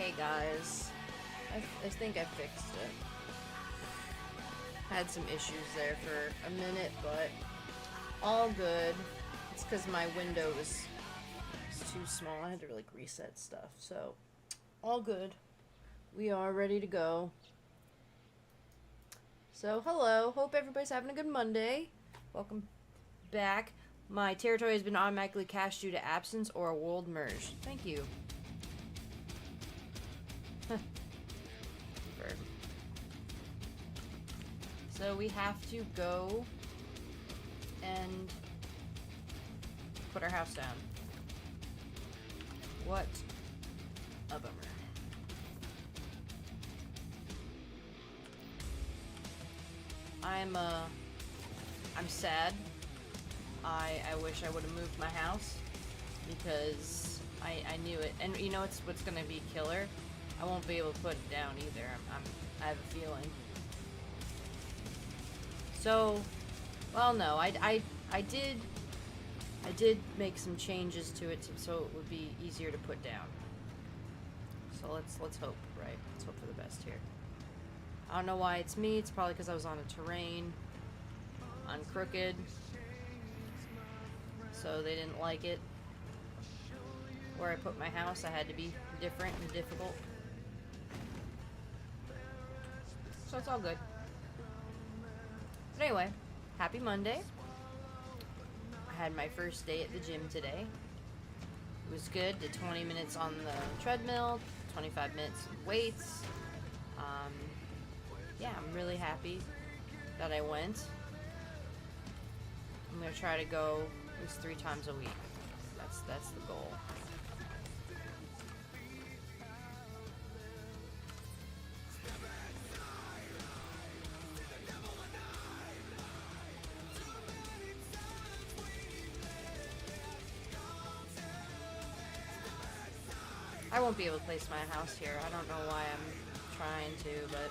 Okay, guys. I think I fixed it. Had some issues there for a minute, but all good. It's because my window was too small. I had to like reset stuff. So, all good. We are ready to go. So, hello. Hope everybody's having a good Monday. Welcome back. My territory has been automatically cached due to absence or a world merge. Thank you. Confirm. So we have to go and put our house down. What a bummer. I'm sad. I wish I would have moved my house because I knew it. And you know what's gonna be killer? I won't be able to put it down either. I have a feeling. So, well, no, I did make some changes to it so it would be easier to put down. So let's hope, right? Let's hope for the best here. I don't know why it's me. It's probably because I was on a terrain on Crooked, so they didn't like it. Where I put my house, I had to be different and difficult. So it's all good. But anyway, happy Monday. I had my first day at the gym today. It was good. Did 20 minutes on the treadmill, 25 minutes of weights. Yeah, I'm really happy that I went. I'm gonna try to go at least 3 times a week. That's the goal. I won't be able to place my house here. I don't know why I'm trying to, but...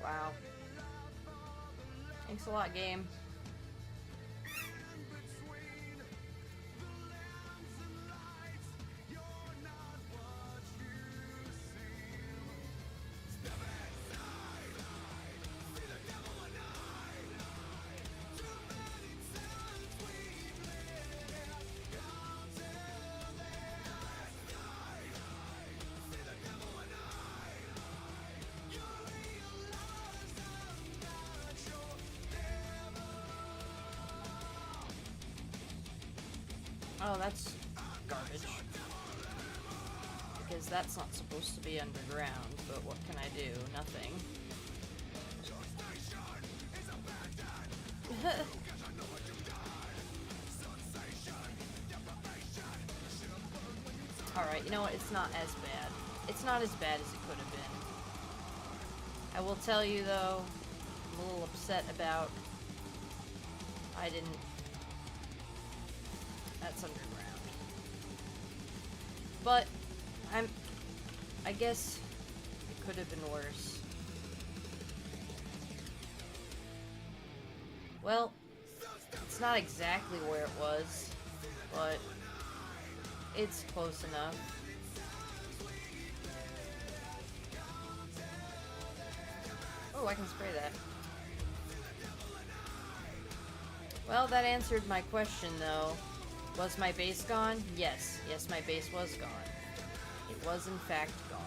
Wow. Thanks a lot, game. Oh, that's garbage. Because that's not supposed to be underground, but what can I do? Nothing. Alright, you know what? It's not as bad. It's not as bad as it could have been. I will tell you, though, I'm a little upset about... I didn't... That's underground. But, I guess it could have been worse. Well, it's not exactly where it was, but it's close enough. Oh, I can spray that. Well, that answered my question, though. Was my base gone? Yes. Yes, my base was gone. It was, in fact, gone.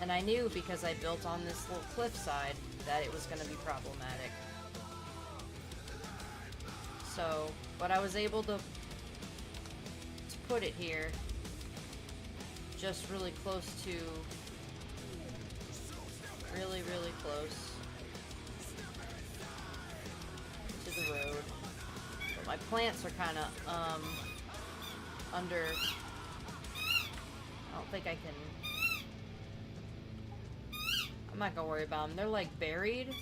And I knew, because I built on this little cliffside, that it was going to be problematic. So, but I was able to put it here just really close to, really close to the road. But my plants are kind of, under, I don't think I can, I'm not gonna worry about them. They're like buried,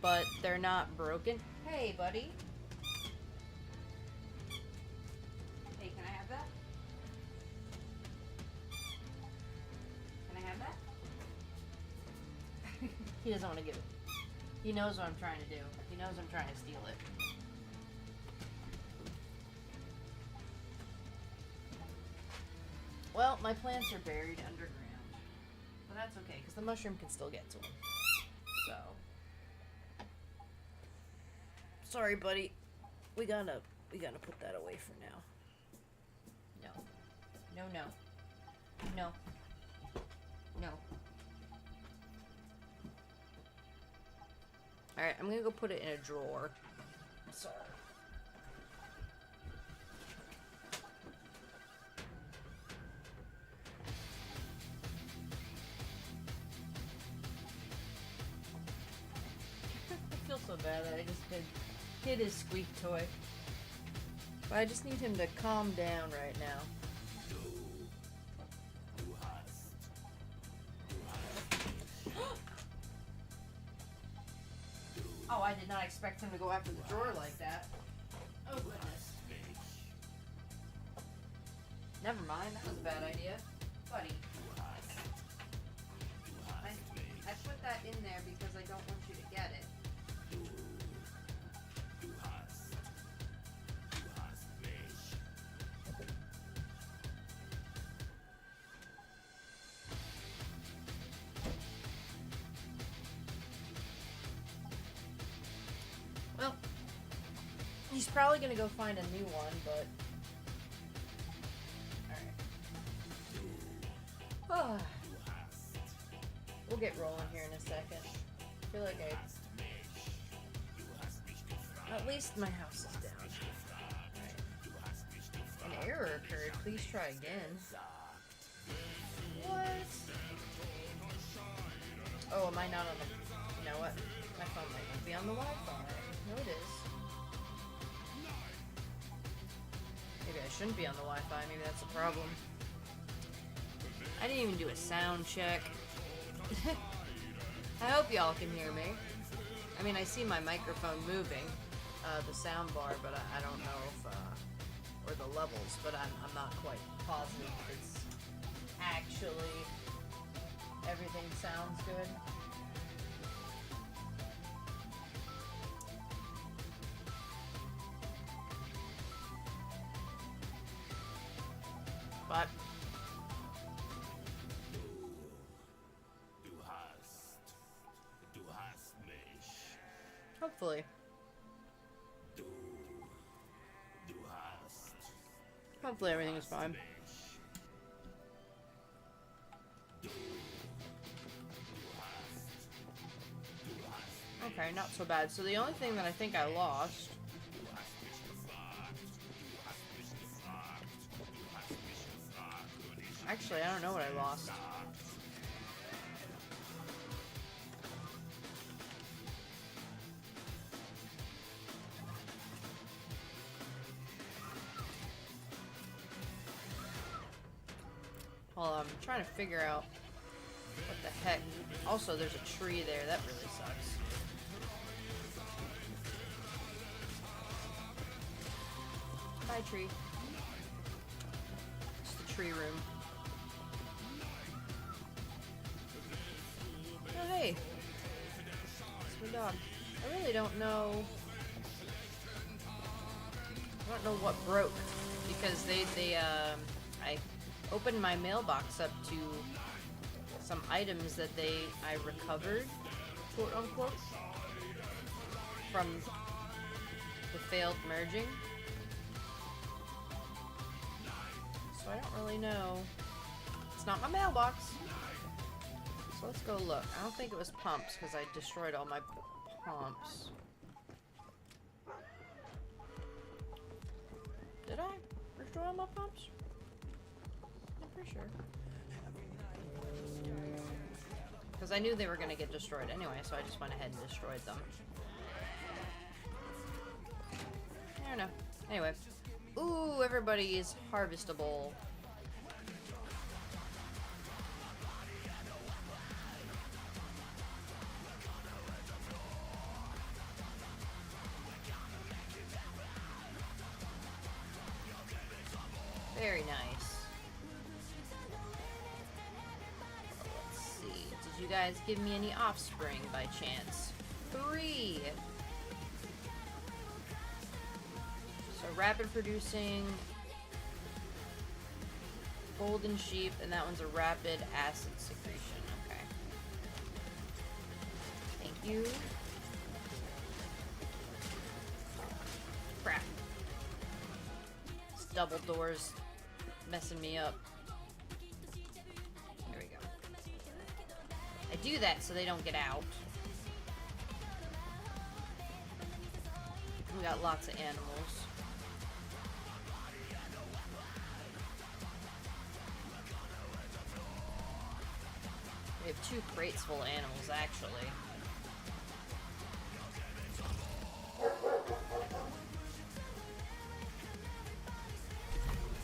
but they're not broken. Hey, buddy. Hey, can I have that? Can I have that? He doesn't want to give it. He knows what I'm trying to do. He knows I'm trying to steal it. Well, my plants are buried underground. But that's okay, because the mushroom can still get to them. So. Sorry, buddy. We gotta put that away for now. No. No, no. No. No. Alright, I'm gonna go put it in a drawer. Sorry. I feel so bad that I just hit his squeak toy. But I just need him to calm down right now. Oh, I did not expect him to go after the drawer like that. Oh, goodness. Never mind, that was a bad idea. Buddy. I put that in there because I don't want you to get it. Well, he's probably gonna go find a new one, but... Alright. We'll get rolling here in a second. I feel like at least my house is down. Alright. An error occurred. Please try again. What? Oh, am I not on the... You know what? My phone might not be on the Wi-Fi. No, it is. Maybe I shouldn't be on the Wi-Fi. Maybe that's the problem. I didn't even do a sound check. I hope y'all can hear me. I mean, I see my microphone moving, the sound bar, but I don't know if, or the levels, but I'm not quite positive if it's actually everything sounds good. But hopefully. Hopefully everything is fine. Okay, not so bad. So the only thing that I think I lost... Actually, I don't know what I lost. Well, I'm trying to figure out what the heck. Also, there's a tree there. That really sucks. Bye, tree. It's the tree room. Oh, hey. It's my dog. I really don't know. I don't know what broke because I opened my mailbox up to some items that I recovered, quote unquote, from the failed merging. So I don't really know. It's not my mailbox. So let's go look. I don't think it was pumps because I destroyed all my pumps. Did I destroy all my pumps? for sure. Because I knew they were going to get destroyed anyway, so I just went ahead and destroyed them. I don't know. Anyway. Ooh, everybody is harvestable. Very nice. Let's see. Did you guys give me any offspring by chance? 3! So rapid producing, golden sheep, and that one's a rapid acid secretion. Okay. Thank you. Crap. This double door's messing me up. There we go. I do that so they don't get out. We got lots of animals. We have 2 crates full of animals, actually.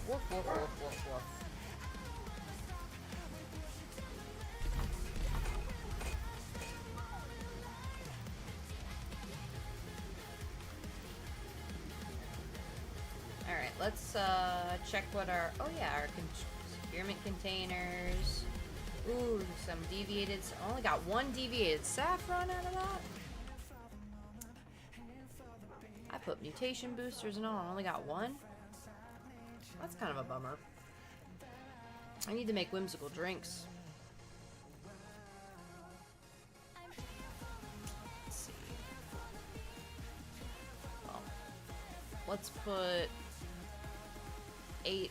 Woof, woof, woof, woof, woof. Alright, let's check what our... Oh yeah, our experiment containers... Ooh, some deviated... I only got 1 deviated saffron out of that. I put mutation boosters and all. I only got 1. That's kind of a bummer. I need to make whimsical drinks. Let's see. Well, let's put 8...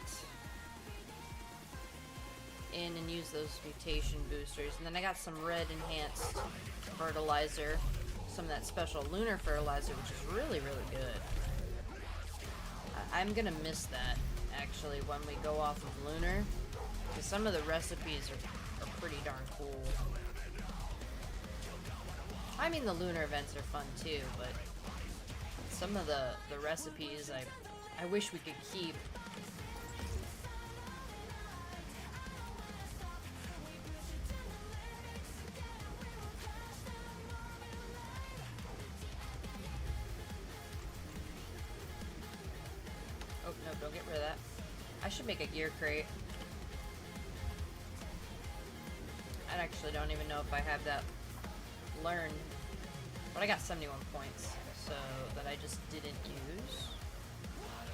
in and use those mutation boosters. And then I got some red enhanced fertilizer, some of that special lunar fertilizer, which is really, really good. I'm gonna miss that, actually, when we go off of lunar, because some of the recipes are pretty darn cool. I mean, the lunar events are fun too, but some of the recipes I wish we could keep. Oh, no, don't get rid of that. I should make a gear crate. I actually don't even know if I have that learned. But I got 71 points, so that I just didn't use.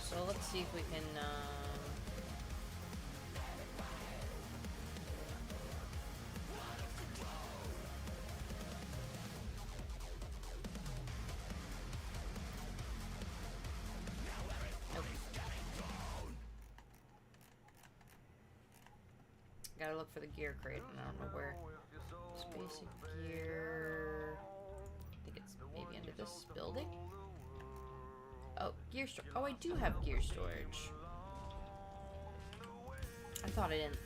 So let's see if we can, gotta look for the gear crate, and I don't know where. Basic gear. I think it's maybe under this building. Oh, gear storage. Oh, I do have gear storage. I thought I didn't.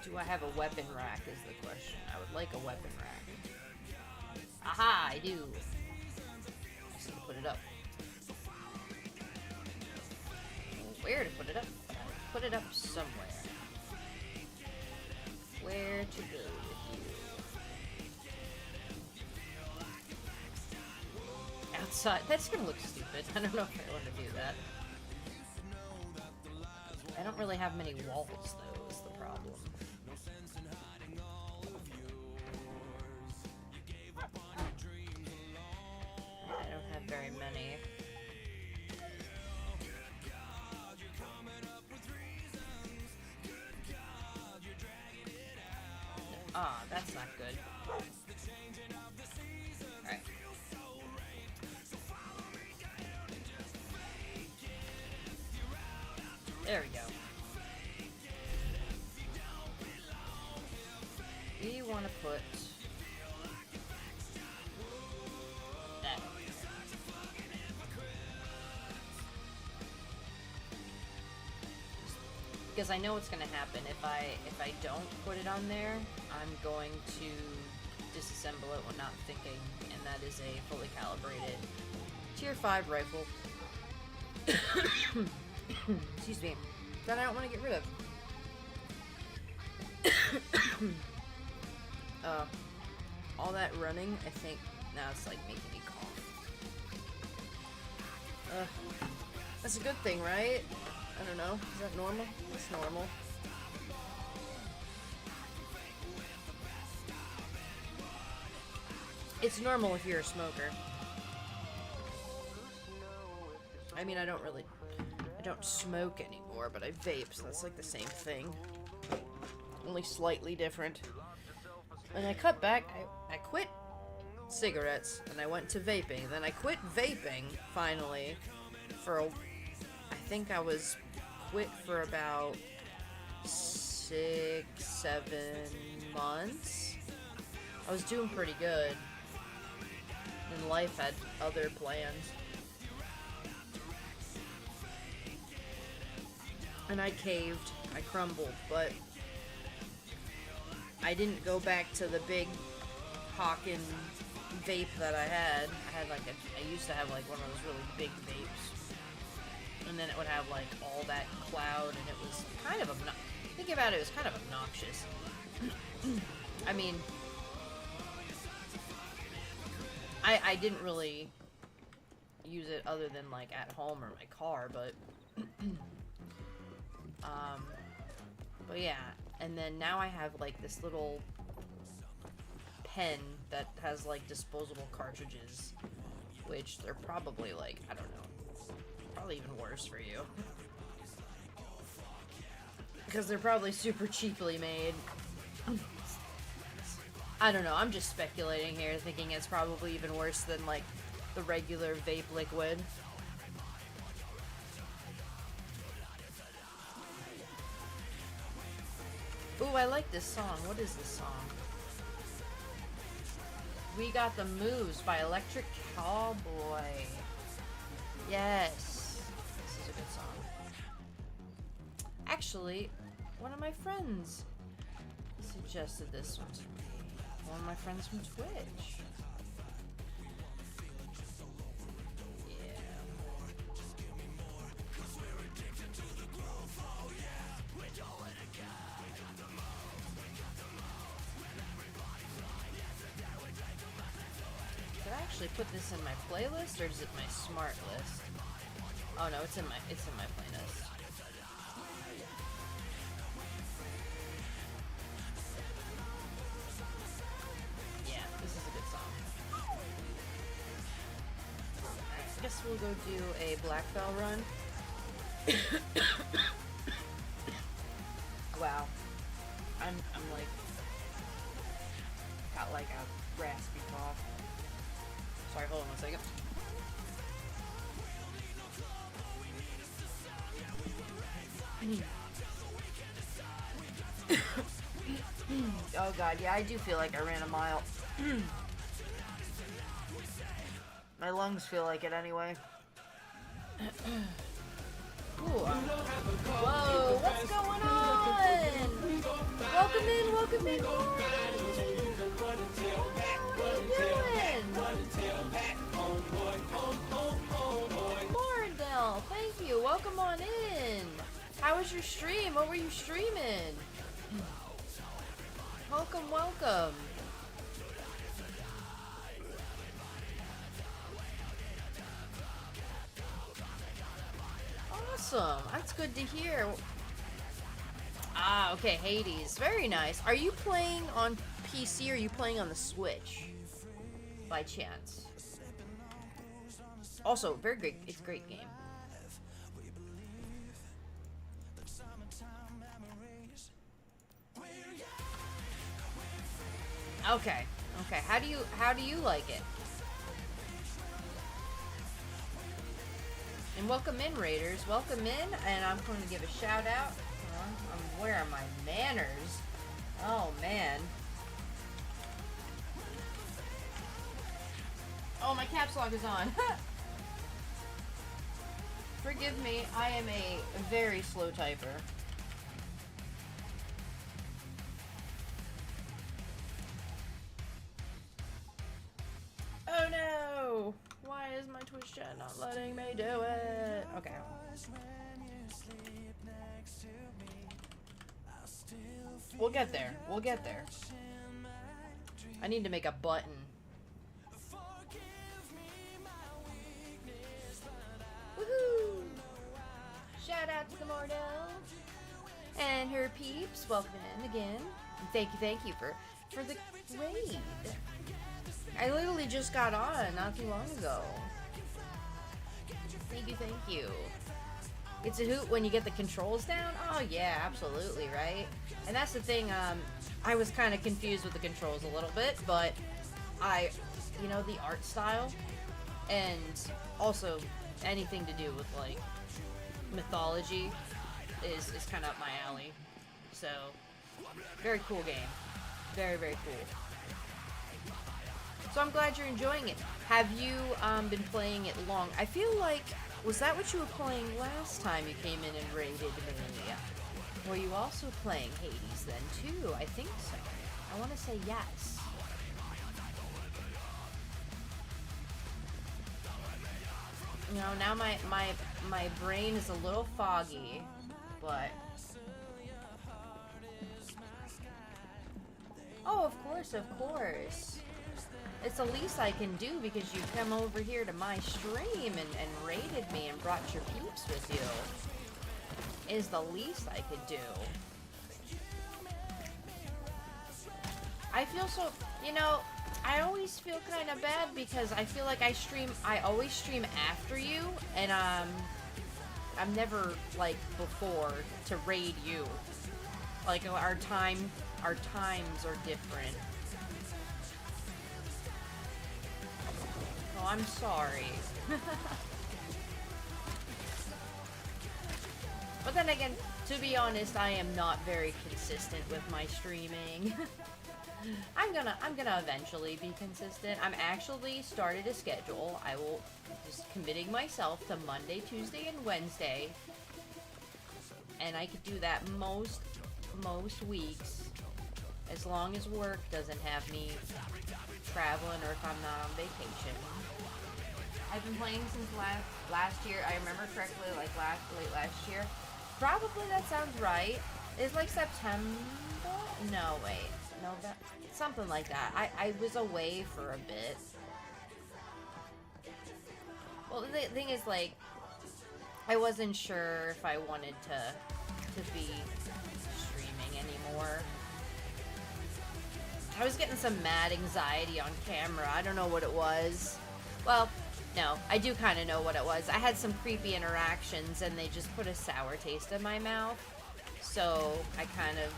Do I have a weapon rack is the question. I would like a weapon rack. Aha, I do. I just need to put it up. Where to put it up? Put it up somewhere. Where to go with you? Outside. That's gonna look stupid. I don't know if I want to do that. I don't really have many walls, though, is the problem. I don't have very many. Ah, that's not good. Alright. There we go. We want to put that. because I know what's gonna happen if I don't put it on there. I'm going to disassemble it when not thinking, and that is a fully calibrated tier 5 rifle. Excuse me. That I don't want to get rid of. All that running, I think now it's like making me cough. That's a good thing, right? I don't know. Is that normal? It's normal. It's normal if you're a smoker. I mean, I don't smoke anymore, but I vape, so that's like the same thing. Only slightly different. And I cut back, I quit cigarettes, and I went to vaping. Then I quit vaping, finally, for I think I was quit for about 6-7 months. I was doing pretty good. And life had other plans. And I caved, I crumbled, but I didn't go back to the big Hawken vape that I had. I used to have like one of those really big vapes. And then it would have like all that cloud, and it was kind of think about it, it was kind of obnoxious. I mean, I didn't really use it other than like at home or my car, but but yeah. And then now I have like this little pen that has like disposable cartridges, which they're probably like, I don't know, probably even worse for you. Because they're probably super cheaply made. I don't know, I'm just speculating here, thinking it's probably even worse than like the regular vape liquid. Ooh, I like this song. What is this song? We Got the Moves by Electric Cowboy. Yes. This is a good song. Actually, one of my friends suggested this one to me. One of my friends from Twitch. Actually put this in my playlist, or is it my smart list? Oh no, it's in my playlist. Yeah, this is a good song. Alright, I guess we'll go do a Black Bell run. Wow. I'm like got like a raspy cough. Sorry, hold on 1 second. Oh god, yeah, I do feel like I ran a mile. My lungs feel like it anyway. Ooh, whoa, what's going on? Welcome in, welcome in. Laurendale, thank you. Welcome on in. How was your stream? What were you streaming? Welcome, welcome. Awesome. That's good to hear. Ah, okay, Hades. Very nice. Are you playing on PC or are you playing on the Switch? By chance. Also, very great. It's a great game. Okay. Okay. How do you like it? And welcome in, Raiders. Welcome in, and I'm going to give a shout out. Where are my manners? Oh man. Oh, my caps lock is on. Forgive me, I am a very slow typer. my Twitch chat not letting me do it. Okay. We'll get there. We'll get there. I need to make a button. Woohoo! Shout out to Gamordo and her peeps. Welcome in again. And thank you for the raid. I literally just got on not too long ago. Thank you. It's a hoot when you get the controls down. Oh yeah, absolutely, right? And that's the thing, I was kind of confused with the controls a little bit, but you know, the art style, and also anything to do with, like, mythology is kind of up my alley. So, very cool game. Very, very cool. So I'm glad you're enjoying it. Have you been playing it long? I feel like, was that what you were playing last time you came in and raided me? Were you also playing Hades then too? I think so. I want to say yes. You know, now my brain is a little foggy, but... Oh, of course. It's the least I can do because you come over here to my stream and raided me and brought your peeps with you. Is the least I could do. I feel so, you know, I always feel kind of bad because I feel like I always stream after you, and I'm never like before to raid you. Like our times are different. Oh, I'm sorry. But then again, to be honest, I am not very consistent with my streaming. I'm gonna eventually be consistent. I'm actually started a schedule. I will just committing myself to Monday, Tuesday, and Wednesday. And I could do that most weeks, as long as work doesn't have me traveling or if I'm not on vacation. I've been playing since last year. I remember correctly, like late last year. Probably that sounds right. It's like September? No, wait. No, that something like that. I was away for a bit. Well, the thing is, like, I wasn't sure if I wanted to be streaming anymore. I was getting some mad anxiety on camera. I don't know what it was. Well, no, I do kind of know what it was. I had some creepy interactions and they just put a sour taste in my mouth. So I kind of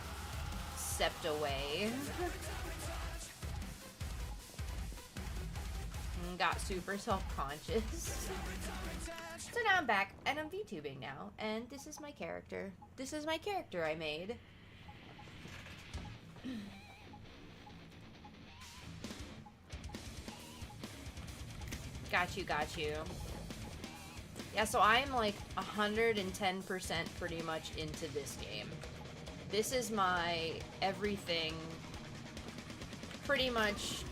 stepped away. And got super self-conscious. So now I'm back and I'm VTubing now. And this is my character. This is my character I made. Got you. Yeah, so I'm like 110% pretty much into this game. This is my everything. Pretty much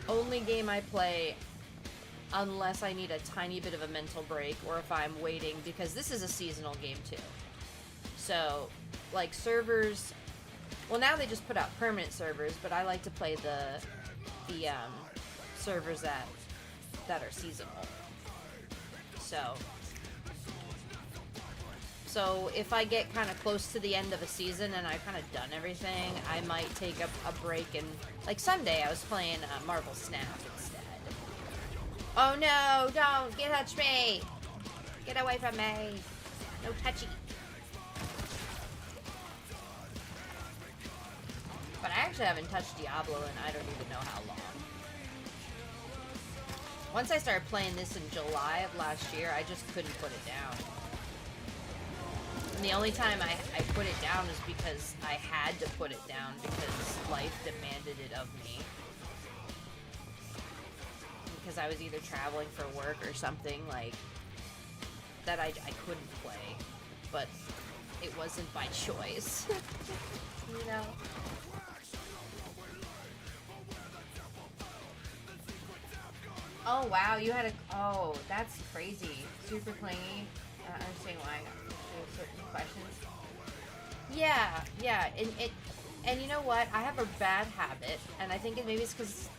only game I play unless I need a tiny bit of a mental break or if I'm waiting, because this is a seasonal game too. So, like servers, well now they just put out permanent servers, but I like to play the servers that are seasonal. So if I get kind of close to the end of a season and I've kind of done everything, I might take a break and, like Sunday I was playing Marvel Snap instead. Oh no, don't touch me! Get away from me! No touchy. But I actually haven't touched Diablo in I don't even know how long. Once I started playing this in July of last year, I just couldn't put it down. And the only time I put it down is because I had to put it down because life demanded it of me. Because I was either traveling for work or something like that I couldn't play. But it wasn't by choice. You know? Oh wow, you had a. Oh, that's crazy. Super clingy. I don't understand why I got certain questions. Yeah, yeah, and you know what? I have a bad habit, and I think maybe it's because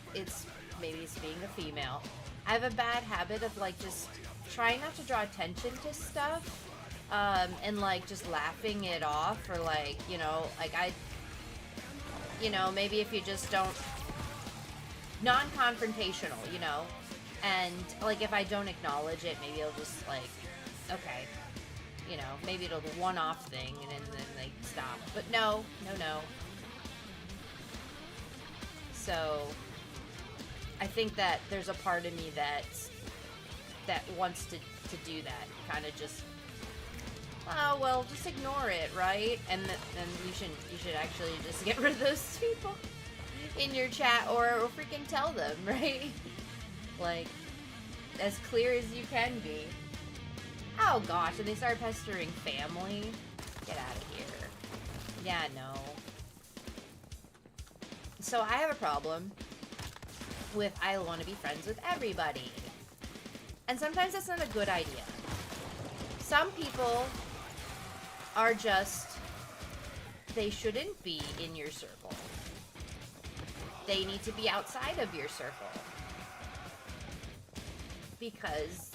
maybe it's being a female. I have a bad habit of like just trying not to draw attention to stuff, and like just laughing it off, or like maybe if you just don't non-confrontational, and like if I don't acknowledge it, maybe it'll just like okay, maybe it'll be a one-off thing, and then they stop. But no. So I think that there's a part of me that wants to do that, kind of just, oh well, just ignore it, right? And then you should actually just get rid of those people in your chat, or freaking tell them, right? Like, as clear as you can be. Oh gosh, and they start pestering family. Get out of here. Yeah, no. So I have a problem with I want to be friends with everybody. And sometimes that's not a good idea. Some people are just, they shouldn't be in your circle. They need to be outside of your circle. Because,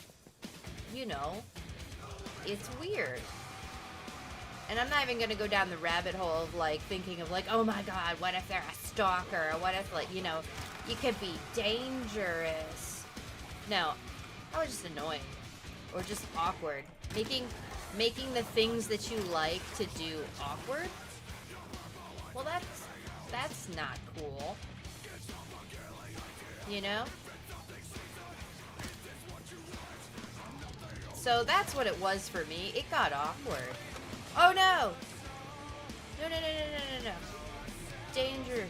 it's weird. And I'm not even going to go down the rabbit hole of, like, thinking of, like, oh my god, what if they're a stalker? Or what if, like, you could be dangerous. No, I was just annoying. Or just awkward. Making the things that you like to do awkward? Well, that's not cool. So that's what it was for me. It got awkward. Oh no! No. Danger.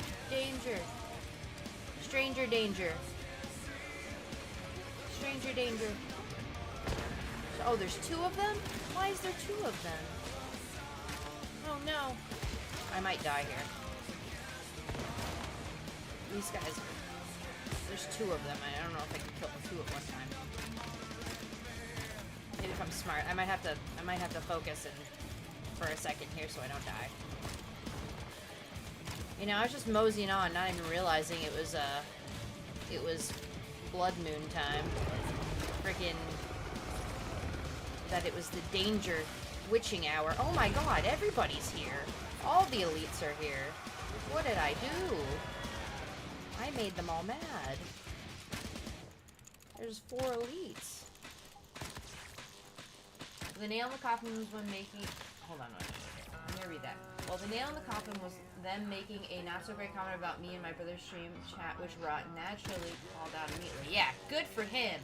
Stranger danger. Stranger danger. Oh, there's two of them? Why is there two of them? Oh no. I might die here. These guys are... There's two of them. I don't know if I can kill two at one time. Maybe if I'm smart. I might have to focus for a second here so I don't die. I was just moseying on, not even realizing it was blood moon time. Frickin' that it was the danger witching hour. Oh my god, everybody's here. All the elites are here. What did I do? I made them all mad. There's 4 elites. The nail in the coffin was when making... Hold on. I'm gonna read that. Well, the nail in the coffin was them making a not-so-great comment about me and my brother's stream chat, which Rot naturally called out immediately. Yeah, good for him.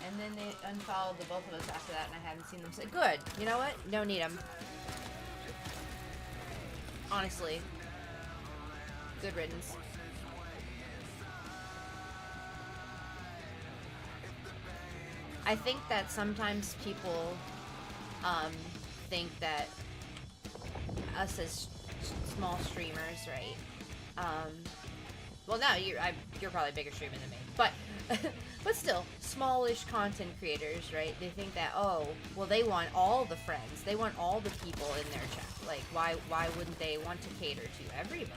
And then they unfollowed the both of us after that, and I haven't seen them say, good. You know what? Don't need them. Honestly. Good riddance. I think that sometimes people think that us as small streamers, right? Well, no, you're probably a bigger streamer than me, but still, smallish content creators, right? They think that, oh, well, they want all the friends, they want all the people in their chat. Like, why wouldn't they want to cater to everybody?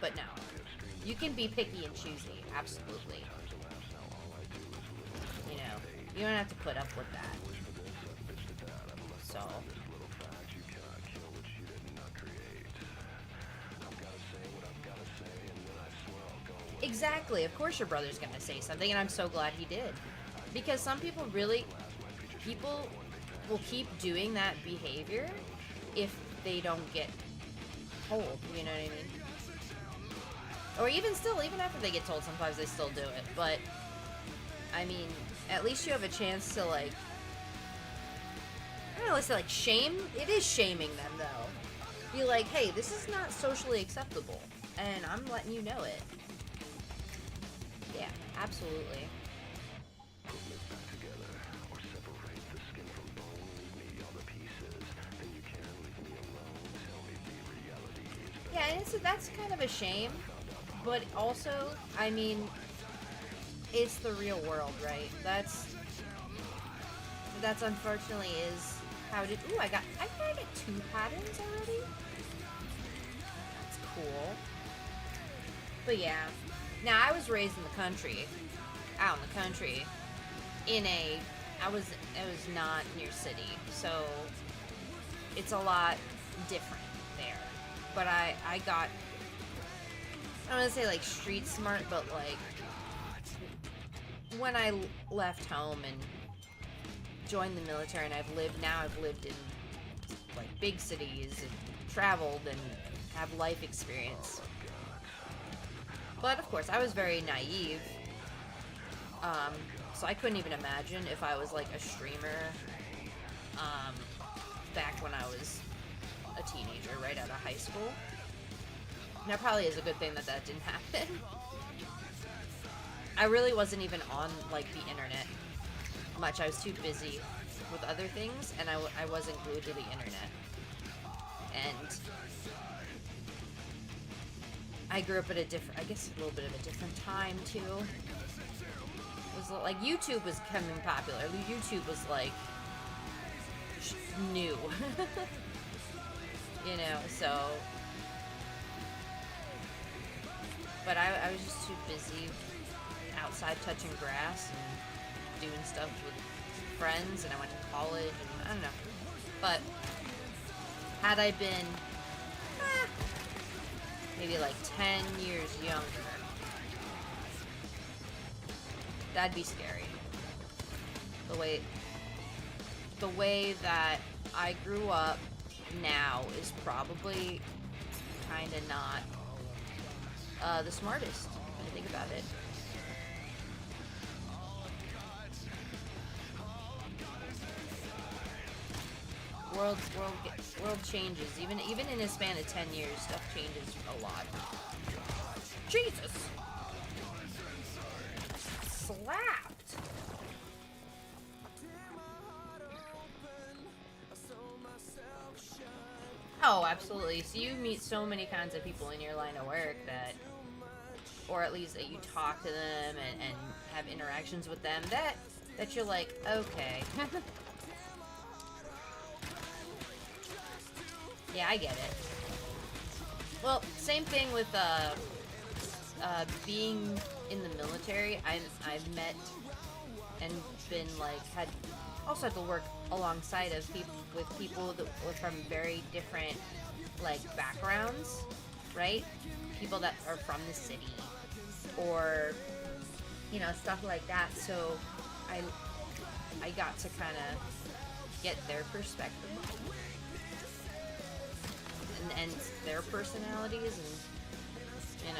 But no, you can be picky and choosy, absolutely. You don't have to put up with that. So. Exactly. Of course your brother's gonna say something, and I'm so glad he did. Because some people will keep doing that behavior if they don't get told, you know what I mean? Or even after they get told, sometimes they still do it. But, I mean, at least you have a chance to, like, I don't know, let's say, like, shame. It is shaming them, though. Be like, hey, this is not socially acceptable, and I'm letting you know it. Yeah, absolutely. Yeah, and that's kind of a shame, but also, I mean, it's the real world, right? That's unfortunately is how it is. Ooh, I got 2 patterns already? That's cool. But yeah. Now, I was raised in the country. Out in the country. I was not near city. So, it's a lot different there. But I got, I don't want to say like street smart, but like, when I left home and joined the military and I've lived in like big cities and traveled and have life experience. But of course, I was very naive. So I couldn't even imagine if I was like a streamer back when I was a teenager, right out of high school. And that probably is a good thing that didn't happen. I really wasn't even on like the internet much. I was too busy with other things, and I wasn't glued to the internet. And I grew up at a little bit of a different time too. It was like YouTube was becoming popular. YouTube was like new, you know. So, but I was just too busy outside touching grass and doing stuff with friends, and I went to college, and I don't know. But had I been maybe like 10 years younger, that'd be scary. The way that I grew up now is probably kind of not the smartest when you think about it. World changes. Even in a span of 10 years, stuff changes a lot. Jesus! Slapped! Oh, absolutely. So you meet so many kinds of people in your line of work that, or at least that you talk to them and have interactions with them that you're like, okay. Yeah, I get it. Well, same thing with being in the military. I've met and been like also had to work alongside of people that were from very different like backgrounds, right? People that are from the city or stuff like that. So I got to kind of get their perspective and their personalities, and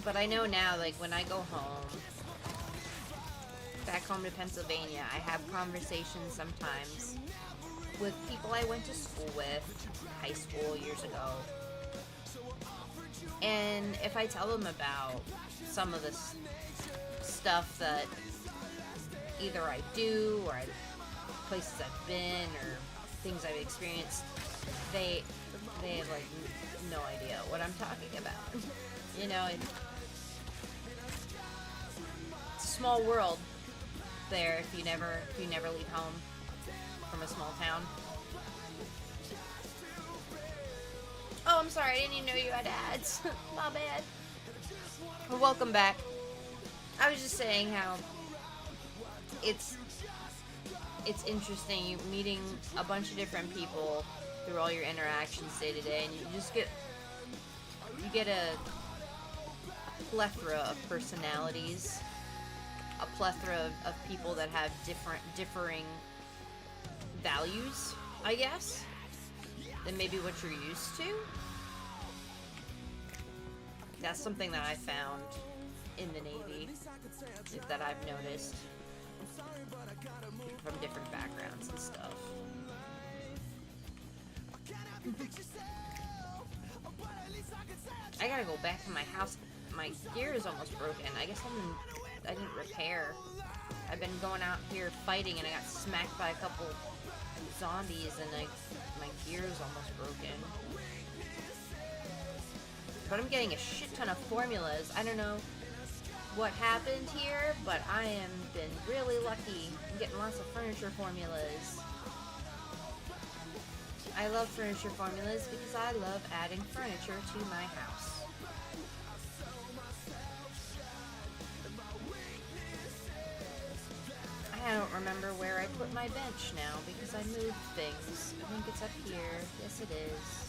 But I know now, like when I go home, back home to Pennsylvania, I have conversations sometimes with people I went to school with, high school years ago. And if I tell them about some of the stuff that either I do or places I've been or things I've experienced, they have like no idea what I'm talking about. It's a small world there if you never leave home from a small town. Oh, I'm sorry, I didn't even know you had ads. My bad. Well, welcome back. I was just saying how it's interesting meeting a bunch of different people through all your interactions day to day, and you get a plethora of personalities, a plethora of people that have differing values, I guess, than maybe what you're used to. That's something that I found in the Navy, that I've noticed from different backgrounds and stuff. I gotta go back to my house. My gear is almost broken. I guess I didn't repair. I've been going out here fighting, and I got smacked by a couple zombies and my gear's almost broken. But I'm getting a shit ton of formulas. I don't know what happened here, but I am been really lucky. I'm getting lots of furniture formulas. I love furniture formulas because I love adding furniture to my house. I don't remember where I put my bench now because I moved things. I think it's up here. Yes, it is.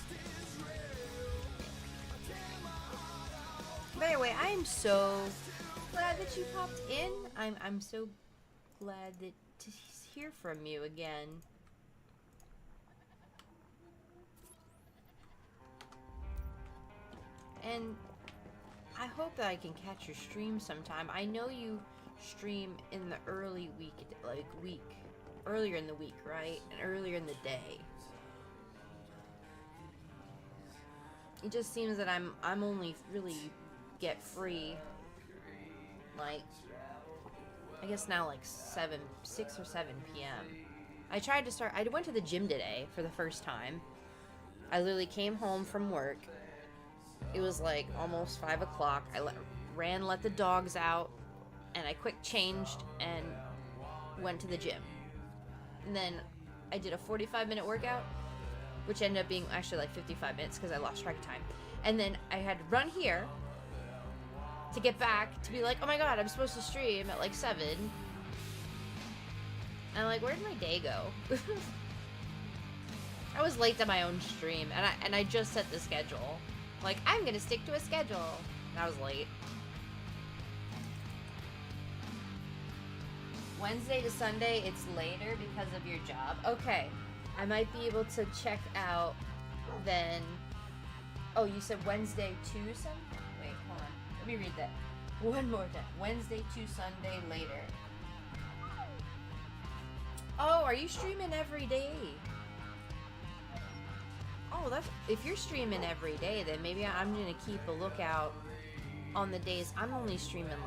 But anyway, I am so glad that you popped in. I'm so glad that to hear from you again. And I hope that I can catch your stream sometime. I know you stream in the early week, earlier in the week, right? And earlier in the day. It just seems that I'm only really get free, like, I guess now like 6 or 7 p.m. I went to the gym today for the first time. I literally came home from work. It was like almost 5 o'clock. I let the dogs out, and I quick changed and went to the gym. And then I did a 45-minute workout, which ended up being actually like 55 minutes because I lost track of time. And then I had to run here to get back to be like, oh my god, I'm supposed to stream at like 7. And I'm like, where did my day go? I was late to my own stream, and I just set the schedule. Like, I'm gonna stick to a schedule. And I was late. Wednesday to Sunday, it's later because of your job. Okay. I might be able to check out then. Oh, you said Wednesday to Sunday? Wait, hold on. Let me read that one more time. Wednesday to Sunday later. Oh, are you streaming every day? Oh, if you're streaming every day, then maybe I'm gonna keep a lookout on the days. I'm only streaming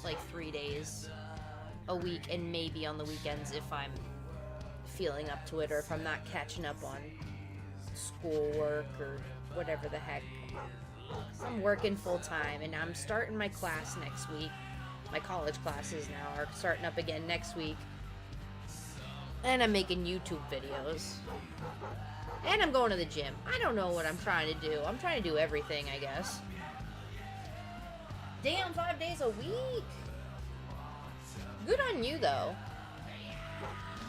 like 3 days a week, and maybe on the weekends if I'm feeling up to it, or if I'm not catching up on schoolwork or whatever the heck. So I'm working full time, and I'm starting my class next week. My college classes now are starting up again next week. And I'm making YouTube videos. And I'm going to the gym. I don't know what I'm trying to do. I'm trying to do everything, I guess. Damn, 5 days a week. Good on you, though.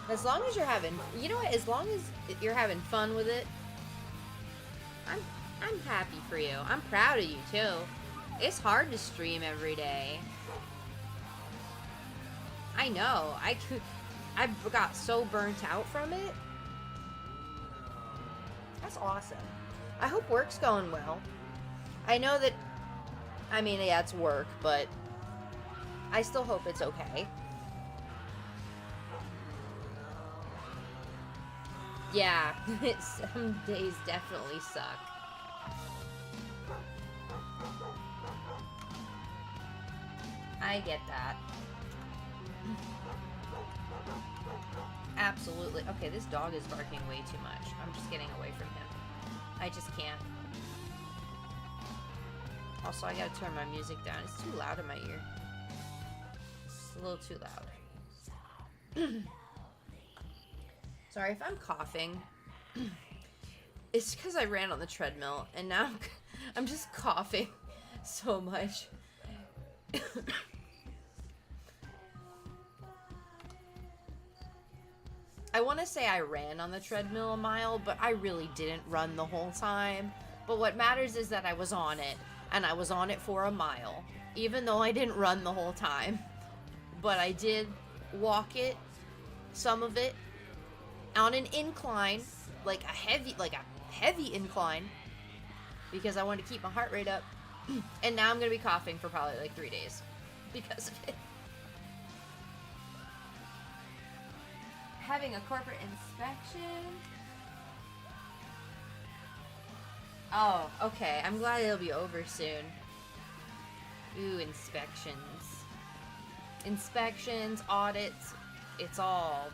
As long as you're having, you know what? As long as you're having fun with it, I'm happy for you. I'm proud of you too. It's hard to stream every day. I know. I got so burnt out from it. That's awesome. I hope work's going well. I know that, I mean, yeah, it's work, but I still hope it's okay. Yeah, some days definitely suck. I get that. Absolutely. Okay, this dog is barking way too much. I'm just getting away from him. I just can't. Also, I gotta turn my music down. It's too loud in my ear. It's a little too loud. Sorry if I'm coughing. It's because I ran on the treadmill, and now I'm just coughing so much. I want to say I ran on the treadmill a mile, but I really didn't run the whole time. But what matters is that I was on it, and I was on it for a mile, even though I didn't run the whole time. But I did walk it, some of it, on an incline, like a heavy incline, because I wanted to keep my heart rate up. And now I'm going to be coughing for probably like 3 days because of it. Having a corporate inspection. Oh, okay. I'm glad it'll be over soon. Ooh, inspections. Inspections, audits. It's all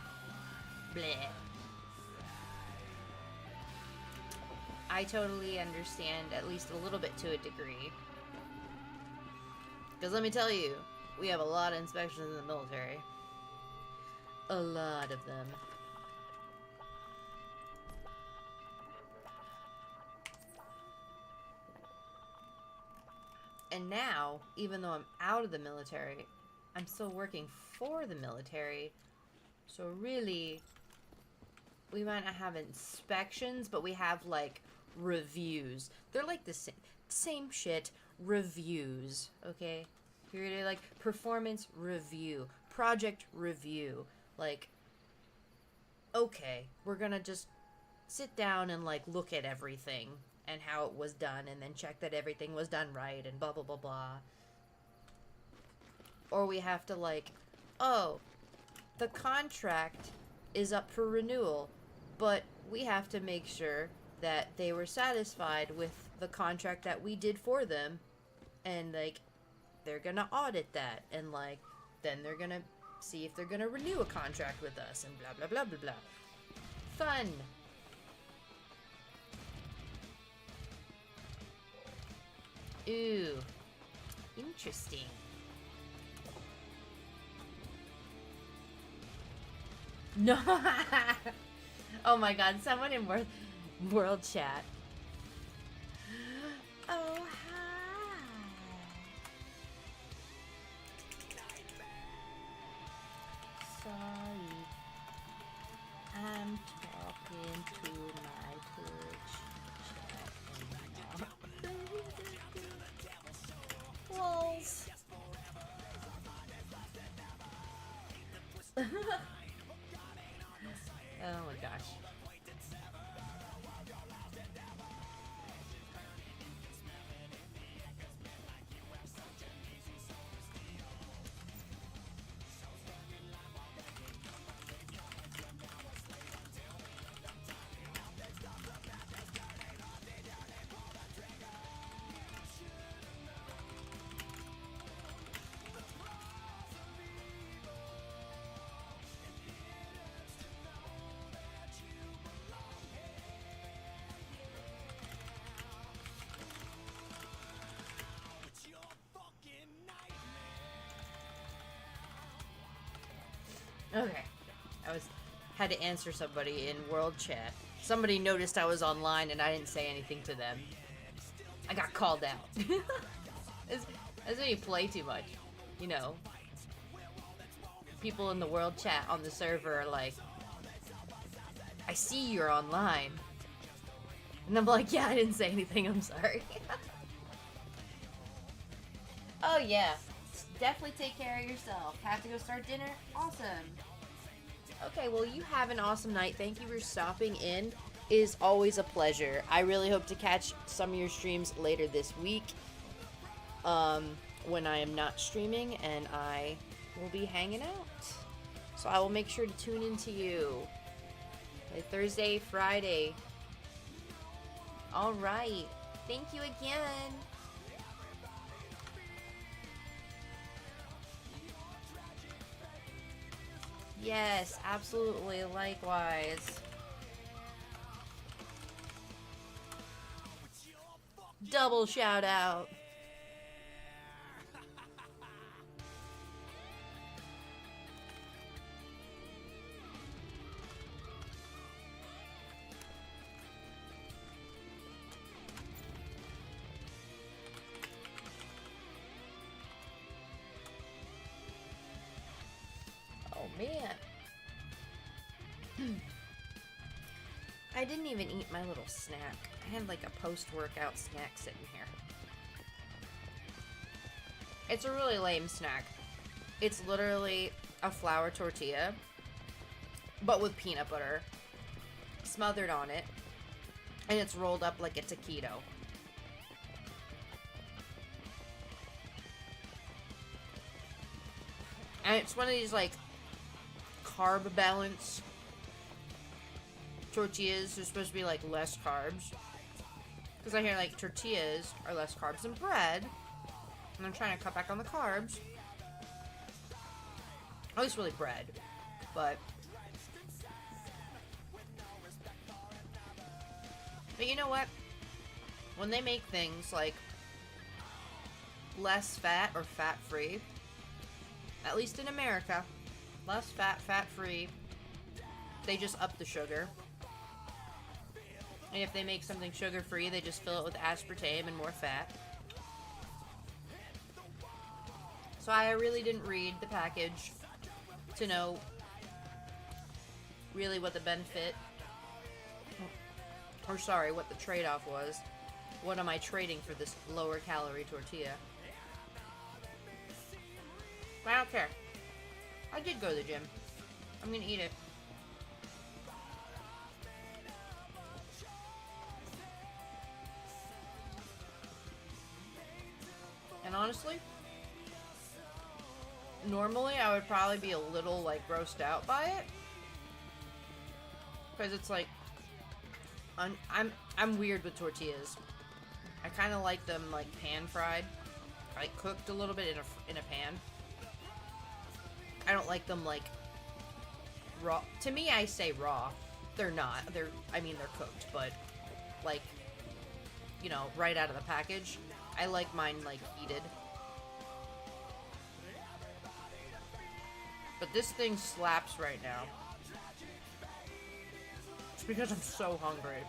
Bleh. I totally understand, at least a little bit to a degree. Because let me tell you, we have a lot of inspections in the military. A lot of them. And now, even though I'm out of the military, I'm still working for the military. So really, we might not have inspections, but we have, like, reviews. They're like the same shit. Reviews, okay? You're like performance review, project review. Like, okay, we're gonna just sit down and, like, look at everything and how it was done, and then check that everything was done right, and blah blah blah blah. Or we have to, like, oh, the contract is up for renewal, but we have to make sure that they were satisfied with the contract that we did for them, and, like, they're gonna audit that, and, like, then they're gonna see if they're gonna renew a contract with us, and blah blah blah blah blah. Fun. Ooh, interesting. No. Oh my god, someone in world chat. Oh, hi. Sorry. I'm talking to my Twitch chat. Lols. Oh my gosh. Okay. Had to answer somebody in world chat. Somebody noticed I was online and I didn't say anything to them. I got called out. That's when you play too much. You know. People in the world chat on the server are like, I see you're online. And I'm like, yeah, I didn't say anything, I'm sorry. Oh yeah. Definitely take care of yourself. Have to go start dinner? Awesome. Okay, well, you have an awesome night. Thank you for stopping in. It is always a pleasure. I really hope to catch some of your streams later this week. When I am not streaming and I will be hanging out. So I will make sure to tune into you. Like Thursday, Friday. Alright. Thank you again. Yes, absolutely, likewise. Double shout out. Oh man. I didn't even eat my little snack. I had like a post-workout snack sitting here. It's a really lame snack. It's literally a flour tortilla, but with peanut butter smothered on it, and it's rolled up like a taquito. And it's one of these like carb balance tortillas. They're supposed to be like less carbs, because I hear like tortillas are less carbs than bread, and I'm trying to cut back on the carbs. At least really bread, but But you know what? When they make things like less fat or fat-free, at least in America, less fat, fat-free, they just up the sugar. And if they make something sugar-free, they just fill it with aspartame and more fat. So I really didn't read the package to know really what the benefit, or sorry, what the trade-off was. What am I trading for this lower calorie tortilla? But I don't care. I did go to the gym. I'm gonna eat it. And honestly, normally I would probably be a little like grossed out by it, because it's like I'm weird with tortillas. I kind of like them like pan fried, like cooked a little bit in a pan. I don't like them like raw. To me, I say raw. They're not. I mean, they're cooked, but like, you know, right out of the package. I like mine like heated. But this thing slaps right now. It's because I'm so hungry.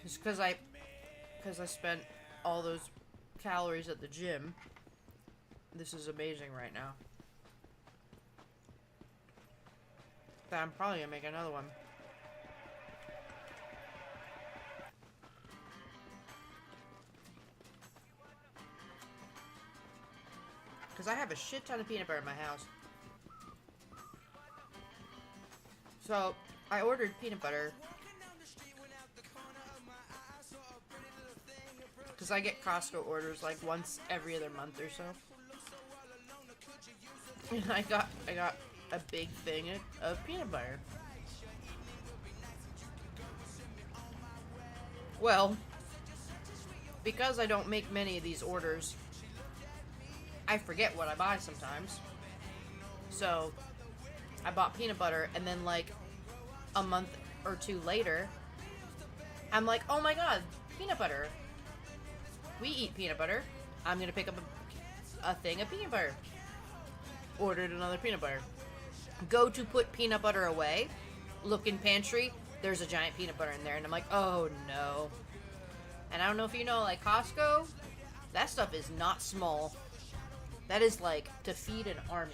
It's because I spent all those calories at the gym. This is amazing right now. But I'm probably gonna make another one. Because I have a shit ton of peanut butter in my house. So, I ordered peanut butter. Because I get Costco orders like once every other month or so. And I got a big thing of peanut butter. Well, because I don't make many of these orders, I forget what I buy sometimes. So, I bought peanut butter, and then like a month or two later, I'm like, oh my god, peanut butter. We eat peanut butter. I'm gonna pick up a thing of peanut butter. Ordered another peanut butter. Go to put peanut butter away. Look in pantry. There's a giant peanut butter in there, and I'm like, oh no. And I don't know if you know, like Costco, that stuff is not small. That is like to feed an army.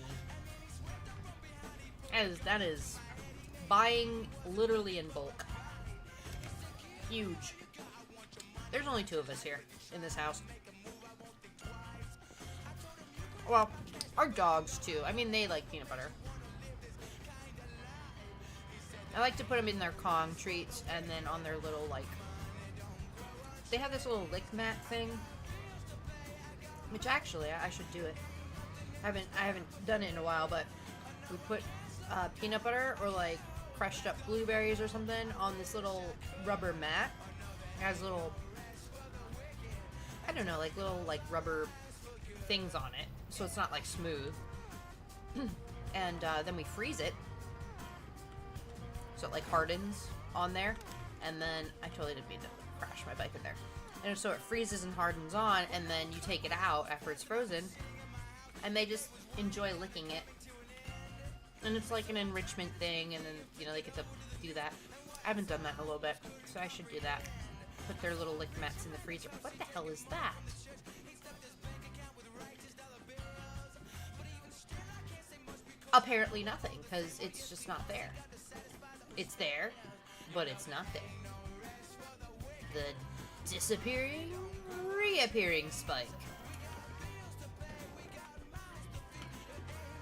That is buying literally in bulk. Huge. There's only 2 of us here in this house. Well, our dogs too. I mean, they like peanut butter. I like to put them in their Kong treats and then on their little like. They have this little lick mat thing, which actually I should do it. I haven't done it in a while, but we put peanut butter or like crushed up blueberries or something on this little rubber mat. It has little, I don't know, like little like rubber things on it, so it's not like smooth. And then we freeze it, so it like hardens on there. And then I totally didn't mean to crash my bike in there. And so it freezes and hardens on, and then you take it out after it's frozen, and they just enjoy licking it. And it's like an enrichment thing, and then, you know, they get to do that. I haven't done that in a little bit, so I should do that. Put their little lick mats in the freezer. What the hell is that? Apparently nothing, because it's just not there. It's there, but it's not there. The disappearing, reappearing spike.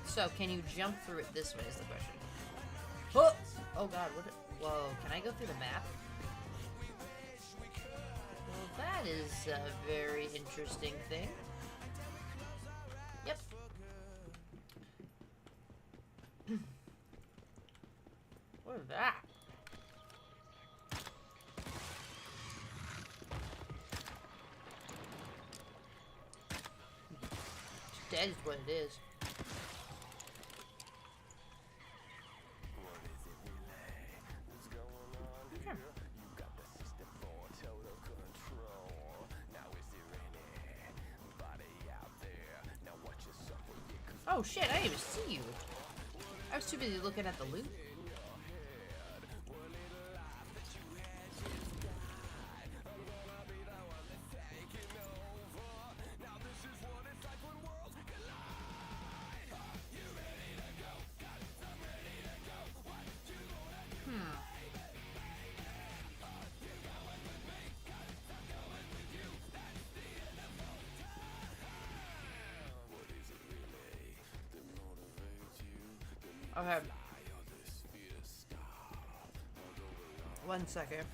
So, can you jump through it this way is the question. Oh, oh god, whoa, can I go through the map? Well, that is a very interesting thing. Yep. What is that? That is what it is. Oh shit, I didn't even see you. I was too busy looking at the loot. Okay. 1 second.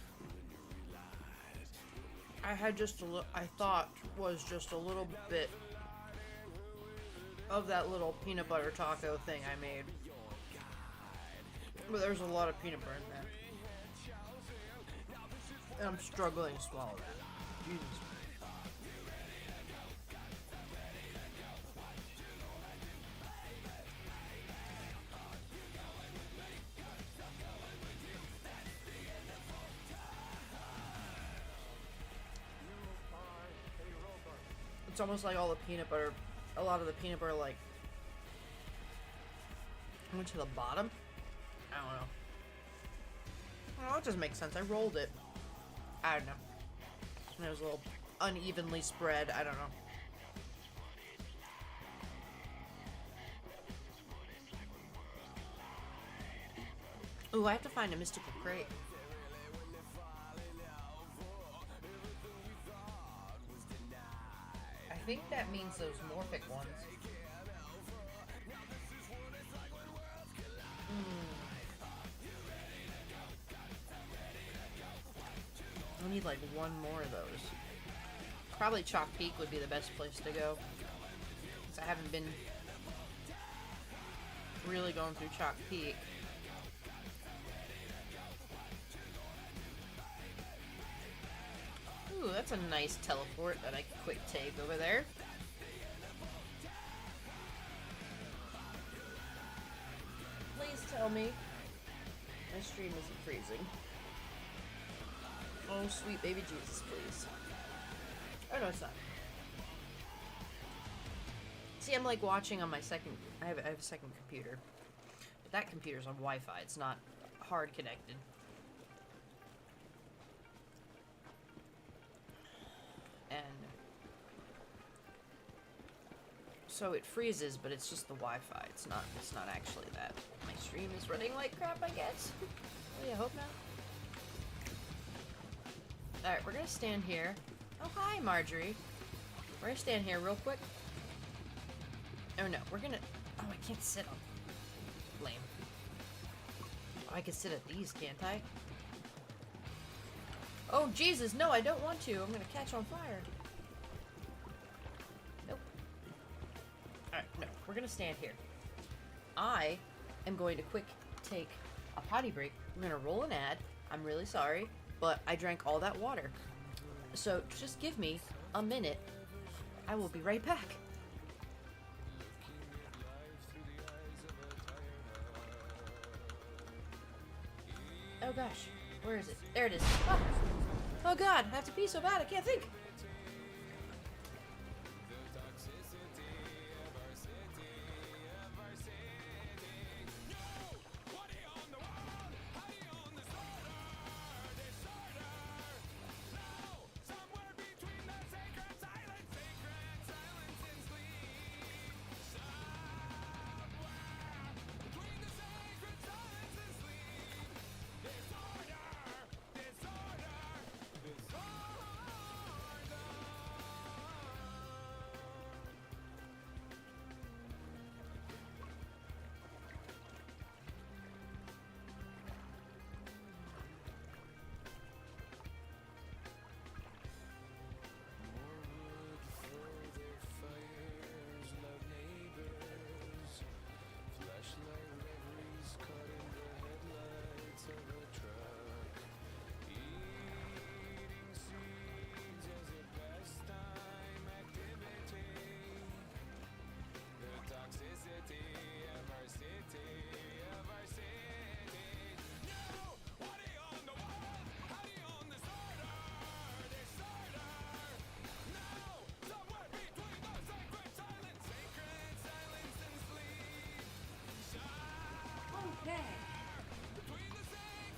I had just a little, I thought was just a little bit of that little peanut butter taco thing I made. But there's a lot of peanut butter in that. And I'm struggling to swallow that. Jesus. It's almost like all the peanut butter, a lot of the peanut butter, like, went to the bottom. I don't know. Well, it just makes sense. I rolled it. I don't know. And it was a little unevenly spread. I don't know. Ooh, I have to find a mystical crate. I think that means those Morphic ones. I need like one more of those. Probably Chalk Peak would be the best place to go. Because I haven't been really going through Chalk Peak. Ooh, that's a nice teleport that I can quick take over there. Please tell me my stream isn't freezing. Oh, sweet baby Jesus, please. Oh, no, it's not. See, I'm like watching on my second... I have a second computer. But that computer's on Wi-Fi. It's not hard connected. And... so it freezes, but it's just the Wi-Fi. It's not actually that. My stream is running like crap, I guess. Well, yeah, hope not. Alright, we're gonna stand here. Oh, hi, Marjorie. We're gonna stand here real quick. Oh, no, we're gonna... oh, I can't sit on... lame. Oh, I can sit at these, can't I? Oh, Jesus, no, I don't want to. I'm gonna catch on fire. Nope. Alright, no, we're gonna stand here. I am going to quick take a potty break. We're gonna roll an ad. I'm really sorry, but I drank all that water. So just give me a minute. I will be right back. Oh gosh, where is it? There it is. Oh, oh God, I have to pee so bad I can't think.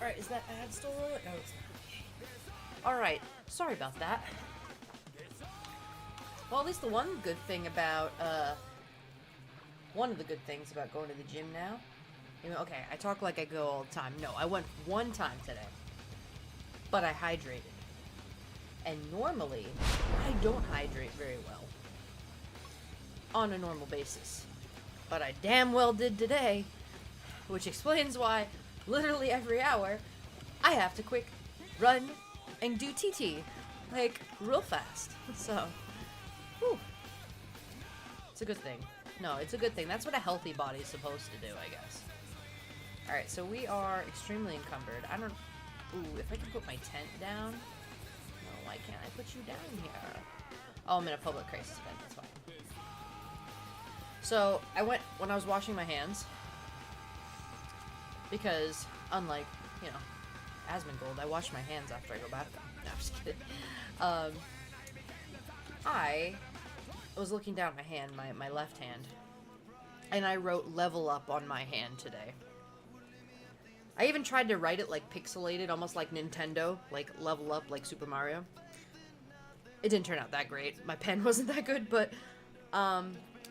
Alright, is that ad still rolling? No, it's not. Alright, sorry about that. Well, at least the one good thing about, one of the good things about going to the gym now, you know, okay, I talk like I go all the time. No, I went one time today, but I hydrated. And normally, I don't hydrate very well on a normal basis. But I damn well did today, which explains why literally every hour I have to quick run and do TT, like, real fast. So, whew. It's a good thing. No, it's a good thing. That's what a healthy body is supposed to do, I guess. Alright, so we are extremely encumbered. I don't... Ooh, if I can put my tent down... No, why can't I put you down here? Oh, I'm in a public crisis event. That's fine. So, when I was washing my hands, because, unlike, you know, Asmongold, I wash my hands after I go bathroom. No, I'm just kidding. I was looking down at my hand, my left hand, and I wrote level up on my hand today. I even tried to write it like pixelated, almost like Nintendo, like level up like Super Mario. It didn't turn out that great. My pen wasn't that good, but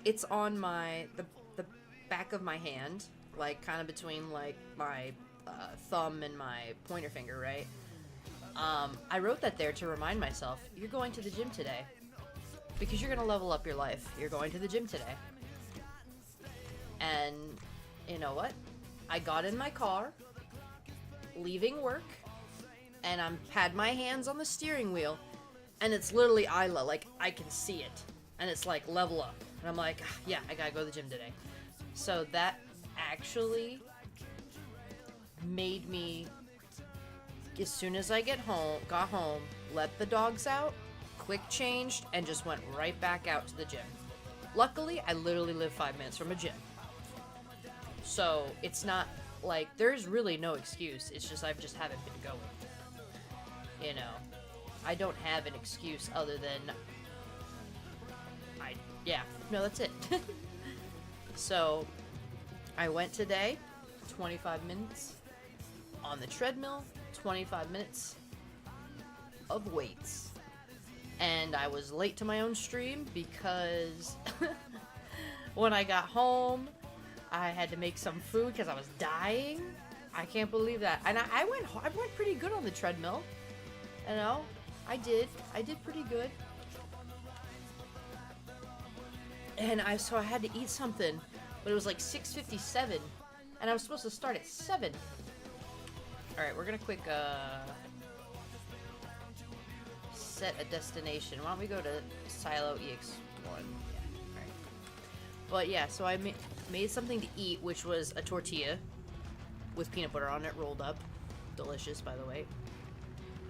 it's on the back of my hand, like kind of between like my thumb and my pointer finger, right? I wrote that there to remind myself, you're going to the gym today. Because you're going to level up your life. You're going to the gym today. And you know what? I got in my car, leaving work, and I had my hands on the steering wheel, and it's literally Isla, like, I can see it. And it's like, level up. And I'm like, yeah, I gotta go to the gym today. So that actually made me, as soon as I got home, let the dogs out, quick changed, and just went right back out to the gym. Luckily, I literally live 5 minutes from a gym. So, it's not, like, there's really no excuse. It's just, I just haven't been going. You know, I don't have an excuse other than, yeah, no, that's it. So, I went today, 25 minutes on the treadmill, 25 minutes of weights. And I was late to my own stream because when I got home, I had to make some food because I was dying. I can't believe that. And I went pretty good on the treadmill. You know, I did pretty good. And so I had to eat something, but it was like 6:57, and I was supposed to start at 7. All right, we're gonna quick set a destination. Why don't we go to Silo EX1? Yeah, all right. But yeah, so I made something to eat, which was a tortilla with peanut butter on it, rolled up. Delicious, by the way.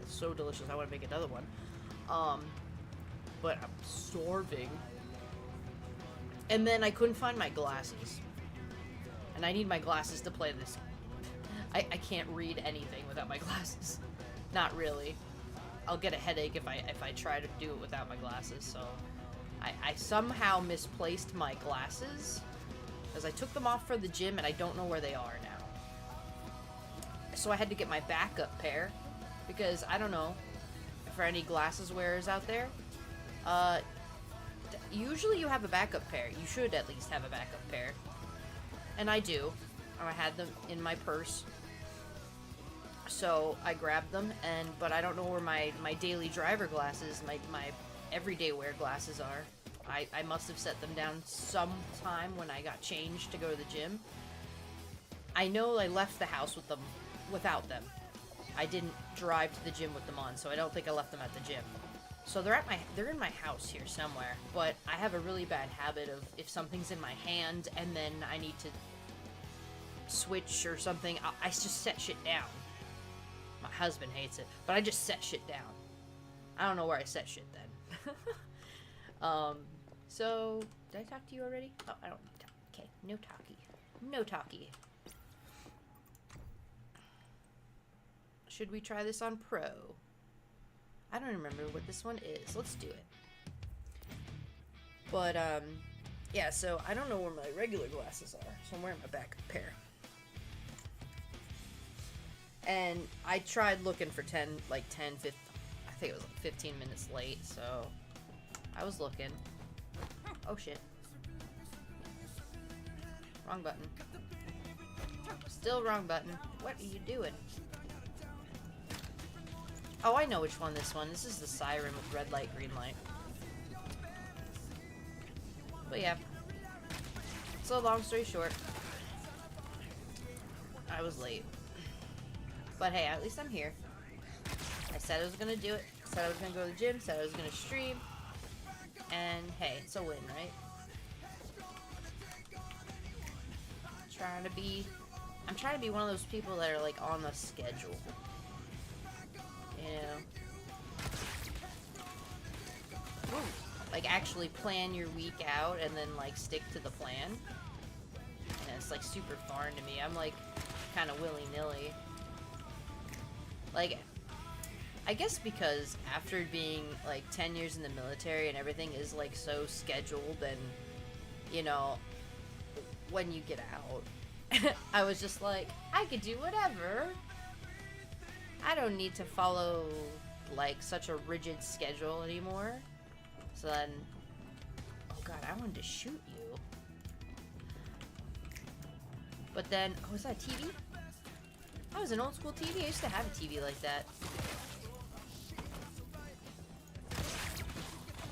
It's so delicious. I want to make another one. But I'm starving. And then I couldn't find my glasses. And I need my glasses to play this. I can't read anything without my glasses. Not really. I'll get a headache if I try to do it without my glasses, so I somehow misplaced my glasses because I took them off for the gym and I don't know where they are now. So I had to get my backup pair because I don't know for any glasses wearers out there. Usually you have a backup pair. You should at least have a backup pair. And I do. I had them in my purse. So I grabbed them, but I don't know where my daily driver glasses, my everyday wear glasses are. I must have set them down sometime when I got changed to go to the gym. I know I left the house without them. I didn't drive to the gym with them on, so I don't think I left them at the gym. So they're in my house here somewhere, but I have a really bad habit of if something's in my hand and then I need to switch or something, I just set shit down. My husband hates it, but I just set shit down. I don't know where I set shit then. So, did I talk to you already? Oh, I don't talk. Okay, no talkie. No talkie. Should we try this on Pro? I don't remember what this one is. Let's do it. But, yeah, so I don't know where my regular glasses are, so I'm wearing my backup pair. And I tried looking for 10, 15, I think it was like 15 minutes late, so I was looking. Oh shit. Wrong button. Still wrong button. What are you doing? Oh, I know which one this one. This is the siren with red light, green light. But yeah. So long story short, I was late. But hey, at least I'm here. I said I was gonna do it. Said I was gonna go to the gym. Said I was gonna stream. And hey, it's a win, right? I'm trying to be one of those people that are like on the schedule. You know? Ooh. Like actually plan your week out and then like stick to the plan. And it's like super foreign to me. I'm like kind of willy-nilly. Like, I guess because after being like 10 years in the military and everything is like so scheduled, and you know, when you get out, I was just like, I could do whatever. I don't need to follow like such a rigid schedule anymore. So then, oh god, I wanted to shoot you. But then, oh, is that a TV? That was an old school TV. I used to have a TV like that.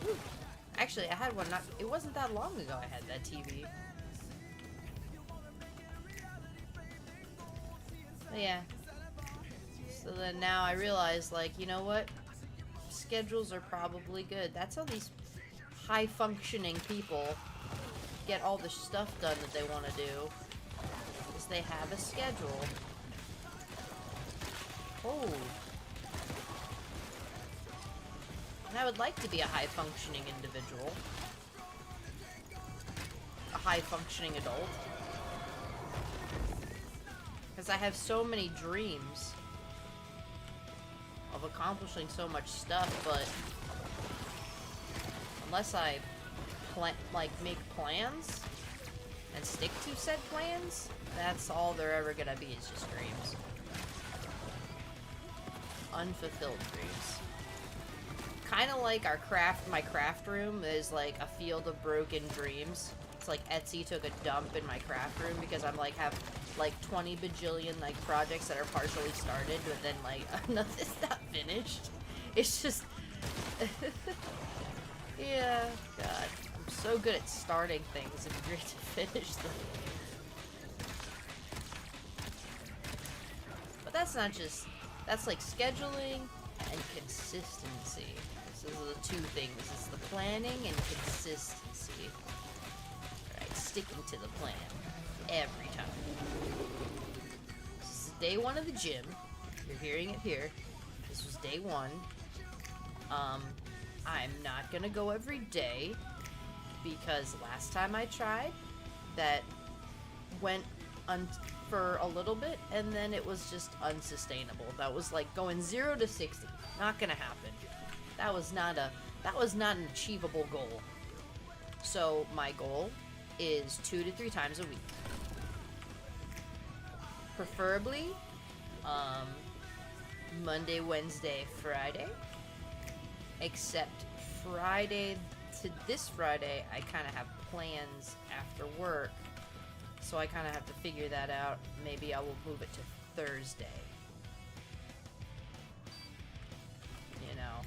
Whew. Actually, I had one it wasn't that long ago I had that TV. But yeah. So then now I realize, like, you know what? Schedules are probably good. That's how these high-functioning people get all the stuff done that they want to do. Is they have a schedule. Oh. And I would like to be a high-functioning individual. A high-functioning adult. Because I have so many dreams of accomplishing so much stuff, but unless I make plans and stick to said plans, that's all they're ever gonna be, is just dreams. Unfulfilled dreams. Kind of like my craft room is like a field of broken dreams. It's like Etsy took a dump in my craft room because I'm like have like 20 bajillion like projects that are partially started, but then like nothing's not finished. It's just yeah, god. I'm so good at starting things and great to finish them. But that's not just, that's like scheduling and consistency. So those are the two things. It's the planning and consistency. Right, sticking to the plan every time. This is day one of the gym. You're hearing it here. This was day one. I'm not gonna go every day because last time I tried, that went for a little bit and then it was just unsustainable. That was like going 0 to 60. Not gonna happen. That was not an achievable goal. So my goal is 2 to 3 times a week. Preferably Monday, Wednesday, Friday. Except Friday to this Friday, I kind of have plans after work. So I kind of have to figure that out. Maybe I will move it to Thursday. You know.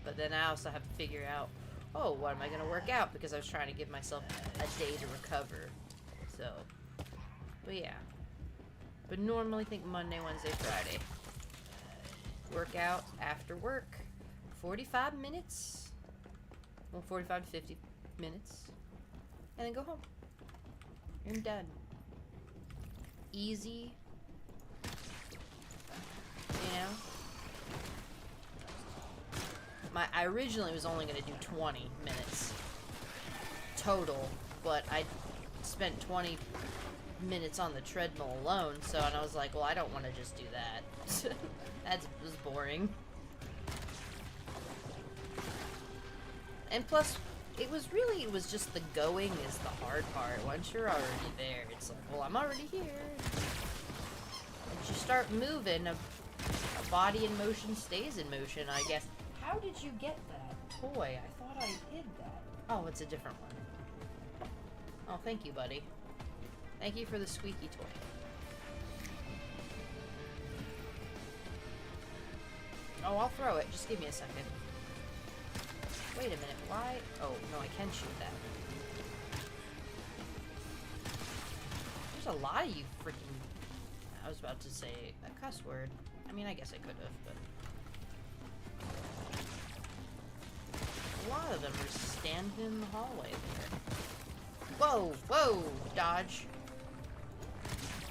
But then I also have to figure out, oh, what am I going to work out? Because I was trying to give myself a day to recover. So, but yeah. But normally think Monday, Wednesday, Friday. Workout after work. 45 minutes. Well, 45 to 50 minutes. And then go home. You're done. Easy. You know? I originally was only going to do 20 minutes total, but I spent 20 minutes on the treadmill alone, so, and I was like, well, I don't want to just do that. That was boring. And plus, it was just the going is the hard part. Once you're already there, it's like, well, I'm already here. I just start moving, a body in motion stays in motion, I guess. How did you get that toy? I thought I hid that. Oh, it's a different one. Oh, thank you, buddy. Thank you for the squeaky toy. Oh, I'll throw it. Just give me a second. Wait a minute. Why? Oh, no, I can shoot that. There's a lot of you freaking... I was about to say a cuss word. I mean, I guess I could have, but... A lot of them are standing in the hallway there. Whoa! Whoa! Dodge.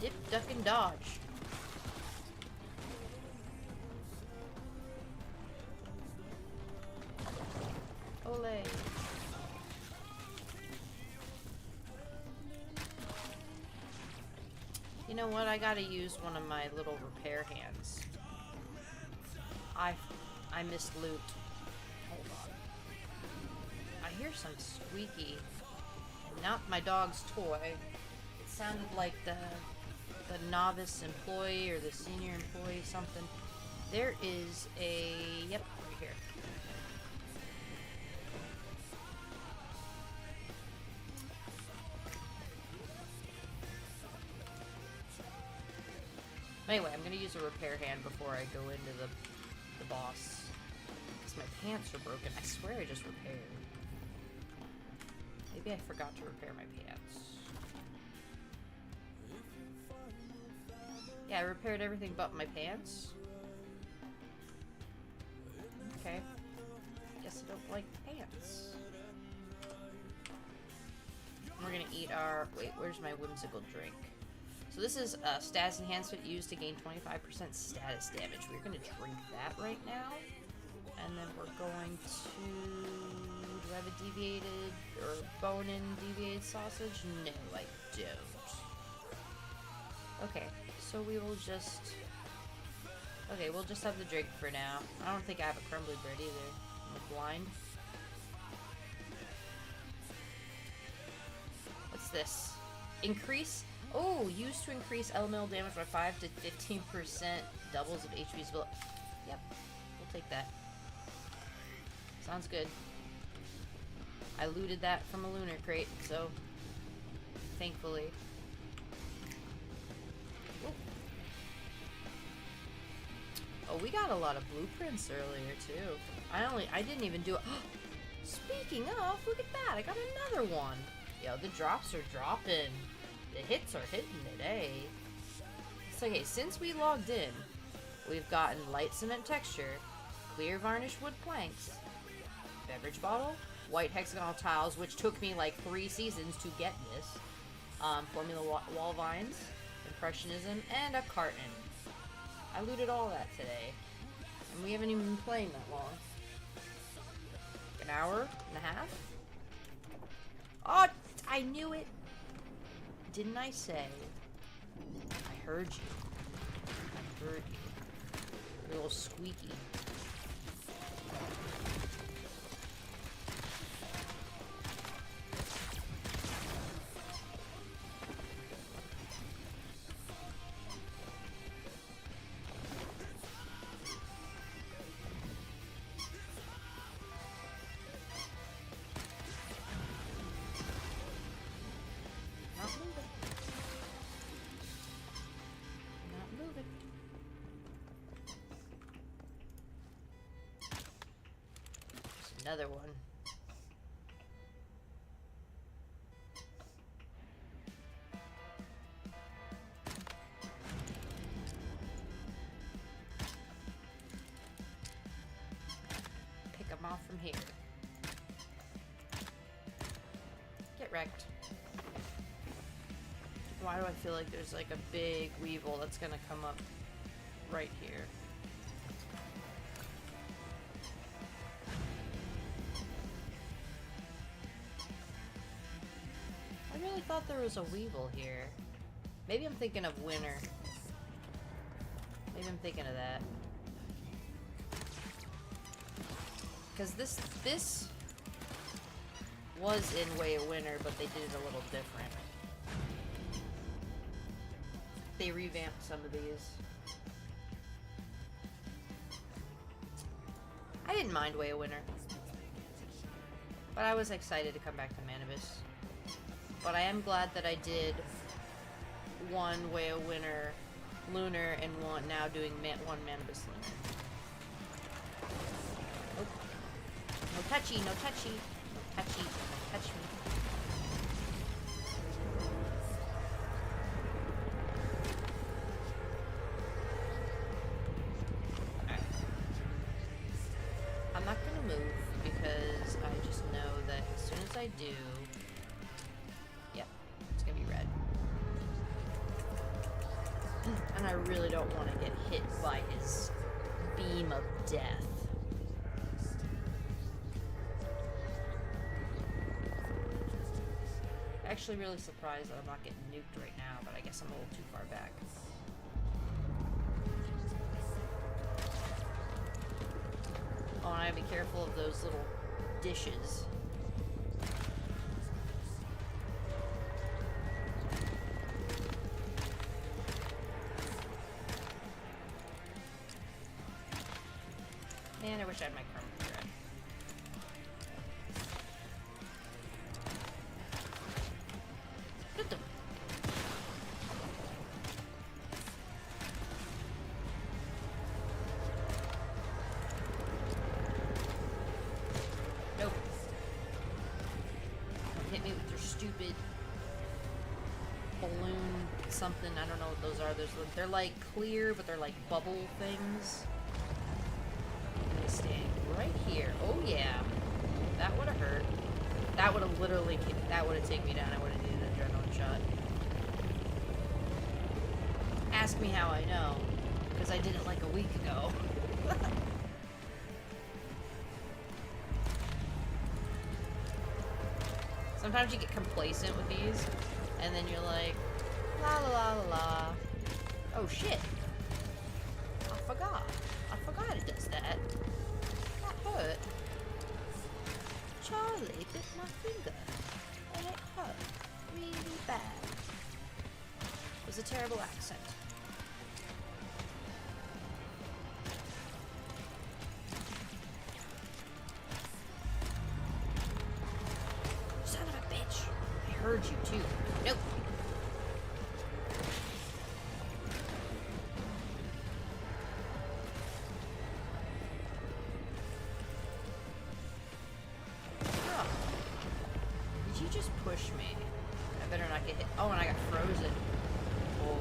Dip, duck, and dodge. Olay. You know what? I gotta use one of my little repair hands. I missed loot. Hold on. I hear some squeaky. Not my dog's toy. It sounded like the novice employee or the senior employee something. There is a... Yep, right here. Anyway, I'm gonna use a repair hand before I go into the boss. Because my pants are broken. I swear I just repaired. Maybe I forgot to repair my pants. Yeah, I repaired everything but my pants. Okay. Guess I don't like pants. We're gonna eat our... Wait, where's my whimsical drink? So this is a status enhancement used to gain 25% status damage. We're going to drink that right now. And then we're going to... Do I have a deviated or bone-in deviated sausage? No, I don't. Okay, so we will just... Okay, we'll just have the drink for now. I don't think I have a crumbly bread either. I'm blind. What's this? Increase... Oh, used to increase elemental damage by 5 to 15%. Doubles of HP's will. Yep, we'll take that. Sounds good. I looted that from a lunar crate, so thankfully. Ooh. Oh, we got a lot of blueprints earlier too. I didn't even do it. Speaking of, look at that! I got another one. Yo, the drops are dropping. The hits are hitting it, eh? So, okay, since we logged in, we've gotten light cement texture, clear varnished wood planks, beverage bottle, white hexagonal tiles, which took me like 3 seasons to get this, formula wall vines, impressionism, and a carton. I looted all that today, and we haven't even been playing that long. An hour and a half? Oh, I knew it! Didn't I say? I heard you. I heard you. You're a little squeaky. Another one. Pick them off from here. Get wrecked. Why do I feel like there's like a big weevil that's gonna come up right here? I thought there was a weevil here. Maybe I'm thinking of winter. Maybe I'm thinking of that. Because this was in Way of Winter, but they did it a little different. They revamped some of these. I didn't mind Way of Winter. But I was excited to come back to Manibus. But I am glad that I did one Way of Winter Lunar and one now doing one Manibus Lunar. Oh. No touchy, no touchy. No touchy, don't touch me. Alright. I'm not gonna move because I just know that as soon as I do, yep, it's gonna be red. And I really don't want to get hit by his beam of death. Actually really surprised that I'm not getting nuked right now, but I guess I'm a little too far back. Oh, and I gotta be careful of those little dishes. Man, I wish I had my Karma thread. What the? Nope. Don't hit me with your stupid balloon something. I don't know what those are. They're like clear, but they're like bubble things. Staying right here. Oh yeah, that would have hurt. That would have literally, that would have taken me down. I would have needed an adrenaline shot. Ask me how I know, because I did it like a week ago. Sometimes you get complacent with these, and then you're like, la la la la la. Oh shit. I forgot it does that. Hurt. Charlie bit my finger and it hurt really bad. It was a terrible accent. Son of a bitch. I heard you too. Nope. Push me. I better not get hit. Oh, and I got frozen. Oh.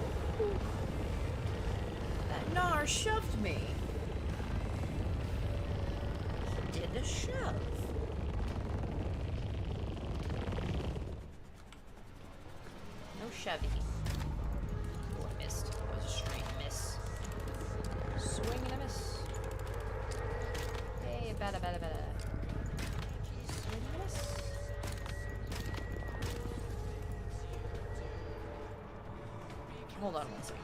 That Gnar shoved me. He did a shove. No shovey. Oh, I missed. That was a straight miss. Swing and a miss. Hey, bada bada bada. Swing and a miss. Hold on one second.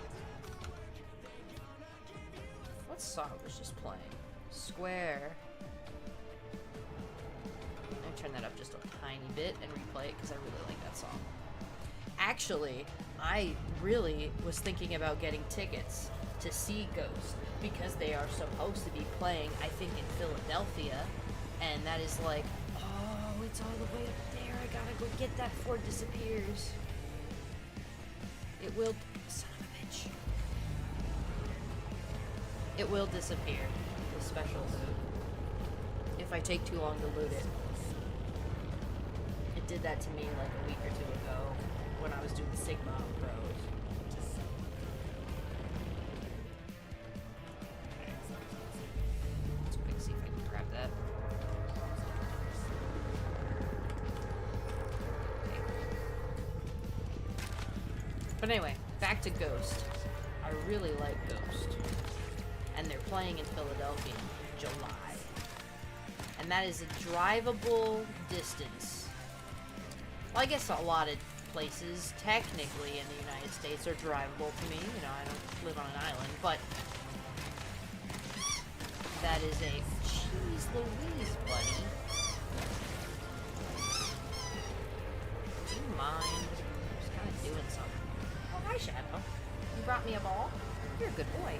What song was just playing? Square. I'm gonna turn that up just a tiny bit and replay it because I really like that song. Actually, I really was thinking about getting tickets to see Ghost because they are supposed to be playing, I think, in Philadelphia, and that is like, oh, it's all the way up there. I gotta go get that before it disappears. It will. Son of a bitch. It will disappear. The special loot. If I take too long to loot it. It did that to me like a week or two ago when I was doing Sigma Pros. Let's quick see if I can grab that. But anyway, back to Ghost. I really like Ghost. And they're playing in Philadelphia in July. And that is a drivable distance. Well, I guess a lot of places, technically in the United States, are drivable to me. You know, I don't live on an island, but that is a jeez Louise, buddy. Do you mind? I'm just kind of doing something. Oh, hi, Shadow. You brought me a ball? You're a good boy.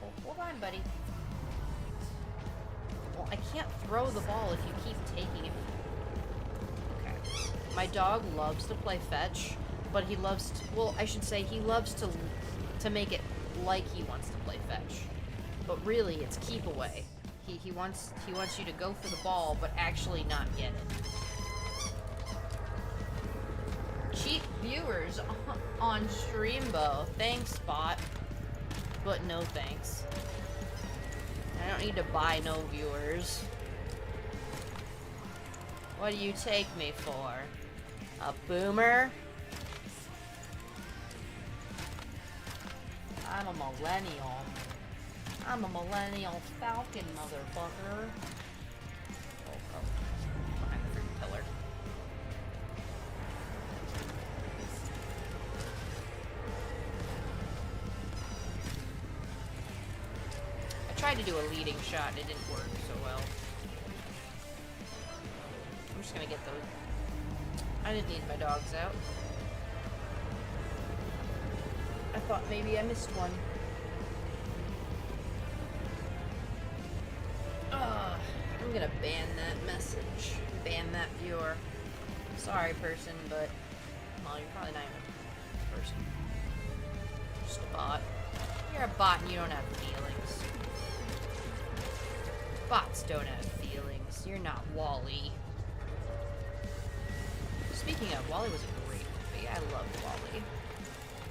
Oh, on, buddy. Well, I can't throw the ball if you keep taking it. Okay. My dog loves to play fetch, but he loves to, well, I should say he loves to make it like he wants to play fetch. But really, it's keep away. He wants you to go for the ball, but actually not get it. Cheap viewers on Streambo. Thanks, bot. But no thanks. I don't need to buy no viewers. What do you take me for? A boomer? I'm a millennial. I'm a millennial falcon, motherfucker. Oh, behind the freaking pillar. I tried to do a leading shot, it didn't work so well. I'm just gonna get those. I didn't need my dogs out. I thought maybe I missed one. I'm gonna ban that message. Ban that viewer. Sorry, person, but... well, you're probably not even a person. Just a bot. You're a bot and you don't have feelings. Bots don't have feelings. You're not Wall-E. Speaking of, Wall-E was a great movie. I loved Wall-E.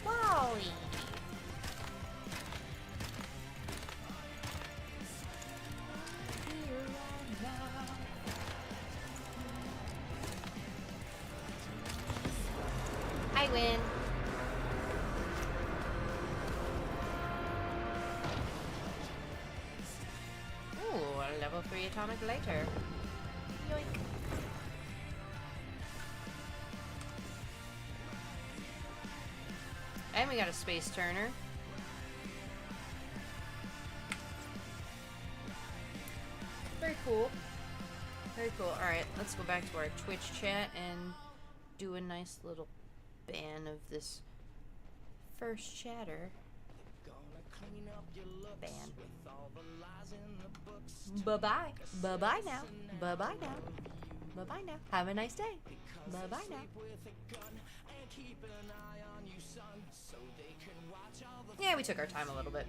Wall-E! I win. Ooh, a level 3 atomic later. Yoink. And we got a space turner. Very cool. Very cool. Alright, let's go back to our Twitch chat and do a nice little ban of this first chatter. Ban. Bye-bye. Bye-bye now. Bye-bye now. Bye-bye now. Have a nice day. Bye-bye now. Yeah, we took our time a little bit.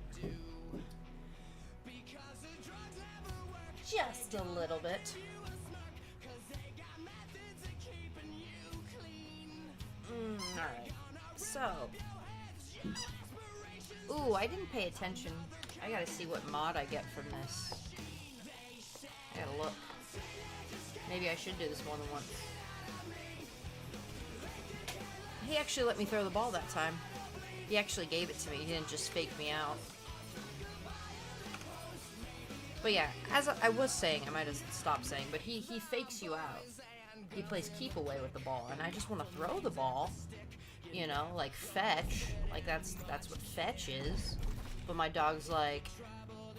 Just a little bit. Alright. So. Ooh, I didn't pay attention. I gotta see what mod I get from this. I gotta look. Maybe I should do this more than once. He actually let me throw the ball that time. He actually gave it to me. He didn't just fake me out. But yeah, as I was saying, I might have stopped saying, but he fakes you out. He plays keep away with the ball, and I just want to throw the ball. You know, like fetch. Like that's what fetch is. But my dog's like,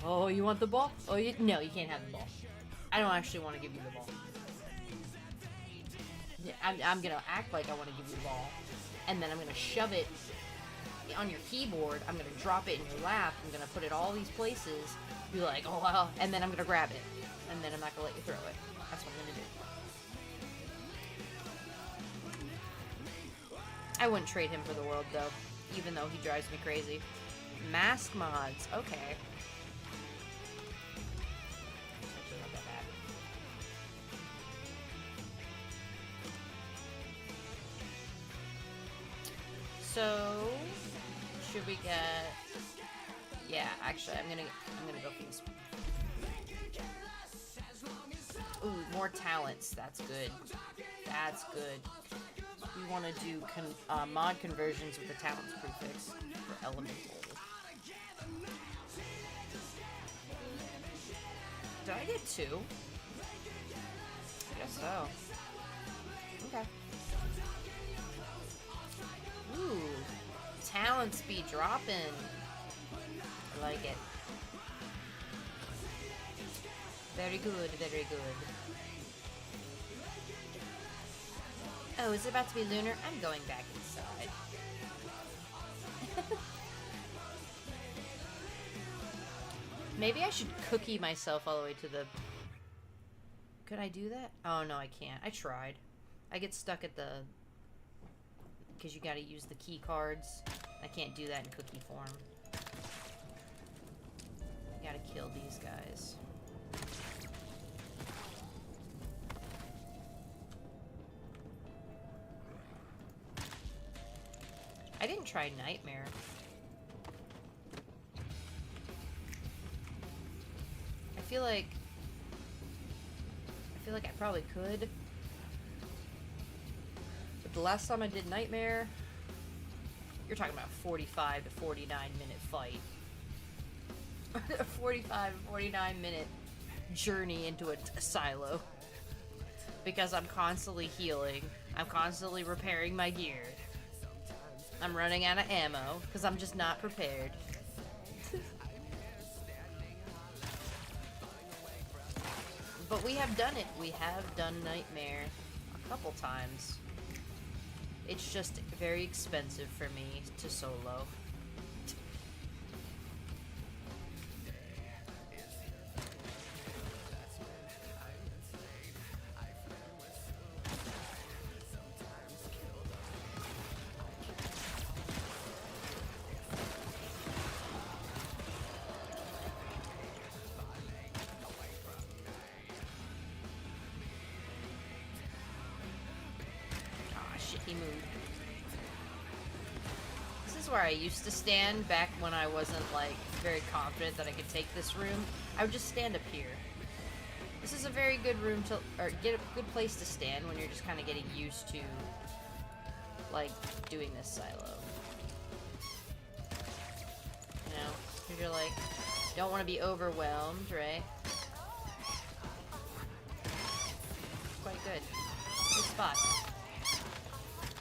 oh, you want the ball? Oh, no, you can't have the ball. I don't actually want to give you the ball. I'm gonna act like I want to give you the ball, and then I'm gonna shove it on your keyboard. I'm gonna drop it in your lap. I'm gonna put it all these places. Be like, oh wow, and then I'm gonna grab it, and then I'm not gonna let you throw it. That's what I'm gonna do. I wouldn't trade him for the world though, even though he drives me crazy. Mask mods, okay. Actually, not that bad. So, should we get? Yeah, actually, I'm gonna go for this. Ooh, more talents. That's good. That's good. We want to do mod conversions with the talents prefix for elemental. Did I get 2? I guess so. Okay. Ooh, talent speed dropping. I like it. Very good, very good. Oh, is it about to be lunar? I'm going back inside. Maybe I should cookie myself all the way to the... Could I do that? Oh, no, I can't. I tried. I get stuck at the... Because you gotta use the key cards. I can't do that in cookie form. I gotta kill these guys. I didn't try Nightmare. I feel like I probably could. But the last time I did Nightmare, you're talking about 45 to 49 minute fight. A 45 to 49 minute journey into a silo. Because I'm constantly healing. I'm constantly repairing my gear. I'm running out of ammo because I'm just not prepared. But we have done it. We have done Nightmare a couple times. It's just very expensive for me to solo. He moved. This is where I used to stand back when I wasn't like very confident that I could take this room. I would just stand up here. This is a very good room to, or get a good place to stand when you're just kind of getting used to like doing this silo. You know, because you're like, don't want to be overwhelmed, right? Quite good. Good spot.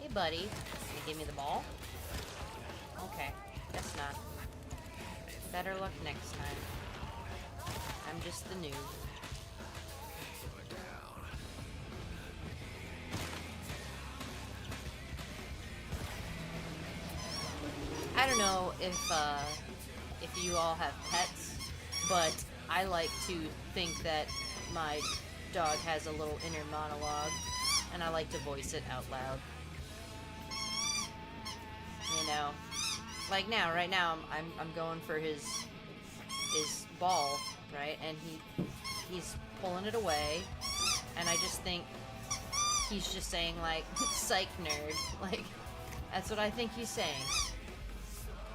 Hey, buddy. You give me the ball? Okay. Guess not. Better luck next time. I'm just the noob. I don't know if you all have pets, but I like to think that my dog has a little inner monologue, and I like to voice it out loud. You know, like now, right now, I'm going for his ball, right? And he's pulling it away, and I just think he's just saying like, "Psych, nerd." Like, that's what I think he's saying.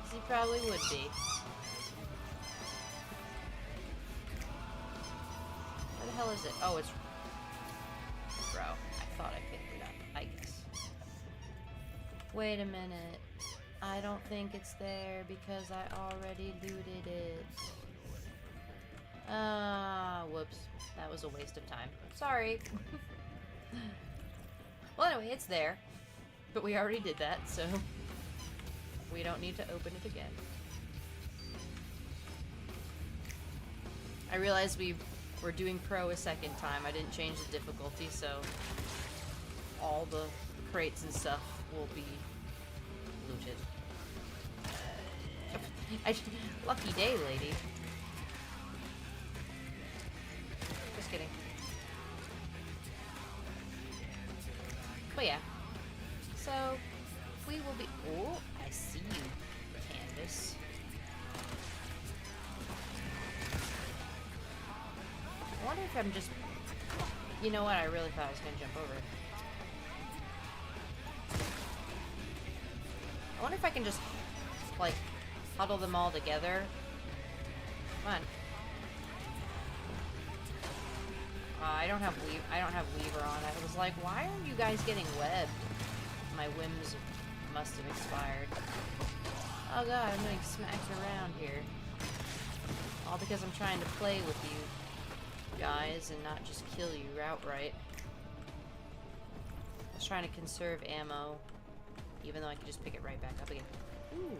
'Cause he probably would be. Where the hell is it? Oh, it's... Bro, I thought I picked it up, I guess. Wait a minute. I don't think it's there because I already looted it. Whoops. That was a waste of time. Sorry. Well, anyway, it's there. But we already did that, so we don't need to open it again. I realized we were doing pro a second time. I didn't change the difficulty, so all the crates and stuff will be looted. Lucky day, lady. Just kidding. But yeah. So, we will be... Oh, I see you, Candace. I wonder if I'm just... You know what? I really thought I was going to jump over it. I wonder if I can just, like, huddle them all together. Come on. I don't have Weaver on. I was like, why are you guys getting webbed? My whims must have expired. Oh god, I'm getting smacked around here. All because I'm trying to play with you guys and not just kill you outright. I was trying to conserve ammo, even though I could just pick it right back up again. Ooh.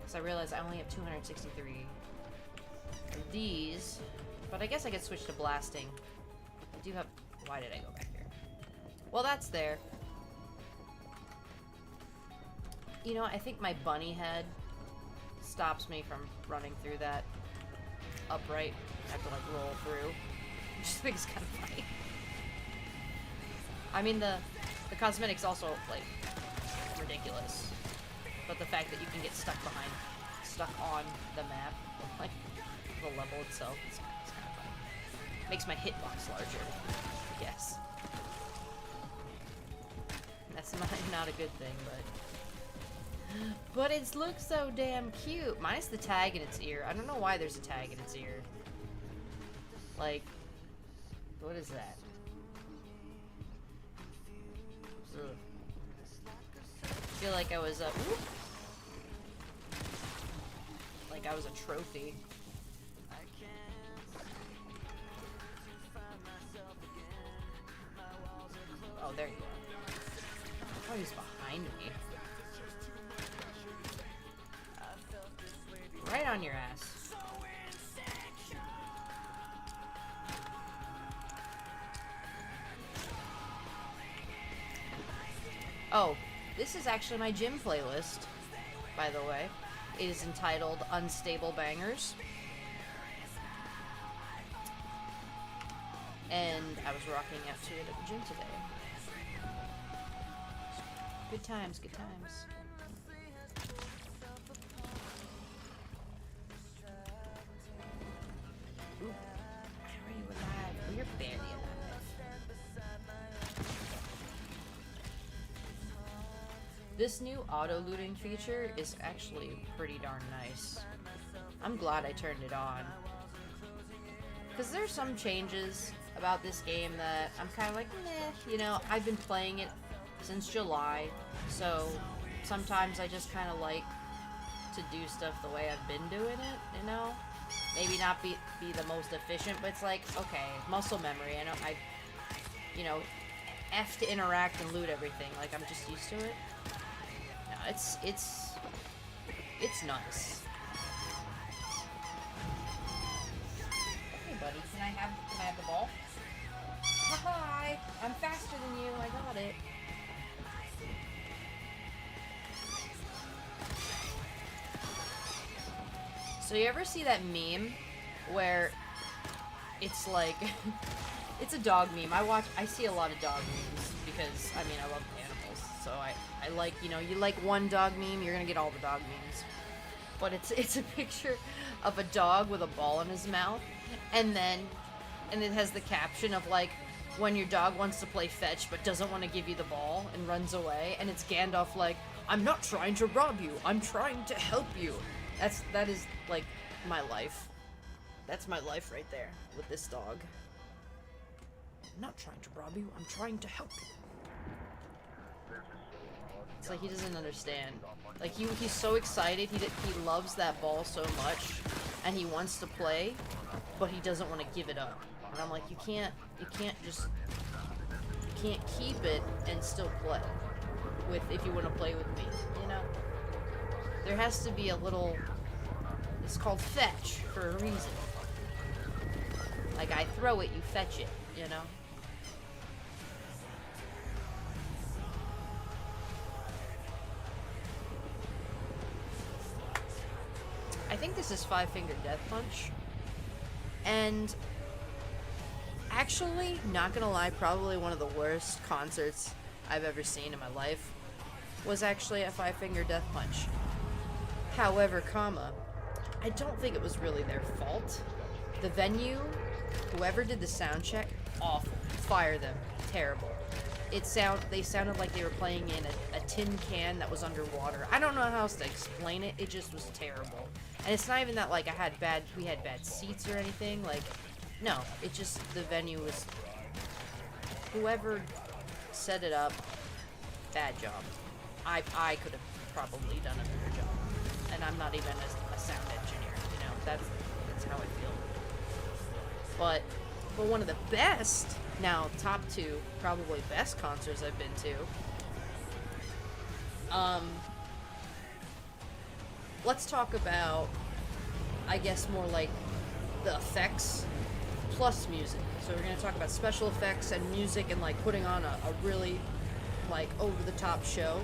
So I realized I only have 263 of these, but I guess I could switch to blasting. I do have... Why did I go back here? Well, that's there. You know, I think my bunny head stops me from running through that upright. I have to like roll through. I just think it's kind of funny. I mean, the cosmetics also like ridiculous, but the fact that you can get stuck on the map, like the level itself, is kind of funny. Makes my hitbox larger. Yes, that's not a good thing, but it looks so damn cute. Minus the tag in its ear. I don't know why there's a tag in its ear. Like, what is that? Ugh. I feel like I was like I was a trophy. Oh, there you are. Oh, he's behind me. Right on your ass. Oh, this is actually my gym playlist, by the way. It is entitled Unstable Bangers. And I was rocking out to it at the gym today. Good times, good times. Ooh, are you alive? Oh, you're barely alive. This new auto-looting feature is actually pretty darn nice. I'm glad I turned it on. Because there's some changes about this game that I'm kind of like, meh. You know, I've been playing it since July, so sometimes I just kind of like to do stuff the way I've been doing it, you know? Maybe not be the most efficient, but it's like, okay, muscle memory. I know you know, F to interact and loot everything. Like, I'm just used to it. No, it's nice. Hey, buddy, can I have the ball? Hi, I'm faster than you. I got it. So you ever see that meme where it's like it's a dog meme? I see a lot of dog memes because I mean I love animals. So I like, you know, you like one dog meme, you're gonna get all the dog memes. But it's a picture of a dog with a ball in his mouth, and it has the caption of like, when your dog wants to play fetch but doesn't want to give you the ball and runs away, and it's Gandalf like, I'm not trying to rob you, I'm trying to help you. That is like my life. That's my life right there with this dog. I'm not trying to rob you, I'm trying to help you. It's like he doesn't understand. Like he's so excited, he loves that ball so much, and he wants to play, but he doesn't want to give it up. And I'm like, you can't keep it and still play if you want to play with me, you know? There has to be a little, it's called fetch for a reason. Like, I throw it, you fetch it, you know? I think this is Five Finger Death Punch. And actually, not gonna lie, probably one of the worst concerts I've ever seen in my life was actually a Five Finger Death Punch. However, I don't think it was really their fault. The venue, whoever did the sound check, awful. Fire them. Terrible. They sounded like they were playing in a tin can that was underwater. I don't know how else to explain it. It just was terrible. And it's not even that like we had bad seats or anything. Like, no, it just, the venue was, whoever set it up, bad job. I could have probably done a better job. And I'm not even a sound engineer, you know, that's how I feel. But one of the best, now top two, probably best concerts I've been to, let's talk about, I guess, more like the effects plus music. So we're going to talk about special effects and music and like putting on a really like over-the-top show.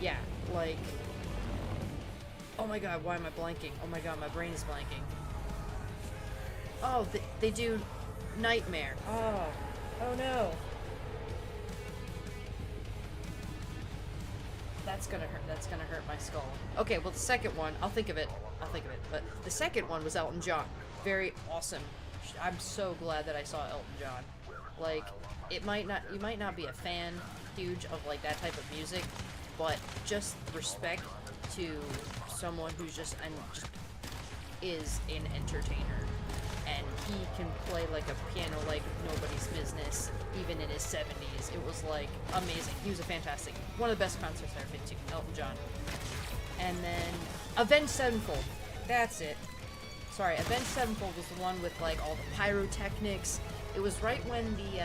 yeah, like, oh my god, why am I blanking? Oh my god, my brain is blanking. Oh, they do Nightmare. Oh, oh no. That's gonna hurt. That's gonna hurt my skull. Okay, well the second one, I'll think of it. I'll think of it. But the second one was Elton John. Very awesome. I'm so glad that I saw Elton John. Like, you might not be a fan, huge, of like that type of music, but just respect to someone who's just is an entertainer, and he can play like a piano like nobody's business, even in his 70s. It was like amazing. He was a fantastic, one of the best concerts I've ever been to, Elton John. And then Avenged Sevenfold. That's it. Sorry, Avenged Sevenfold was the one with like all the pyrotechnics. It was right when the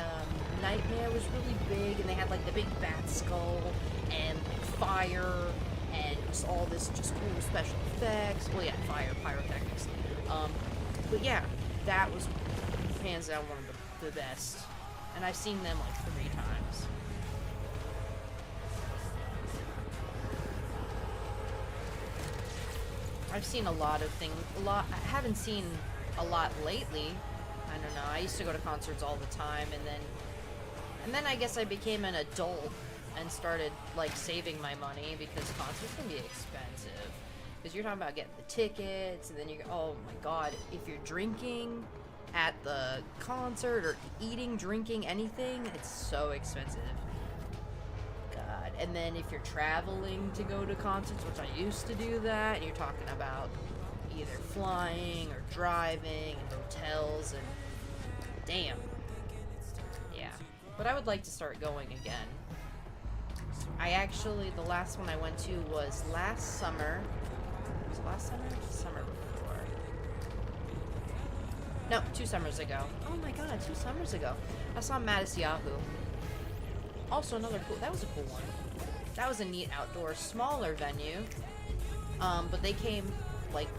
Nightmare was really big, and they had like the big bat skull and like fire and just all this just cool special effects. Well, yeah, fire, pyrotechnics. But yeah, that was hands down one of the best. And I've seen them like 3 times. I've seen a lot of things. I haven't seen a lot lately. I don't know. I used to go to concerts all the time, and then I guess I became an adult and started like saving my money, because concerts can be expensive. Because you're talking about getting the tickets, and then oh my god, if you're drinking at the concert or eating, drinking, anything, it's so expensive. God. And then if you're traveling to go to concerts, which I used to do that, and you're talking about either flying or driving and hotels, and damn. Yeah. But I would like to start going again. I actually, the last one I went to was last summer. Was it last summer? Summer before. No, 2 summers ago. Oh my god, 2 summers ago. I saw Matisyahu. Also another cool, that was a cool one. That was a neat outdoor, smaller venue. But they came, like,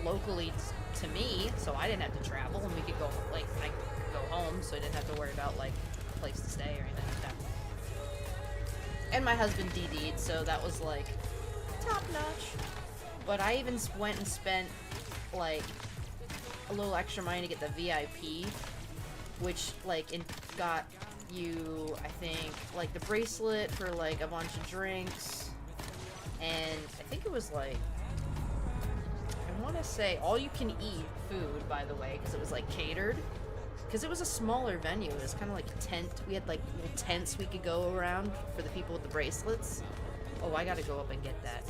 locally to me, so I didn't have to travel, and we could go, like, I could go home, so I didn't have to worry about, like, a place to stay or anything like that. And my husband DD'd, so that was, like, top notch. But I even went and spent, like, a little extra money to get the VIP, which, like, got you, I think, like, the bracelet for, like, a bunch of drinks, and I think it was, like, I want to say all-you-can-eat food, by the way, because it was, like, catered, because it was a smaller venue. It was kind of like a tent. We had, like, little tents we could go around for the people with the bracelets. Oh, I gotta go up and get that.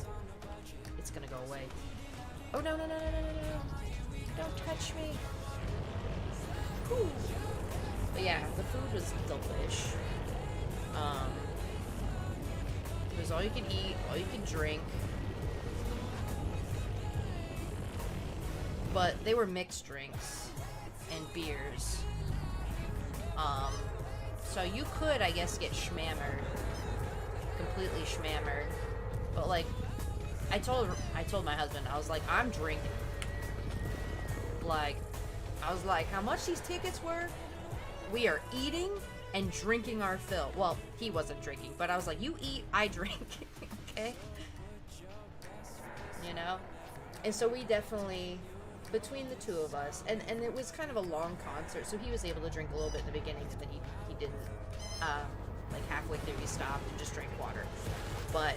It's gonna go away. Oh, no, no, no, no, no, no, no. Don't touch me. Ooh. But yeah, the food was delish. It was all you could eat, all you could drink. But they were mixed drinks and beers. So you could, I guess, get schmammered. Completely schmammered. But like, I told my husband, I was like, I'm drinking. Like, I was like, how much these tickets were? We are eating and drinking our fill. Well, he wasn't drinking, but I was like, you eat, I drink. Okay? You know? And so we definitely, between the two of us, and it was kind of a long concert, so he was able to drink a little bit in the beginning, and then he didn't. Like halfway through he stopped and just drank water. But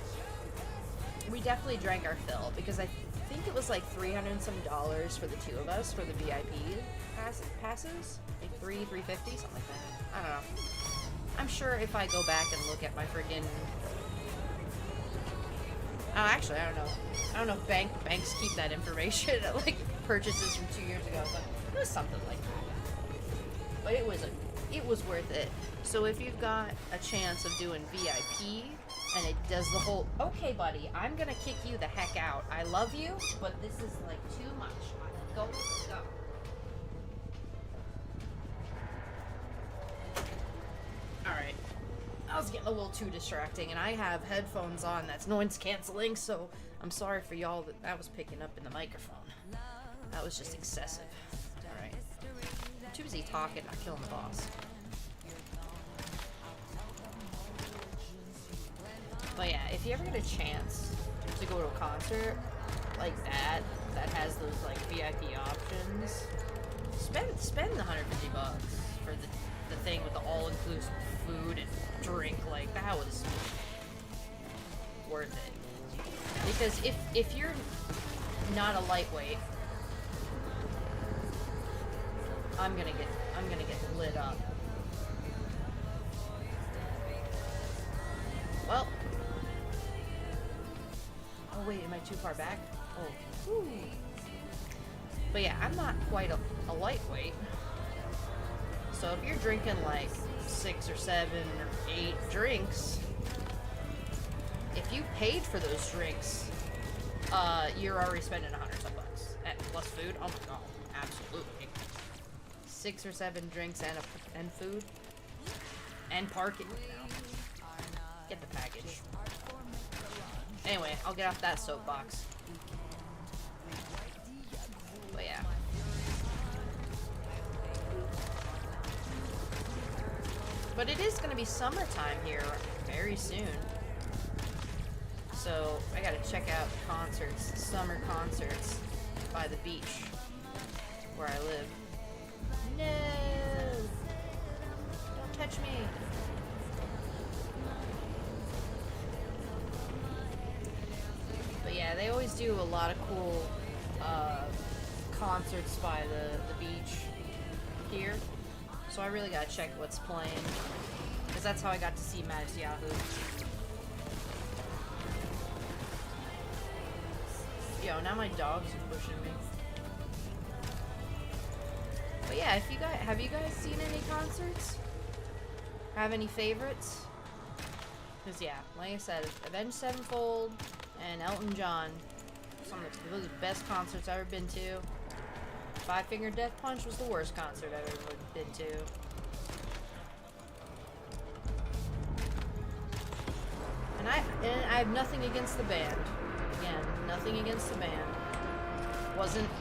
we definitely drank our fill, because I think it was like $300 and some for the two of us for the VIP passes. Like $350, something like that. I don't know. I'm sure if I go back and look at my friggin'... actually, I don't know. I don't know if banks keep that information, like purchases from 2 years ago, but it was something like that. But it was worth it. So if you've got a chance of doing VIP, and it does the whole, okay buddy, I'm gonna kick you the heck out. I love you, but this is like too much. Go. Alright. I was getting a little too distracting, and I have headphones on that's noise canceling, so I'm sorry for y'all that was picking up in the microphone. That was just excessive. Alright. I'm too busy talking, not killing the boss. But yeah, if you ever get a chance to go to a concert like that has those like VIP options, spend the $150 for the thing with the all-inclusive food and drink. Like, that was worth it. Because if you're not a lightweight, I'm gonna get lit up. Well. Oh wait, am I too far back? Oh. Whew. But yeah, I'm not quite a lightweight. So if you're drinking like 6 or 7 or 8 drinks, if you paid for those drinks, you're already spending $100 plus food. Oh my god, absolutely. 6 or 7 drinks and food and parking. Get the package. Anyway, I'll get off that soapbox. But yeah. But it is going to be summertime here very soon. So I got to check out concerts, summer concerts by the beach where I live. No! Don't touch me. But yeah, they always do a lot of cool concerts by the beach here. So I really gotta check what's playing. Because that's how I got to see Maddox Yahoo. Yo, now my dogs are pushing me. But yeah, if you guys have you guys seen any concerts? Have any favorites? Because yeah, like I said, Avenged Sevenfold and Elton John, some of the best concerts I've ever been to. Five Finger Death Punch was the worst concert I've ever been to. And I have nothing against the band. Again, nothing against the band.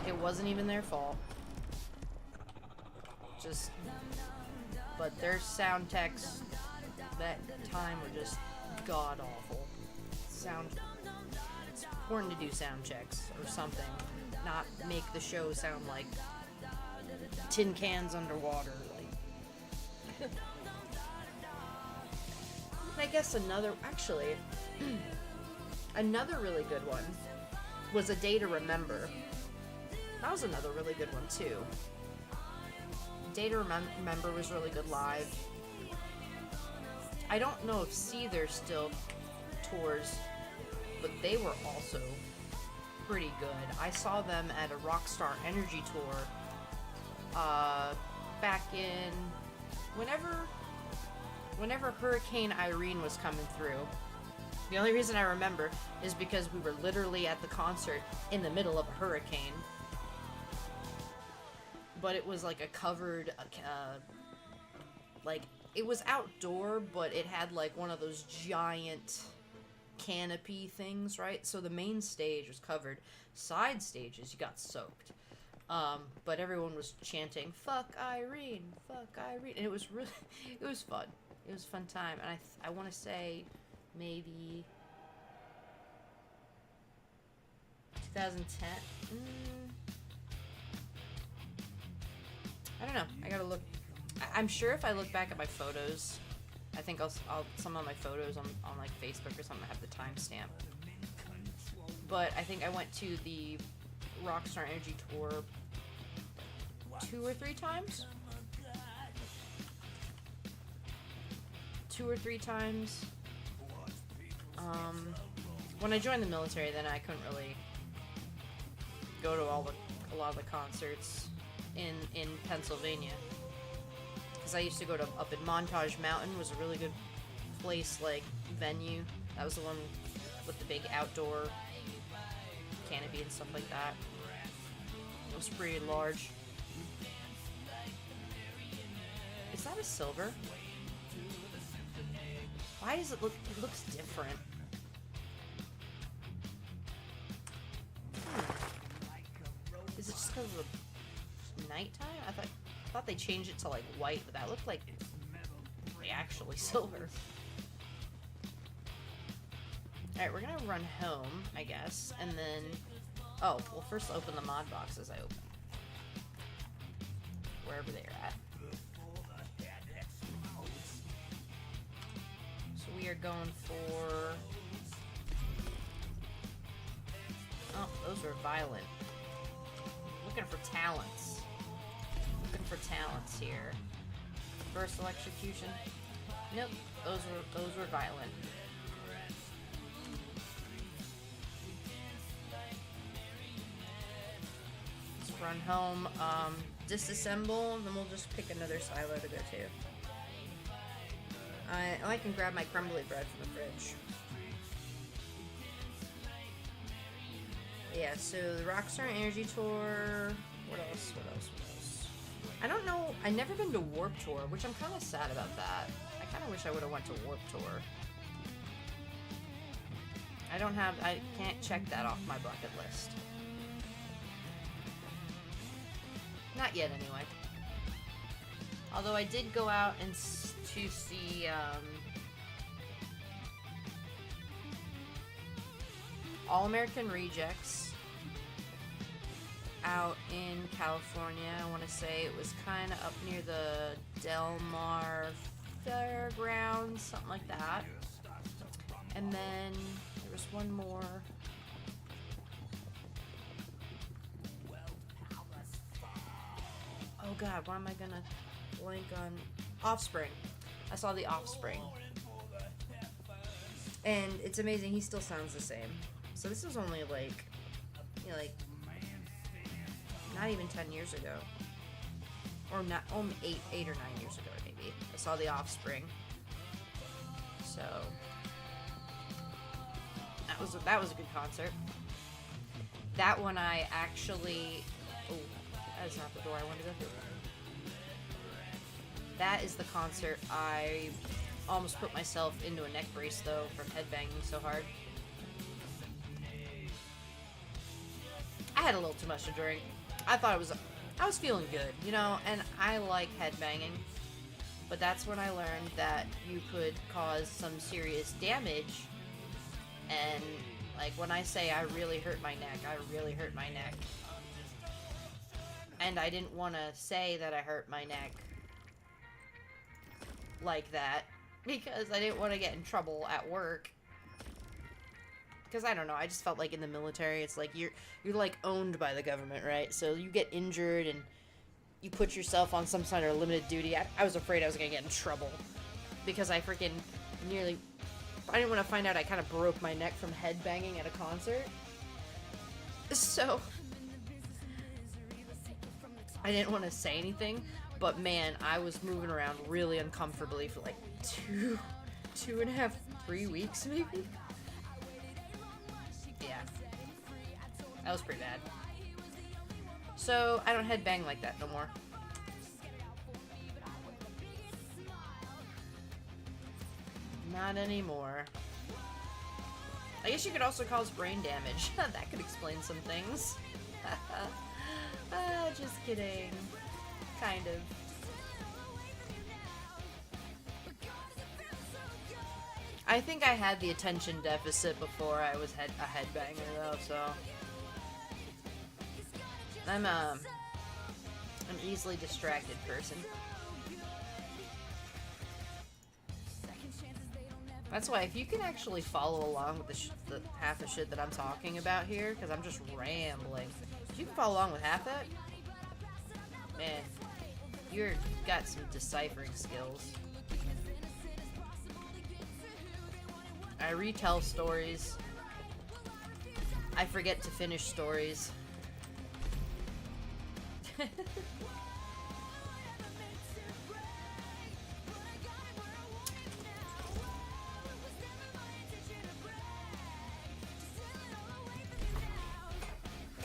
It wasn't even their fault. Just, but their sound techs that time were just god awful. It's important to do sound checks or something, not make the show sound like tin cans underwater. Like, and I guess another really good one was A Day to Remember. That was another really good one too. Day to Remember was really good live. I don't know if Seether still tours, but they were also pretty good. I saw them at a Rockstar Energy tour back in whenever Hurricane Irene was coming through. The only reason I remember is because we were literally at the concert in the middle of a hurricane. But it was like a covered, like, it was outdoor, but it had like one of those giant canopy things, right? So the main stage was covered. Side stages, you got soaked. But everyone was chanting, "Fuck Irene, fuck Irene," and it was fun. It was a fun time, and I want to say maybe 2010. I don't know. I gotta look. I'm sure if I look back at my photos, I think I'll some of my photos on like Facebook or something have the timestamp. But I think I went to the Rockstar Energy tour 2 or 3 times. 2 or 3 times. When I joined the military, then I couldn't really go to a lot of the concerts in Pennsylvania, because I used to go to up in Montage Mountain. Was a really good place, like venue. That was the one with the big outdoor canopy and stuff like that. It was pretty large. Is that a silver? Why does it look? It looks different. Is it just because of the nighttime? I thought they changed it to like white, but that looked like actually silver. Alright, we're gonna run home, I guess, and then... Oh, well, first open the mod boxes I opened. Wherever they're at. So we are going for... Oh, those were violent. Looking for talents. Looking for talents here. Burst electrocution. Nope, those were violent. Let's run home. Disassemble, then we'll just pick another silo to go to. I can grab my crumbly bread from the fridge. Yeah, so the Rockstar Energy Tour. What else? I don't know. I've never been to Warp Tour, which I'm kind of sad about that. I kind of wish I would have went to Warp Tour. I can't check that off my bucket list. Not yet, anyway. Although I did go out and to see, All American Rejects out in California. I want to say it was kind of up near the Del Mar Fairgrounds, something like that. And then there was one more. Oh god, why am I gonna blank on Offspring? I saw the Offspring. And it's amazing, he still sounds the same. So this was only like, you know, like, not even 10 years ago. Or not, only 8 or 9 years ago, maybe. I saw the Offspring. So, that was a good concert. That one I actually, oh, that's not the door I wanted to go through. That is the concert I almost put myself into a neck brace, though, from headbanging so hard. I had a little too much to drink. I was feeling good, you know, and I like headbanging. But that's when I learned that you could cause some serious damage. And, like, when I say I really hurt my neck, I really hurt my neck. And I didn't want to say that I hurt my neck like that, because I didn't want to get in trouble at work. Because I don't know, I just felt like in the military, it's like you're like owned by the government, right? So you get injured and you put yourself on some sort of limited duty. I was afraid I was gonna get in trouble because I freaking nearly. I didn't want to find out I kind of broke my neck from headbanging at a concert. So I didn't want to say anything, but man, I was moving around really uncomfortably for like 2.5, 3 weeks maybe. Yeah, that was pretty bad. So I don't headbang like that no more. Not anymore. I guess you could also cause brain damage. That could explain some things. Just kidding. Kind of. I think I had the attention deficit before I was a headbanger, though, so... I'm an easily distracted person. That's why, if you can actually follow along with the half the shit that I'm talking about here, because I'm just rambling. If you can follow along with half that, man, you've got some deciphering skills. I retell stories. I forget to finish stories.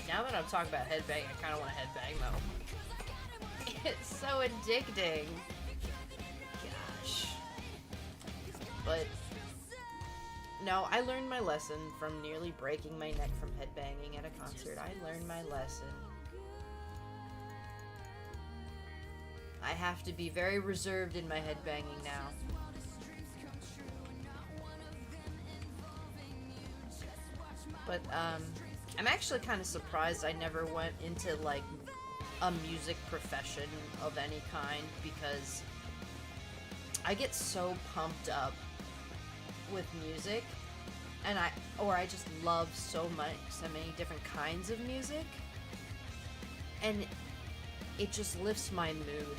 Now that I'm talking about headbang, I kind of want to headbang though. It's so addicting. Gosh. But no, I learned my lesson from nearly breaking my neck from headbanging at a concert. I learned my lesson. I have to be very reserved in my headbanging now. But I'm actually kind of surprised I never went into like a music profession of any kind, because I get so pumped up with music, and I just love so many different kinds of music, and it just lifts my mood.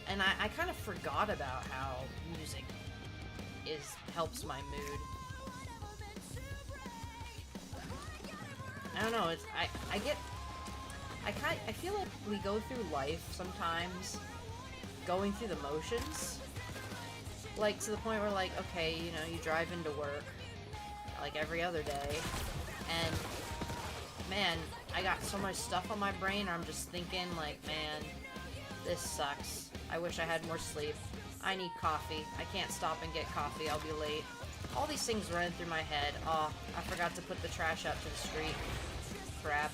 And I kind of forgot about how music helps my mood. I don't know, I feel like we go through life sometimes going through the motions. Like, to the point where, like, okay, you know, you drive into work, like, every other day, and, man, I got so much stuff on my brain, I'm just thinking, like, man, this sucks. I wish I had more sleep. I need coffee. I can't stop and get coffee. I'll be late. All these things running through my head. Oh, I forgot to put the trash out to the street. Crap.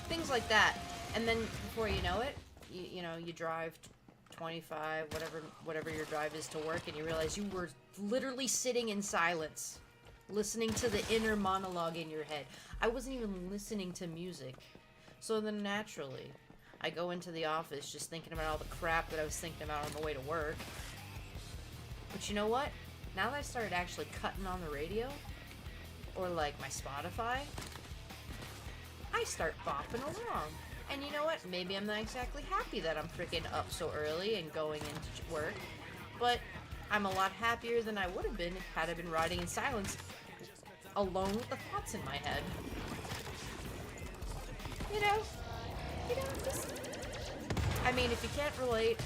Things like that. And then, before you know it, you know, you drive 25, whatever your drive is to work, and you realize you were literally sitting in silence, listening to the inner monologue in your head. I wasn't even listening to music. So then naturally, I go into the office just thinking about all the crap that I was thinking about on the way to work. But you know what? Now that I started actually cutting on the radio, or like my Spotify, I start bopping along. And you know what? Maybe I'm not exactly happy that I'm freaking up so early and going into work, but I'm a lot happier than I would have been had I been riding in silence, alone with the thoughts in my head. You know, just... I mean, if you can't relate,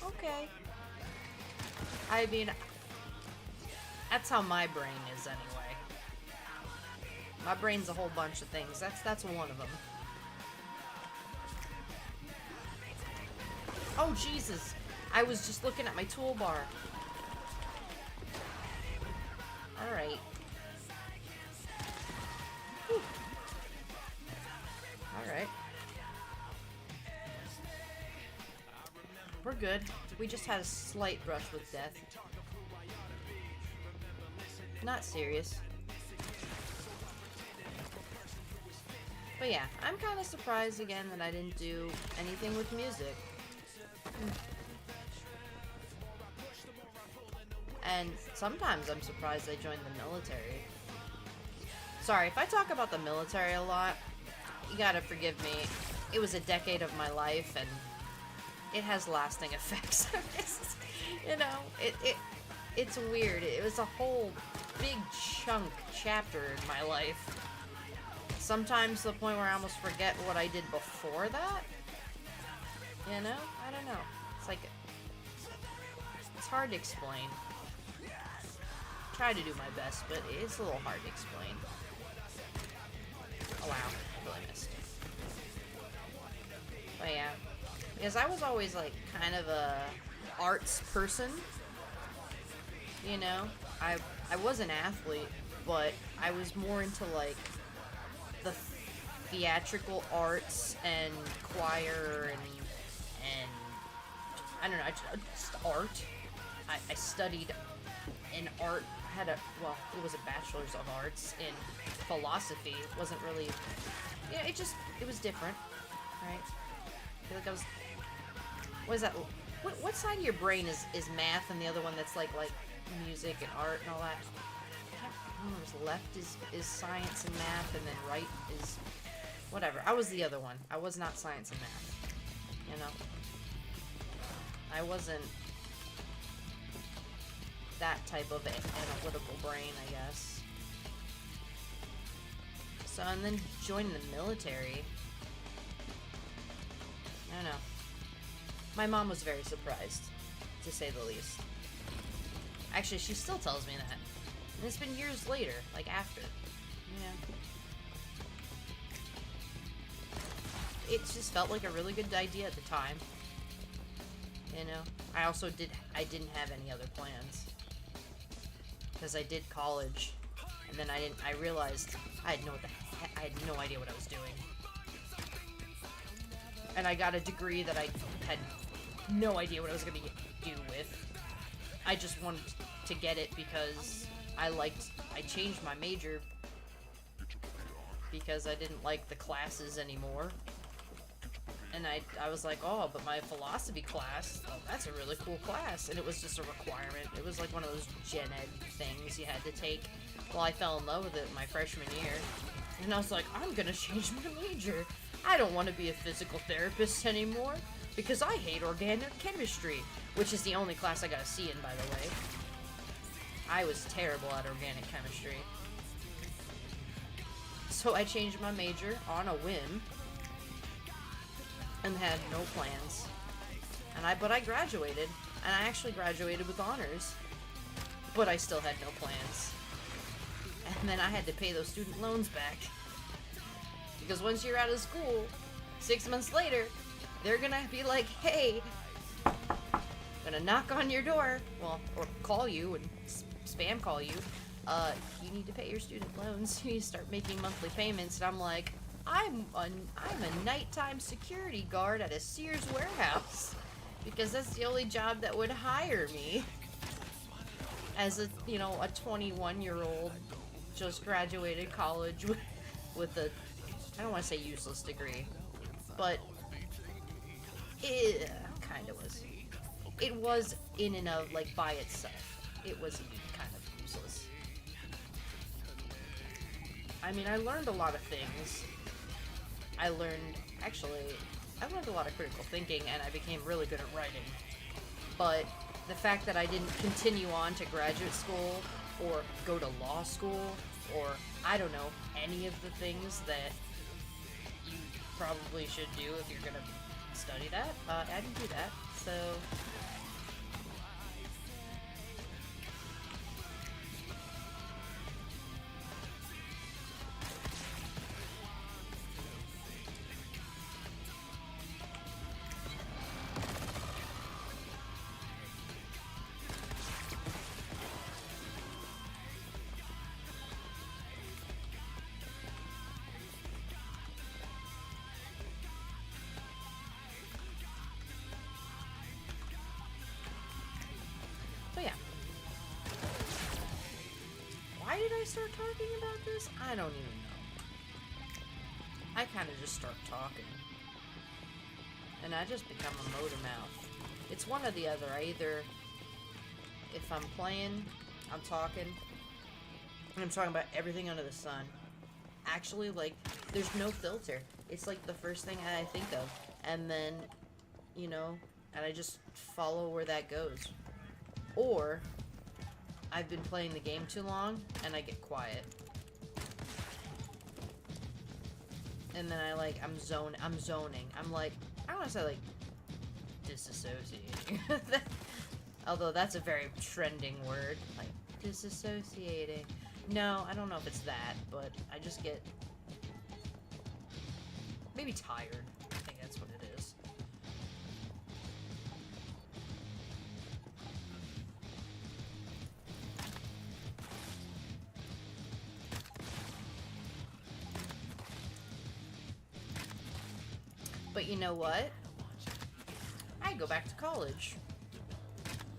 okay. I mean, that's how my brain is anyway. My brain's a whole bunch of things. That's one of them. Oh, Jesus. I was just looking at my toolbar. Alright. Alright. We're good. We just had a slight brush with death. Not serious. But yeah, I'm kind of surprised again that I didn't do anything with music. And sometimes I'm surprised I joined the military. Sorry, if I talk about the military a lot, you gotta forgive me. It was a decade of my life, and it has lasting effects. You know, it's weird. It was a whole big chunk chapter in my life. Sometimes to the point where I almost forget what I did before that. You know? I don't know. It's like... It's hard to explain. Try to do my best, but it's a little hard to explain. Oh wow, I really missed. But yeah. Because I was always like kind of a arts person. You know? I was an athlete, but I was more into like the theatrical arts and choir and I don't know, just art. I studied in art, it was a bachelor's of arts in philosophy. It wasn't really, yeah, it was different, right? I feel like I was, what is that, what side of your brain is math and the other one that's like music and art and all that? I can't remember, left is science and math, and then right is, whatever. I was the other one. I was not science and math, you know? I wasn't that type of analytical brain, I guess. So, and then joining the military. I don't know. My mom was very surprised, to say the least. Actually, she still tells me that. And it's been years later, like after. Yeah. It just felt like a really good idea at the time. You know? I didn't have any other plans. Because I did college, and then I realized I had no idea what I was doing. And I got a degree that I had no idea what I was going to do with. I just wanted to get it because I changed my major because I didn't like the classes anymore. And I was like, oh, but my philosophy class, oh, that's a really cool class. And it was just a requirement. It was like one of those gen ed things you had to take. Well, I fell in love with it my freshman year. And I was like, I'm gonna change my major. I don't want to be a physical therapist anymore because I hate organic chemistry, which is the only class I got a C in, by the way. I was terrible at organic chemistry. So I changed my major on a whim and had no plans. But I graduated, and I actually graduated with honors, but I still had no plans. And then I had to pay those student loans back. Because once you're out of school, 6 months later, they're gonna be like, hey, I'm gonna knock on your door, well, or call you and spam call you, you need to pay your student loans, you need to start making monthly payments. And I'm like, I'm a nighttime security guard at a Sears warehouse, because that's the only job that would hire me as a 21-year-old just graduated college with a, I don't want to say useless degree, but it kind of was. It was in and of, like, by itself. It was kind of useless. I mean, I learned a lot of things. I learned a lot of critical thinking, and I became really good at writing. But the fact that I didn't continue on to graduate school, or go to law school, or, I don't know, any of the things that you probably should do if you're gonna study that, I didn't do that, so... Why did I start talking about this? I don't even know. I kind of just start talking. And I just become a motor mouth. It's one or the other. I either, if I'm playing, I'm talking, and I'm talking about everything under the sun. Actually, like, there's no filter. It's like the first thing I think of. And then, and I just follow where that goes. Or I've been playing the game too long, and I get quiet. And then I'm zoning. I'm like, I don't want to say, like, disassociating. Although that's a very trending word. Like, disassociating. No, I don't know if it's that, but I just get maybe tired. I think that's what it is. But you know what? I go back to college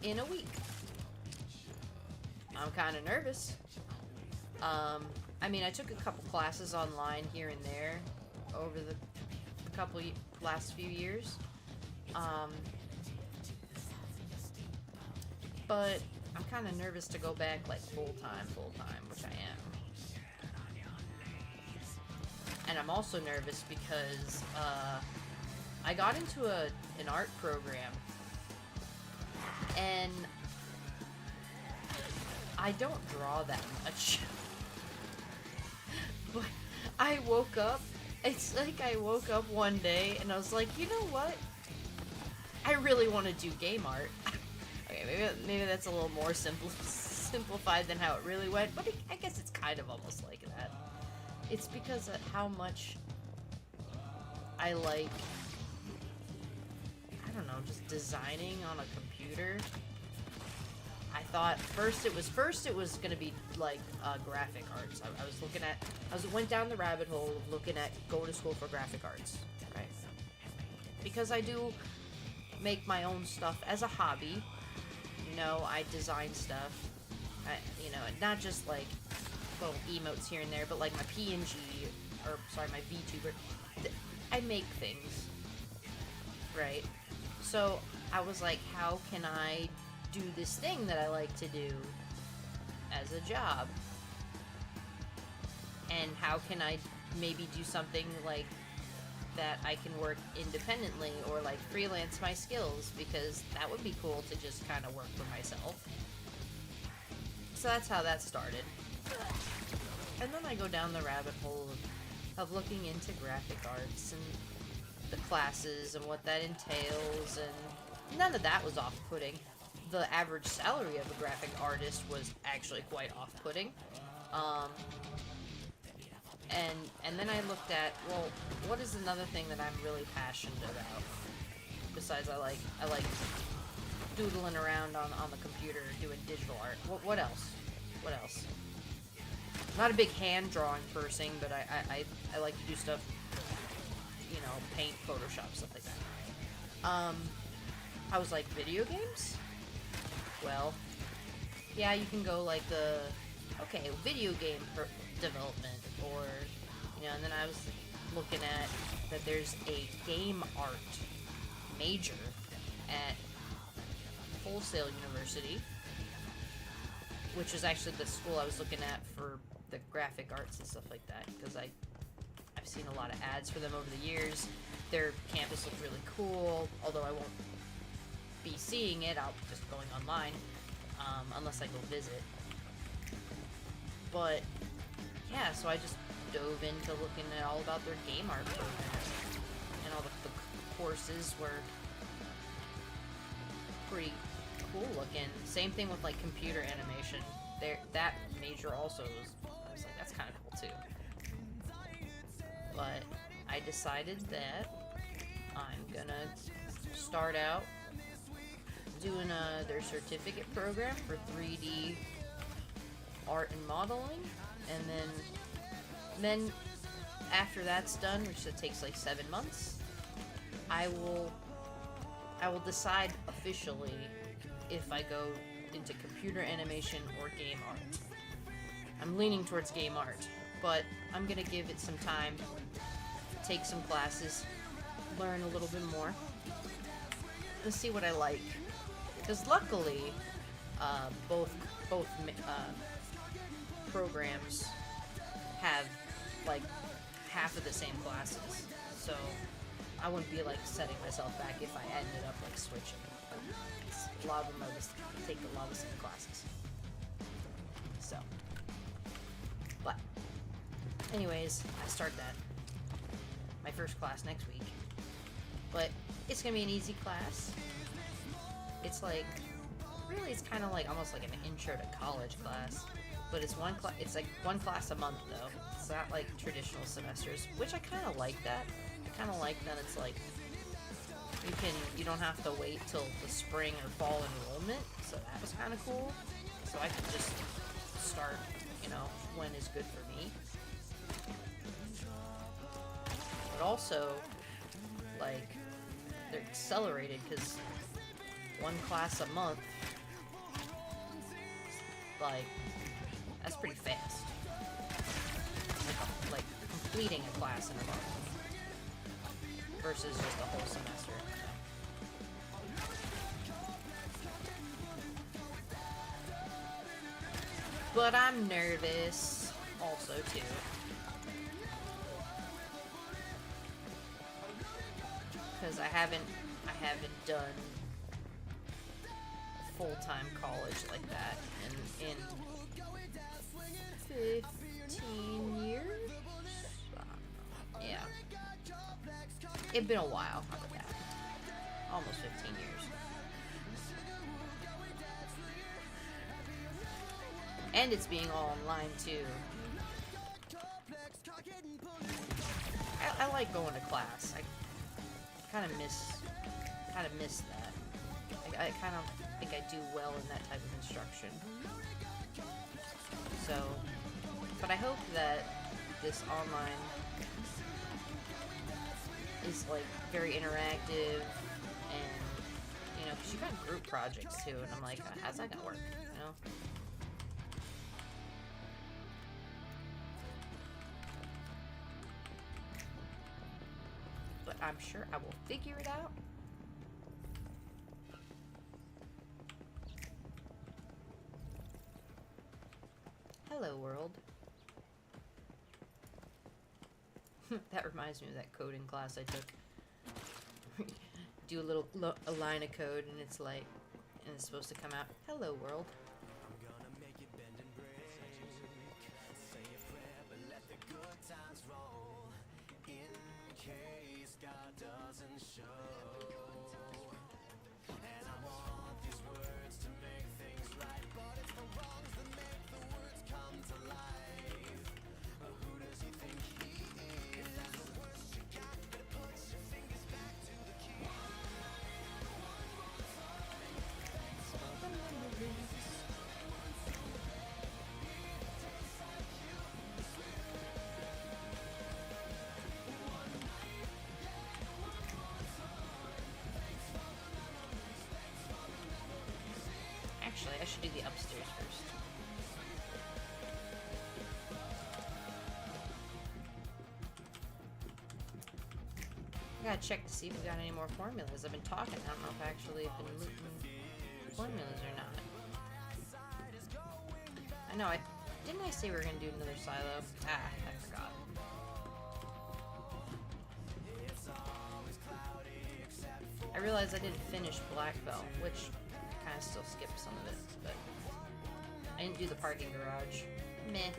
in a week. I'm kind of nervous. I mean, I took a couple classes online here and there over the last few years. But I'm kind of nervous to go back, like, full-time, which I am. And I'm also nervous because, I got into an art program, and I don't draw that much. But I woke up, it's like I woke up one day and I was like, you know what? I really want to do game art. Okay, maybe that's a little more simplified than how it really went, but I guess it's kind of almost like that. It's because of how much I like, I don't know, just designing on a computer. I thought first it was gonna be like graphic arts. I went down the rabbit hole of looking at going to school for graphic arts, right? Because I do make my own stuff as a hobby. I design stuff. Not just like little emotes here and there, but like my PNG or sorry, my VTuber, I make things, right? So I was like, how can I do this thing that I like to do as a job? And how can I maybe do something like that I can work independently or like freelance my skills, because that would be cool to just kind of work for myself. So that's how that started. And then I go down the rabbit hole of looking into graphic arts and the classes and what that entails, and none of that was off-putting. The average salary of a graphic artist was actually quite off-putting. And then I looked at, well, what is another thing that I'm really passionate about? Besides, I like doodling around on the computer doing digital art. What else? What else? I'm not a big hand drawing person, but I like to do stuff, you know, paint, Photoshop, stuff like that. I was like, video games? Well, yeah, you can go like okay, video game development, or, you know, and then I was looking at that there's a game art major at Full Sail University, which is actually the school I was looking at for the graphic arts and stuff like that, because I've seen a lot of ads for them over the years. Their campus looks really cool, although I won't be seeing it. I'll just going online, unless I go visit. But yeah, so I just dove into looking at all about their game art program, and all the courses were pretty cool looking. Same thing with like computer animation. That major also was, I was like, that's kind of cool too. But I decided that I'm gonna start out doing their certificate program for 3D art and modeling, and then after that's done, which it takes like 7 months, I will decide officially if I go into computer animation or game art. I'm leaning towards game art, but I'm gonna give it some time, take some classes, learn a little bit more, and see what I like. Because luckily, both programs have like half of the same classes, so I wouldn't be like setting myself back if I ended up like switching. A lot of them take a lot of the same classes. So, but anyways, I start my first class next week, but it's gonna be an easy class. It's like, really, it's kind of like almost like an intro to college class, but it's it's like one class a month though. It's not like traditional semesters, which I kind of like that. I kind of like that it's like you don't have to wait till the spring or fall enrollment, so that was kind of cool. So I could just start, you know, when is good for me. But also, like, they're accelerated because one class a month, like, that's pretty fast. Like completing a class in a month versus just a whole semester. But I'm nervous also too. Because I haven't done full-time college like that in 15 years? Yeah. It'd been a while. How about that? Almost 15 years. And it's being all online too. I like going to class. I kind of miss that. I kind of think I do well in that type of instruction. So, but I hope that this online is like very interactive, and you know, because you got group projects too, and I'm like, how's that gonna work? You know. but I'm sure I will figure it out. Hello, world. That reminds me of that coding class I took. Do a line of code, and it's like, and it's supposed to come out, "Hello, world." I'm gonna make it bend and break. Say a prayer, but let the good times roll. In case God doesn't show. And I want these words to make things right, but it's the wrongs that make the words come to life. Who does he think he is? That's the worst you got, but put your fingers back to the key. Actually, I should do the upstairs first. I gotta check to see if we got any more formulas. I've been talking. I don't know if I actually have been looting formulas or not. I know. Didn't I say we were gonna do another silo? Ah, I forgot. I realized I didn't finish Black Belt, which kind of still skipped some of it, but I didn't do the parking garage. Meh.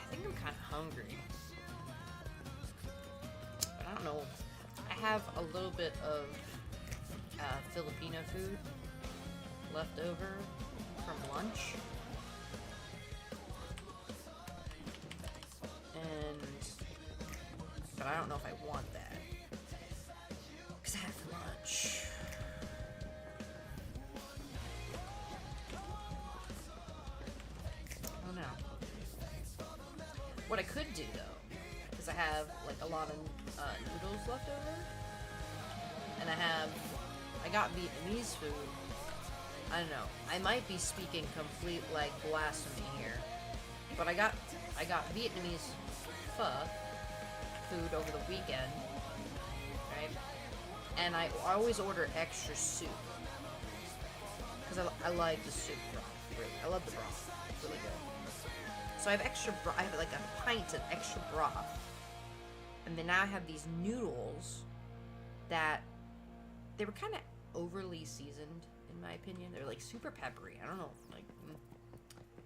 I think I'm kind of hungry. But I don't know. I have a little bit of Filipino food left over from lunch. But I don't know if I want that. Because I have lunch. Oh no. What I could do though, is I have like a lot of noodles left over, and I got Vietnamese food. I don't know. I might be speaking complete like blasphemy here, but I got Vietnamese pho food over the weekend, right? And I always order extra soup because I like the soup broth. Really, I love the broth. It's really good. So I have extra broth. I have like a pint of extra broth, and then now I have these noodles that they were kind of overly seasoned, in my opinion. They're like super peppery. I don't know. Like,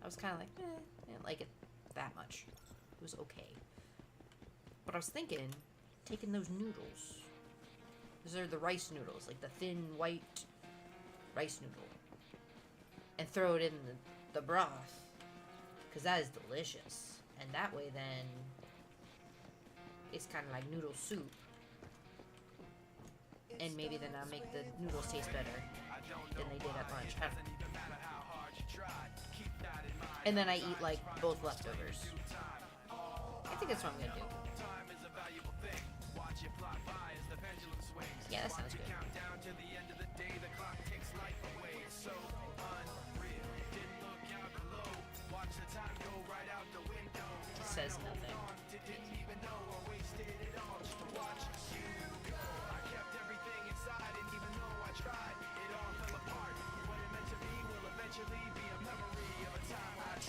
I was kind of like, I didn't like it that much. It was okay. But I was thinking, taking those noodles. Those are the rice noodles, like the thin white rice noodle. And throw it in the broth. Because that is delicious. And that way then, it's kind of like noodle soup. And maybe then I'll make the noodles taste better than they did at lunch. And then I eat like both leftovers. I think that's what I'm gonna do. Yeah, that sounds good. Says nothing.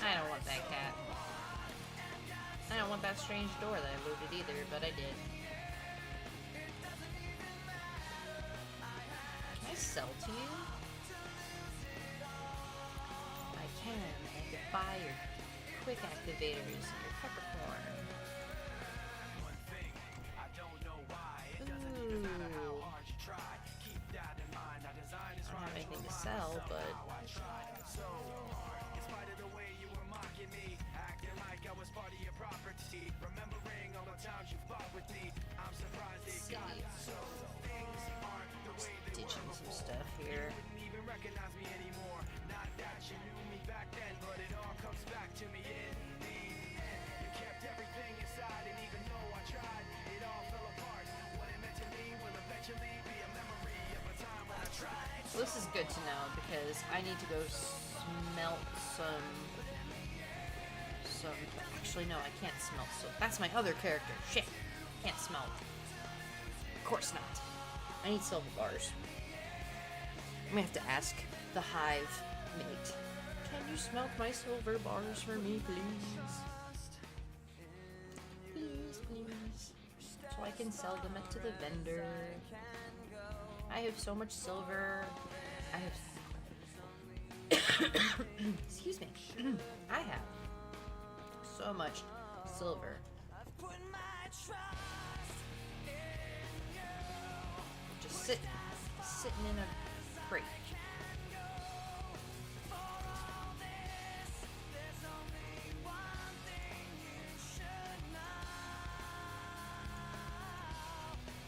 I don't want that cat. I don't want that strange door that I looted either, but I did. Can I sell to you? I can. I can buy your quick activators and your peppercorn. Ooh. I don't have anything to sell, but see. Ditching some stuff here. Well, this is good to know because I need to go smelt some. Actually, no, I can't smelt. So that's my other character. Shit, can't smelt. Of course not. I need silver bars. I'm gonna have to ask the hive mate. Can you smelt my silver bars for me, please? Please, please. So I can sell them to the vendor. I have so much silver. I have... Excuse me. I have so much silver. Just sitting in a crate.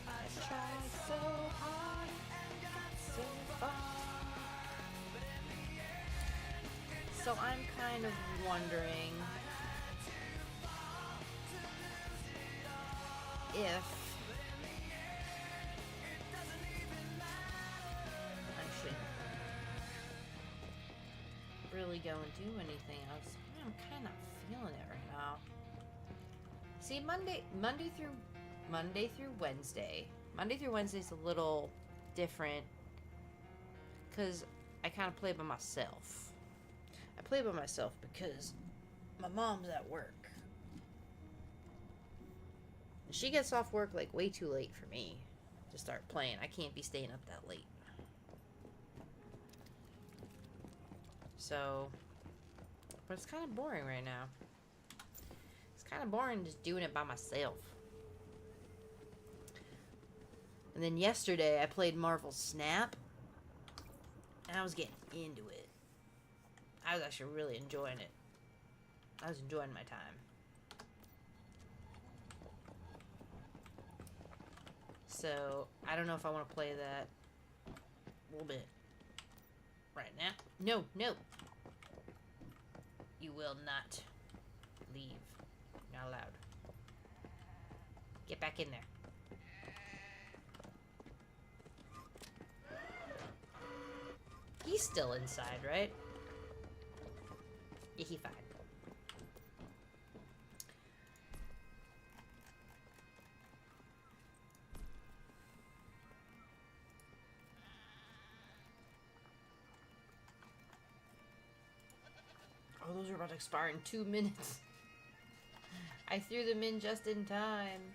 I tried so hard and got so far. So I'm kind of wondering if I should really go and do anything else. I'm kind of feeling it right now. See, Monday through Wednesday. Monday through Wednesday is a little different because I kind of play by myself. I play by myself because my mom's at work. She gets off work like way too late for me to start playing. I can't be staying up that late. So, but it's kind of boring right now. It's kind of boring just doing it by myself. And then yesterday I played Marvel Snap. And I was getting into it. I was actually really enjoying it. I was enjoying my time. So, I don't know if I want to play that a little bit right now. No, no. You will not leave. You're not allowed. Get back in there. He's still inside, right? Yeah, he's fine. Oh, those are about to expire in 2 minutes. I threw them in just in time.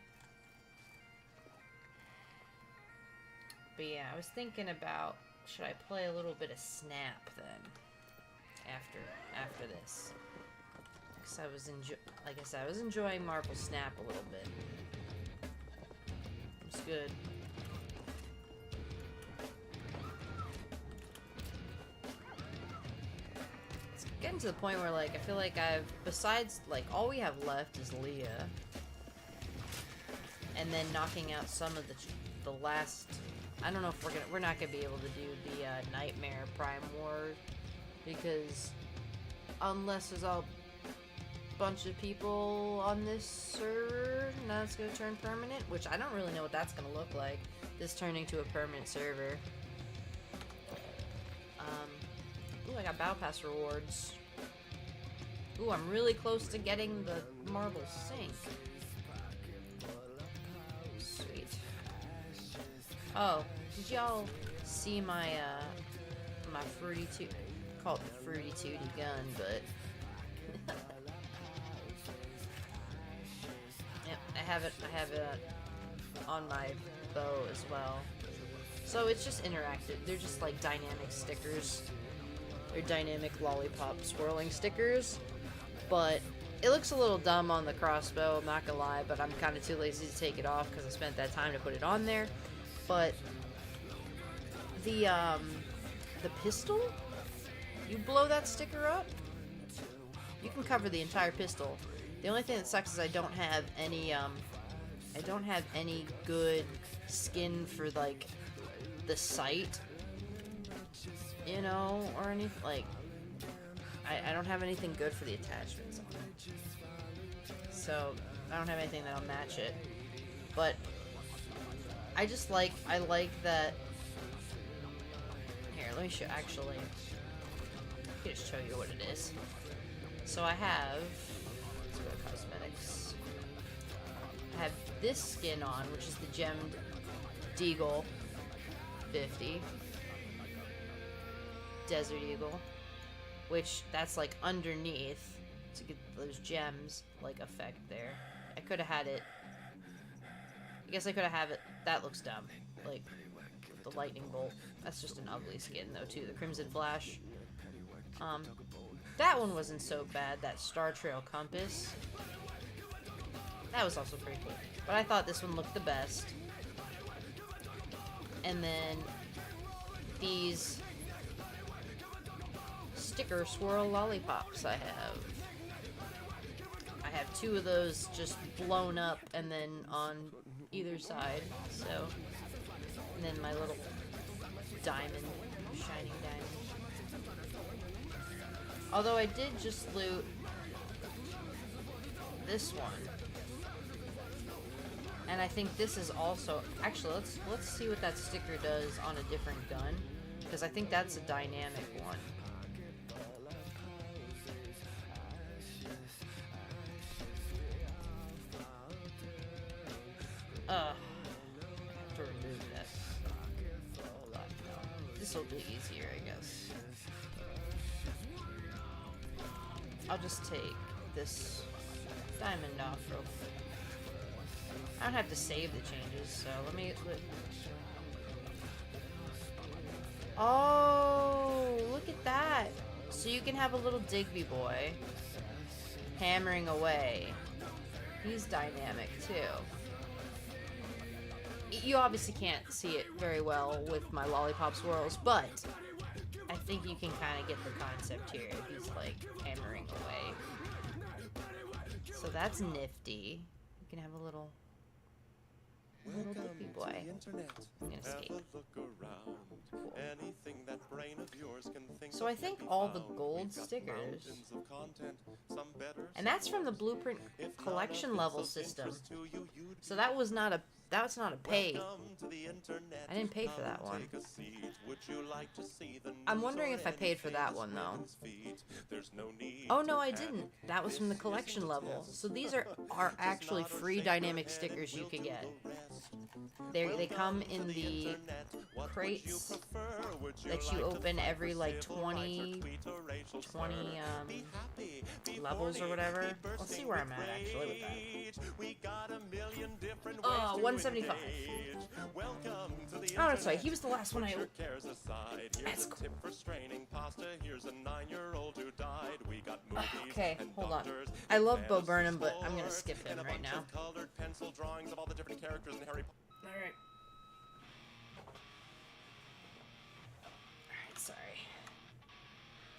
But yeah, I was thinking about, should I play a little bit of Snap then? After this. Because like I said, I was enjoying Marvel Snap a little bit. It's good. Getting to the point where, like, I feel like besides, like, all we have left is Leah. And then knocking out some of the last, I don't know if we're not gonna be able to do the Nightmare Prime War, because unless there's a bunch of people on this server, now it's gonna turn permanent, which I don't really know what that's gonna look like, this turning to a permanent server. Ooh, I got Battle Pass rewards. Ooh, I'm really close to getting the Marble Sink. Sweet. Oh, did y'all see my my Fruity Tooty? Call it the Fruity Tooty gun, but yep, I have it on my bow as well. So it's just interactive. They're just like dynamic stickers. They're dynamic lollipop swirling stickers, but it looks a little dumb on the crossbow, I'm not gonna lie, but I'm kind of too lazy to take it off because I spent that time to put it on there. But the the pistol? You blow that sticker up? You can cover the entire pistol. The only thing that sucks is I don't have any good skin for, like, the sight, you know, or anything, like, I don't have anything good for the attachments on it. So, I don't have anything that'll match it. But, I like that. Here, let me show, actually. I can just show you what it is. So I have, let's go to cosmetics. I have this skin on, which is the gemmed Deagle 50. Desert Eagle. Which, that's like underneath to get those gems, like, effect there. I could have had it. I guess I could have had it. That looks dumb. Like, the lightning bolt. That's just an ugly skin, though, too. The Crimson Flash. That one wasn't so bad. That Star Trail Compass. That was also pretty cool. But I thought this one looked the best. And then these sticker swirl lollipops I have. I have two of those just blown up and then on either side. So, and then my little diamond, shining diamond. Although I did just loot this one. And I think this is also, actually, let's see what that sticker does on a different gun, because I think that's a dynamic one. I have to remove this. This will be easier, I guess. I'll just take this diamond off real quick. I don't have to save the changes, so let me... Oh, look at that! So you can have a little Digby boy hammering away. He's dynamic, too. You obviously can't see it very well with my lollipop swirls, but I think you can kind of get the concept here. He's, like, hammering away. So that's nifty. You can have a little Digby boy. I'm gonna escape. Cool. So I think all the gold stickers, and that's from the Blueprint collection level system. So that's not a pay. I didn't pay for that one. I'm wondering if I paid for that one though. Oh no, I didn't. That was from the collection level. So these are actually free dynamic stickers you can get. They come in the crates that you open every like 20 levels or whatever. Let's see where I'm at actually with that. Oh, 175. Oh, that's right. He was the last one I opened. That's cool. Okay, hold on. I love Bo Burnham, but I'm gonna skip him right now. Alright. Sorry.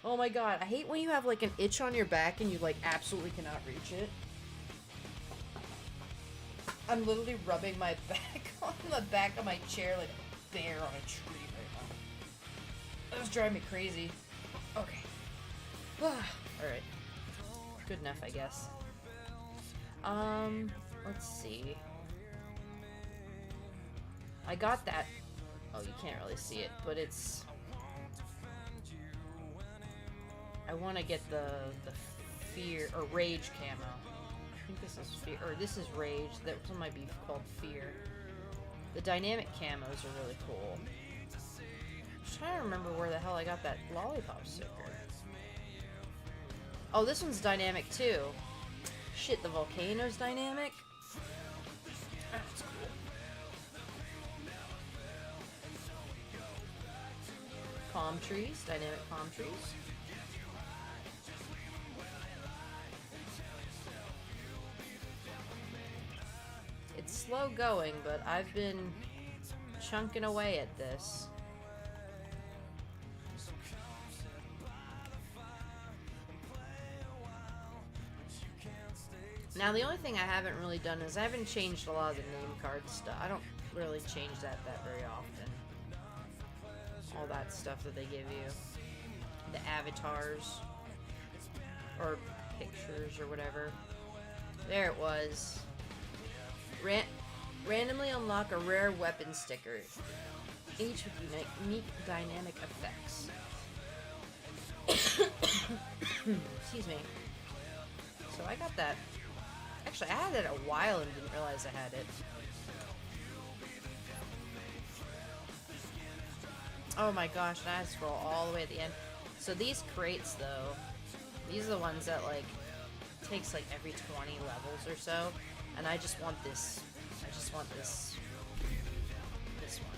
Oh my god, I hate when you have like an itch on your back and you like absolutely cannot reach it. I'm literally rubbing my back on the back of my chair like a bear on a tree right now. That was driving me crazy. Okay. Alright. Good enough, I guess. Let's see. I got that. Oh, you can't really see it, but it's... I want to get the fear, or rage camo. I think this is fear, or this is rage. That one might be called fear. The dynamic camos are really cool. I'm just trying to remember where the hell I got that lollipop sticker. Oh, this one's dynamic too. Shit, the volcano's dynamic? That's cool. Palm trees, dynamic palm trees. It's slow going, but I've been chunking away at this. Now, the only thing I haven't really done is I haven't changed a lot of the name card stuff. I don't really change that very often. All that stuff that they give you. The avatars. Or pictures or whatever. There it was. Randomly unlock a rare weapon sticker. Each with unique dynamic effects. Excuse me. So I got that. Actually, I had it a while and didn't realize I had it. Oh my gosh, and I had to scroll all the way at the end. So these crates, though, these are the ones that, like, takes, like, every 20 levels or so. And I just want this. I just want this. This one.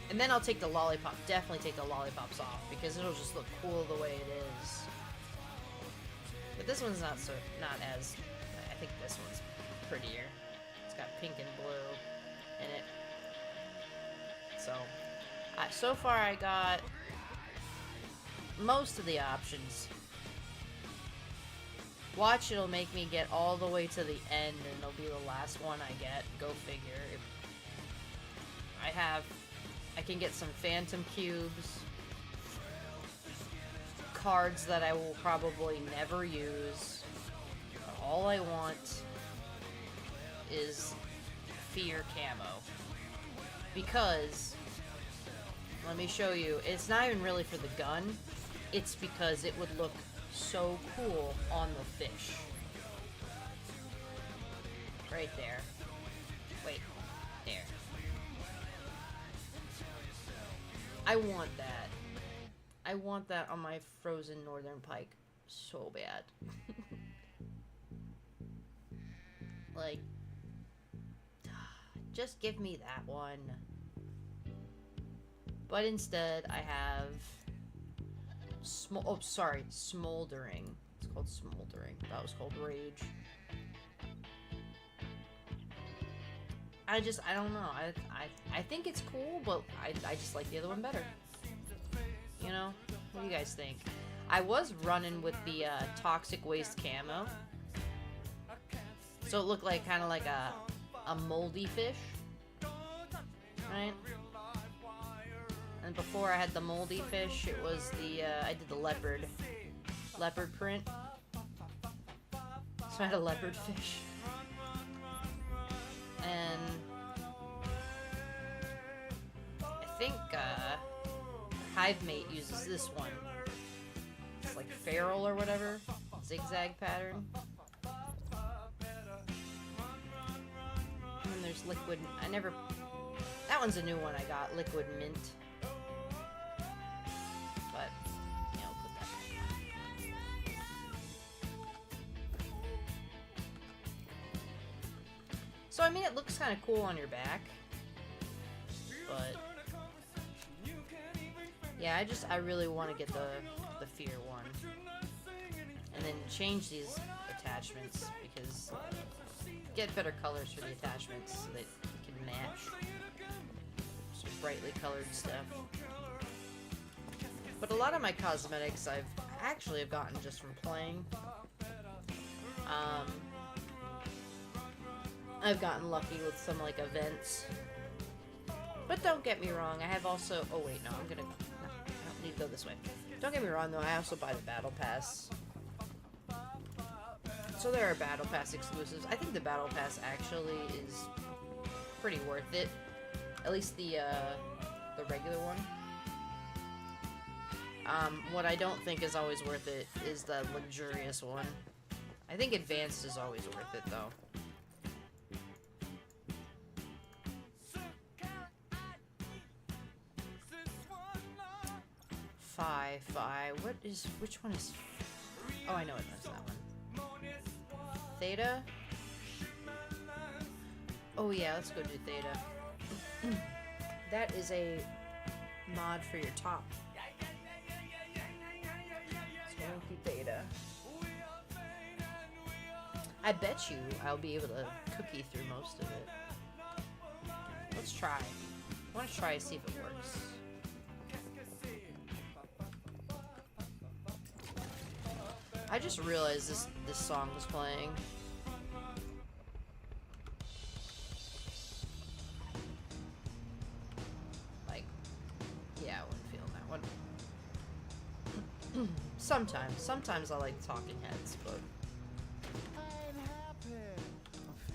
And then I'll take the lollipop. Definitely take the lollipops off because it'll just look cool the way it is. But this one's not as. I think this one's prettier. It's got pink and blue in it. So far I got most of the options. Watch, it'll make me get all the way to the end and it'll be the last one I get. Go figure. I can get some phantom cubes. Cards that I will probably never use. But all I want is Fear camo. Because, let me show you, it's not even really for the gun. It's because it would look so cool on the fish. Right there. Wait. There. I want that. I want that on my frozen northern pike so bad. Like, just give me that one. But instead, I have Smoldering. It's called Smoldering. That was called Rage. I don't know. I think it's cool, but I just like the other one better. You know? What do you guys think? I was running with the Toxic Waste camo. So it looked like kind of like a moldy fish. Right? And before I had the moldy fish, it was the, I did the leopard print. So I had a leopard fish. And I think, Hivemate uses this one. It's like feral or whatever. Zigzag pattern. And then there's liquid, that one's a new one I got, liquid mint. But, yeah, I'll put that back. So, I mean, it looks kind of cool on your back. But, yeah, I really want to get the Fear one. And then change these attachments because get better colors for the attachments so that you can match some brightly colored stuff. But a lot of my cosmetics I've actually have gotten just from playing. I've gotten lucky with some like events. But don't get me wrong, I have also, oh wait, no, I don't need to go this way. Don't get me wrong though, I also buy the Battle Pass. So there are Battle Pass exclusives. I think the Battle Pass actually is pretty worth it. At least the regular one. What I don't think is always worth it is the luxurious one. I think Advanced is always worth it though. Which one is, oh, I know it is that one. Theta? Oh yeah, let's go do Theta. That is a mod for your top. So we'll do Theta. I bet you I'll be able to cookie through most of it. Let's try. I want to try to see if it works. I just realized this song was playing. Like, yeah, I wouldn't feel that one. Sometimes I like Talking Heads, but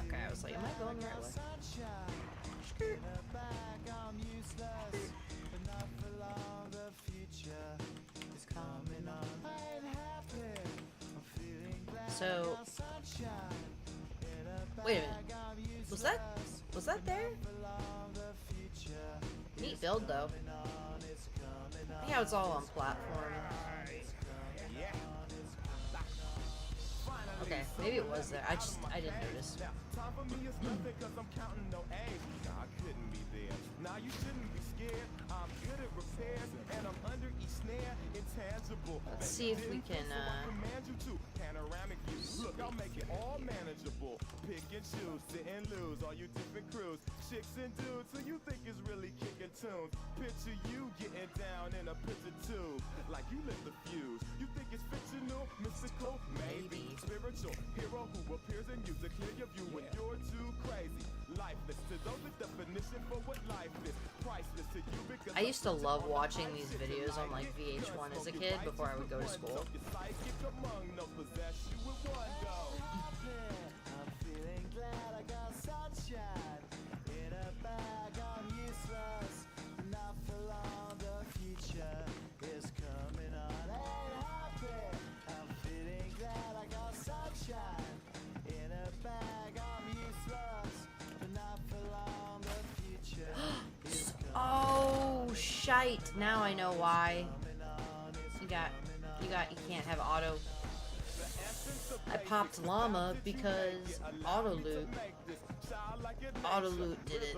okay, I was like, am I going the right way? Skirt. So, wait a minute. Was that there? Neat build though. Yeah, it's all on platform. Okay, maybe it was there. I didn't notice. Time for me is nothing cause I'm counting no A's. Nah, I couldn't be there. Now you shouldn't be scared. I'm good at repairs and I'm under each snare. Intangible. Let's see if we can Command you to panoramic view. Look, I'll make it all manageable. Pick and choose, sit and lose. All you different crews, chicks and dudes who you think is really kicking tunes. Picture you getting down in a picture tube. Like you lit the fuse. You think it's fictional, mystical, maybe spiritual hero who appears in you to clear your view when you're too crazy. Lifeless to those, the definition for what life is. Priceless to you because I used to love watching these videos on like VH1 as a kid before I would go to school. Oh shite! Now I know why. You can't have auto. I popped llama because auto loot did it.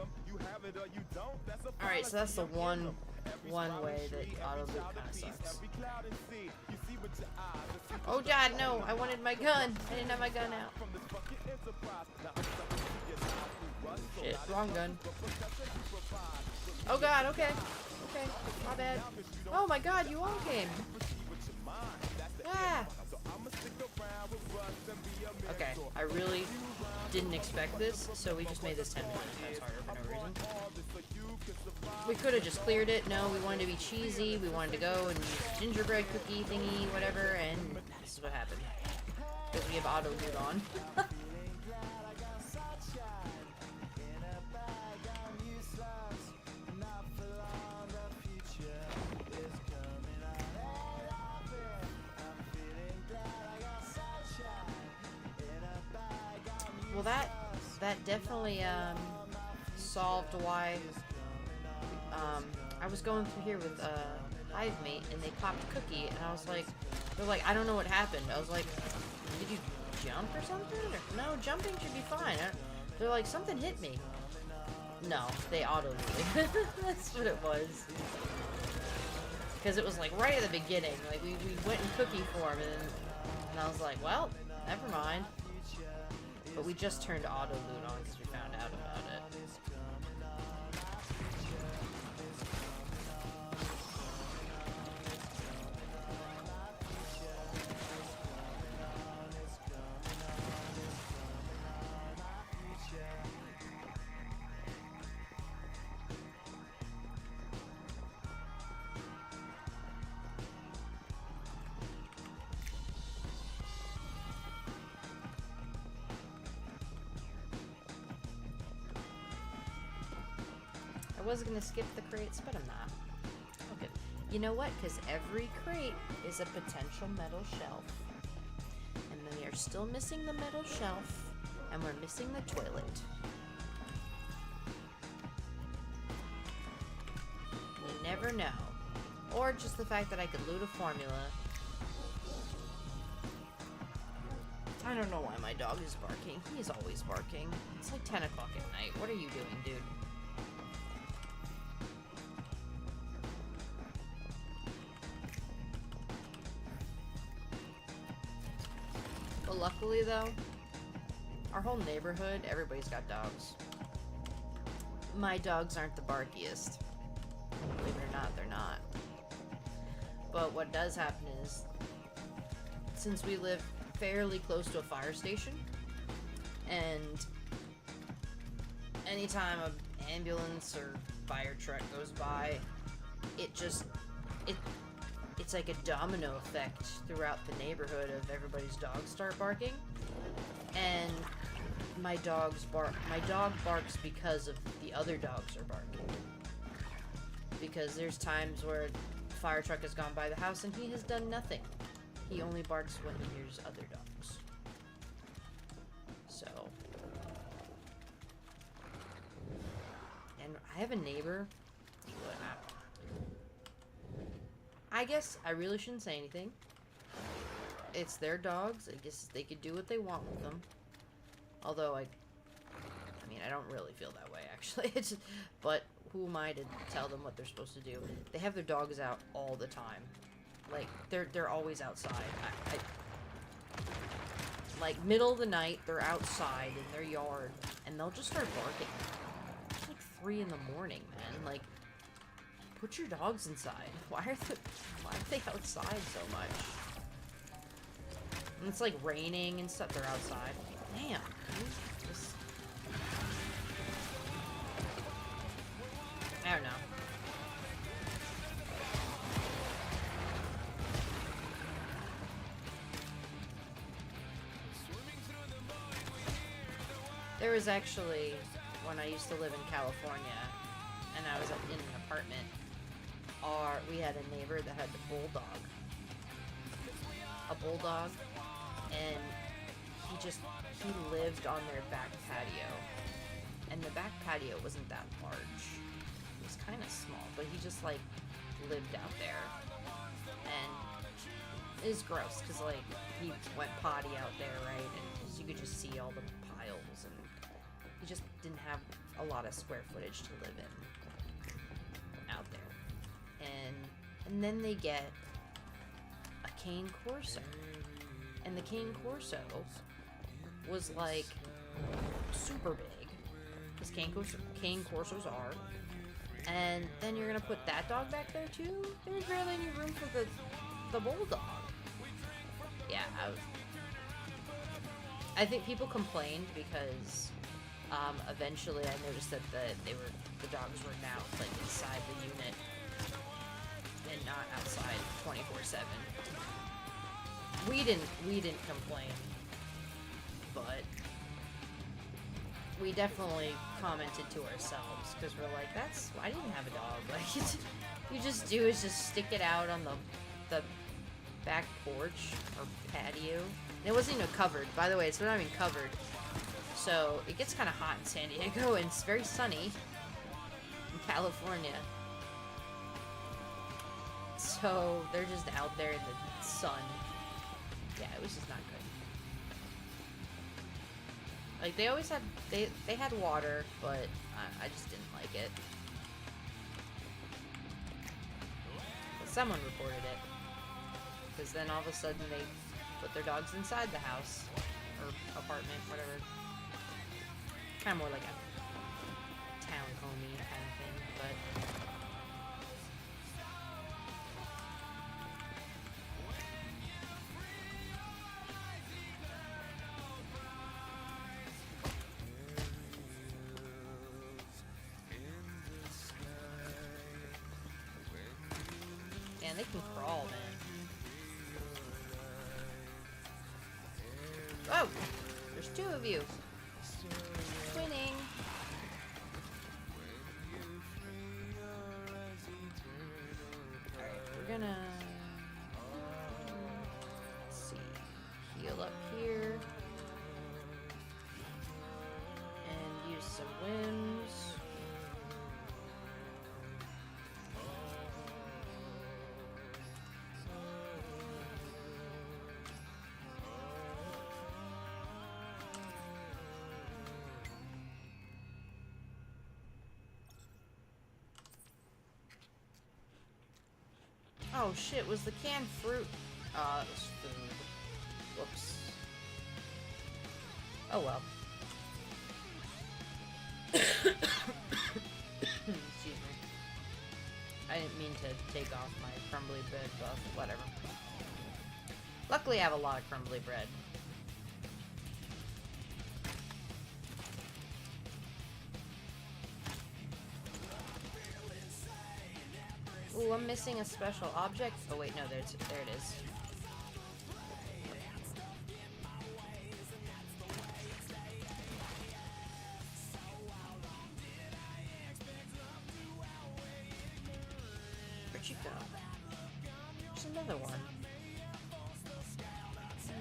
Alright, so that's the one way that auto loot kinda sucks. Oh god, no, I wanted my gun. I didn't have my gun out. Shit, wrong gun. Oh god, okay. Okay, my bad. Oh my god, you all came. Ah. Okay, I really didn't expect this, so we just made this 10 times harder for no reason. We could have just cleared it. No, we wanted to be cheesy. We wanted to go and use gingerbread cookie thingy, whatever, and this is what happened. Because we have auto loot on. Well, that definitely solved why I was going through here with Hivemate and they popped a cookie and I was like, they're like, I don't know what happened. I was like, did you jump or something? Or, no, jumping should be fine. They're like, something hit me. No, they auto-looted. That's what it was. Because it was like right at the beginning. Like we went in cookie form and I was like, well, never mind. But we just turned auto loot on because we found out about it. I was gonna skip the crates, but I'm not. Okay. You know what? Because every crate is a potential metal shelf. And then we are still missing the metal shelf, and we're missing the toilet. We never know. Or just the fact that I could loot a formula. I don't know why my dog is barking. He's always barking. It's like 10 o'clock at night. What are you doing, dude? But luckily, though, our whole neighborhood, everybody's got dogs. my dogs aren't the barkiest. Believe it or not, they're not. But what does happen is, since we live fairly close to a fire station, and anytime an ambulance or fire truck goes by, it's like a domino effect throughout the neighborhood of everybody's dogs start barking. And my dog barks because of the other dogs are barking. Because there's times where a fire truck has gone by the house and he has done nothing. He only barks when he hears other dogs. So. And I have a neighbor. I guess I really shouldn't say anything. It's their dogs. I guess they could do what they want with them. Although I mean, I don't really feel that way, actually. But who am I to tell them what they're supposed to do? They have their dogs out all the time. Like, they're always outside. Like, middle of the night, they're outside in their yard, and they'll just start barking. It's like 3 in the morning, man. Like, put your dogs inside. Why are they outside so much? And it's like raining and stuff. They're outside. Damn. Dude. Just... I don't know. There was actually, when I used to live in California, and I was in an apartment, we had a neighbor that had a bulldog. And he lived on their back patio. And the back patio wasn't that large. It was kind of small, but he just, like, lived out there. And it was gross, because, like, he went potty out there, right? And you could just see all the piles, and he just didn't have a lot of square footage to live in out there. And then they get a Cane Corso. And the Cane Corso was, like, super big, because Cane Corsos are. And then you're gonna put that dog back there too? There's barely any room for the bulldog. Yeah, I think people complained because eventually I noticed that the dogs were now, like, inside the unit and not outside 24/7. We didn't complain, but we definitely commented to ourselves, because we're like, I didn't have a dog. Like, you just do is just stick it out on the back porch or patio. And it wasn't even covered. By the way, it's not even covered. So it gets kind of hot in San Diego, and it's very sunny in California. So they're just out there in the sun. Yeah, it was just not good. Like, they always had, they had water, but I just didn't like it. But someone reported it. Because then all of a sudden they put their dogs inside the house, or apartment, whatever. Kind of more like a townhomey kind of thing, but... Man, they can crawl, man. Oh! There's 2 of you. Twinning. Alright, we're gonna... let's see. Heal up here. And use some whims. Oh shit, was the canned fruit? It was food. Whoops. Oh well. off my crumbly bread buff. Whatever. Luckily, I have a lot of crumbly bread. Ooh, I'm missing a special object. Oh wait, no, there it is. Where'd you go? There's another one.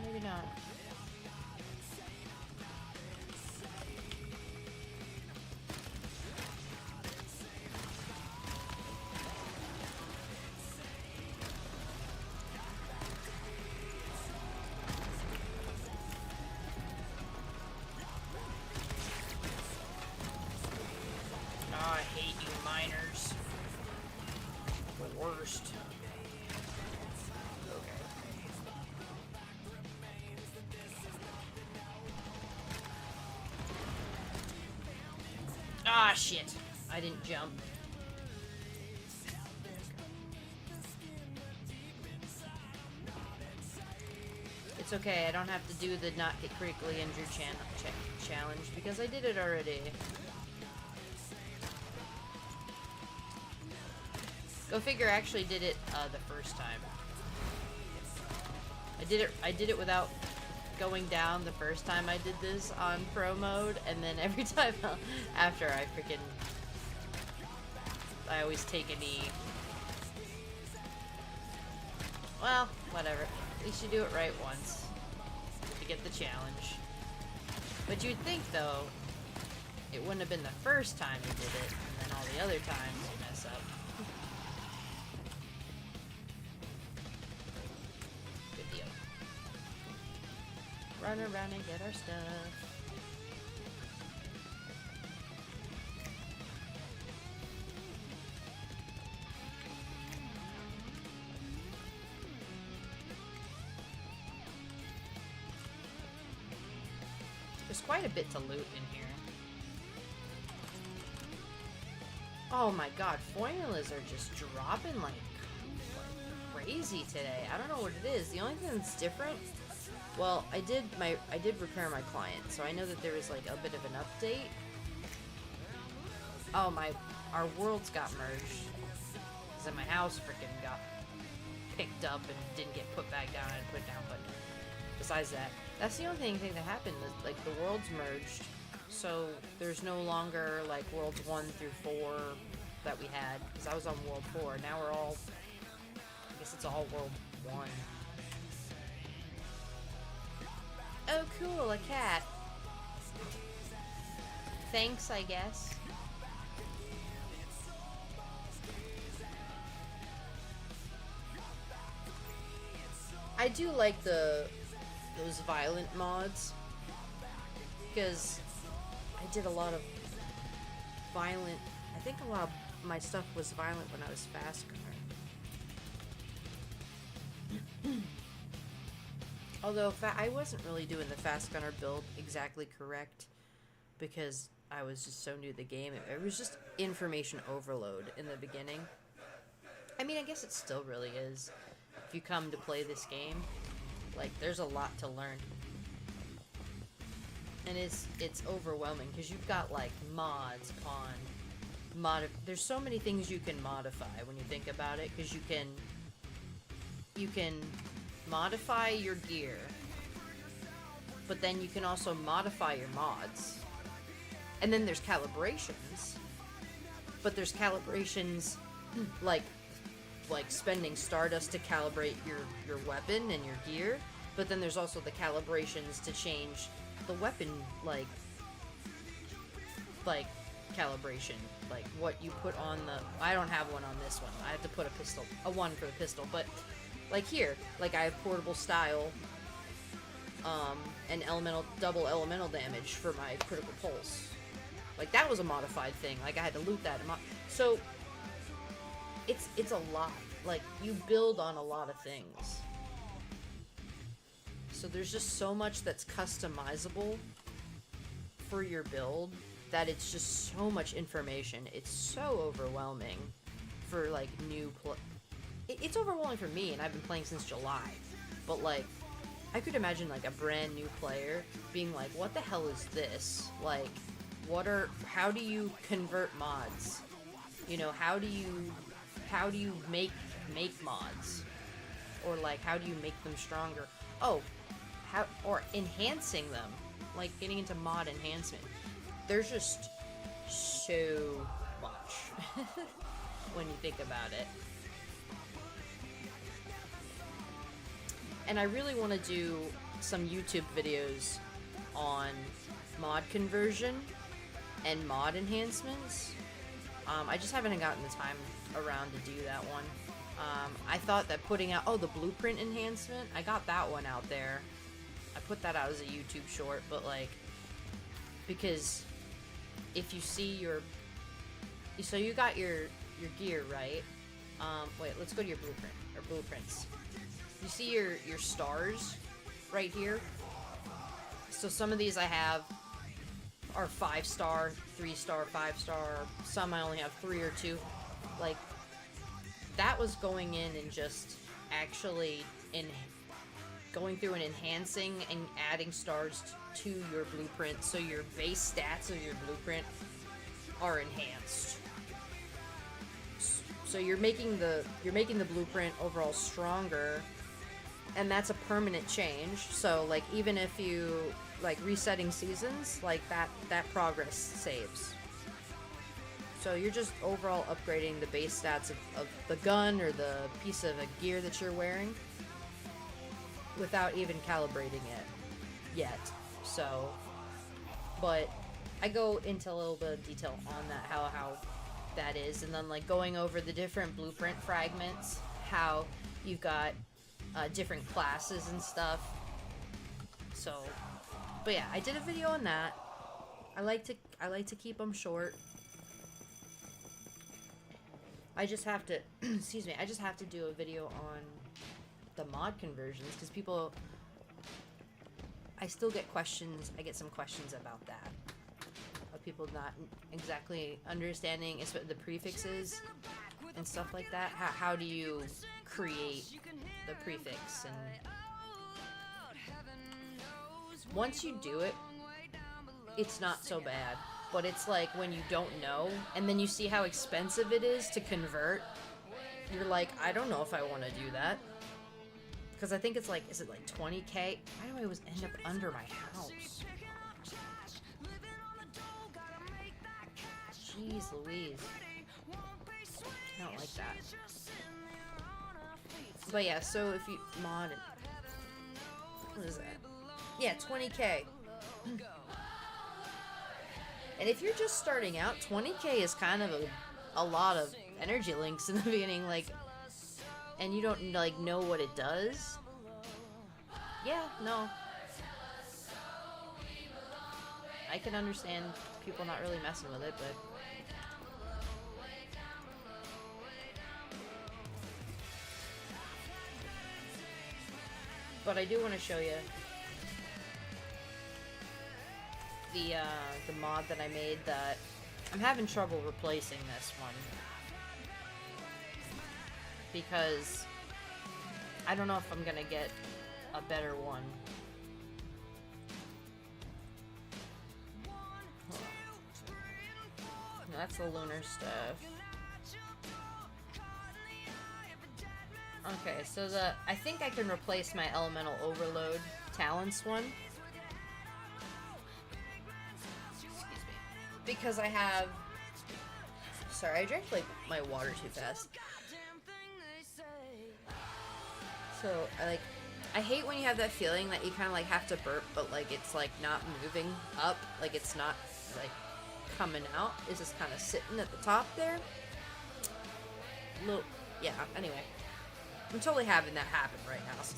Maybe not. Oh, I hate you miners. The worst. Ah, shit. I didn't jump. It's okay, I don't have to do the not get critically injured challenge because I did it already. Go figure, I actually did it the first time. I did it without going down the first time I did this on pro mode, and then every time after I always take a knee. Well, whatever. At least you do it right once to get the challenge. But you'd think, though, it wouldn't have been the first time you did it, and then all the other times you mess up. Good deal. Run around and get our stuff. There's quite a bit to loot in here. Oh my god, formulas are just dropping like crazy today. I don't know what it is. The only thing that's different, well, I did repair my client, so I know that there was like a bit of an update. Oh our worlds got merged. Cause then my house freaking got picked up and didn't get put back down and put down, but besides that, that's the only thing that happened. Like the worlds merged, so there's no longer like worlds 1 through 4 that we had. Because I was on world 4. Now we're all, I guess it's all world 1. Oh, cool, a cat. Thanks, I guess. I do like those violent mods, because I did a lot of violent, I think a lot of my stuff was violent when I was fast gunner. Although I wasn't really doing the fast gunner build exactly correct, because I was just so new to the game. It was just information overload in the beginning. I mean, I guess it still really is. If you come to play this game, like, there's a lot to learn. And it's overwhelming, because you've got, like, mods on there's so many things you can modify when you think about it, because you can modify your gear, but then you can also modify your mods. And then there's calibrations, but there's calibrations like spending Stardust to calibrate your weapon and your gear, but then there's also the calibrations to change the weapon, like calibration, like what you put on the, I don't have one on this one, I have to put a 1 for the pistol, but like here, like I have portable style, and double elemental damage for my critical pulse. Like, that was a modified thing, like I had to loot that. So it's a lot. Like, you build on a lot of things. So there's just so much that's customizable for your build that it's just so much information. It's so overwhelming for, like, it's overwhelming for me, and I've been playing since July. But like, I could imagine like a brand new player being like, "What the hell is this? Like, how do you convert mods? You know, how do you make mods, or like how do you make them stronger? Oh, or enhancing them, like getting into mod enhancement. There's just so much when you think about it." And I really want to do some YouTube videos on mod conversion and mod enhancements. I just haven't gotten the time around to do that one. I thought that putting out, the blueprint enhancement, I got that one out there. I put that out as a YouTube short, but like, because if you see so you got your gear, right? Wait, let's go to your blueprint, or blueprints. You see your stars right here? So some of these I have are 5-star, 3-star, 5-star. Some I only have 3 or 2. Like, that was going in and just actually going through and enhancing and adding stars to your blueprint, so your base stats of your blueprint are enhanced. So you're making the blueprint overall stronger, and that's a permanent change. So like, even if you like resetting seasons, like that progress saves. So you're just overall upgrading the base stats of the gun or the piece of a gear that you're wearing without even calibrating it yet. So, but I go into a little bit of detail on that, how that is, and then like going over the different blueprint fragments, how you've got different classes and stuff. So, but yeah, I did a video on that. I like to keep them short. I just have to, excuse me, I just have to do a video on the mod conversions, because I still get questions, I get some questions about that. Of people not exactly understanding the prefixes and stuff like that. How do you create the prefix? And once you do it, it's not so bad. But it's like when you don't know, and then you see how expensive it is to convert, you're like, I don't know if I want to do that. Because I think it's like, is it like 20K? Why do I always end up under my house? Jeez Louise. I don't like that. But yeah, so if you mod it, what is that? Yeah, 20K. And if you're just starting out, 20K is kind of a lot of energy links in the beginning, like, and you don't like know what it does. Yeah, no. I can understand people not really messing with it, but I do want to show you the mod that I made that I'm having trouble replacing this one, because I don't know if I'm gonna get a better one. That's the lunar stuff. Okay, so I think I can replace my elemental overload talents one. Because I have... Sorry, I drank, like, my water too fast. So, I hate when you have that feeling that you kind of, like, have to burp, but, like, it's, like, not moving up. Like, it's not, like, coming out. It's just kind of sitting at the top there. Yeah, anyway. I'm totally having that happen right now. So,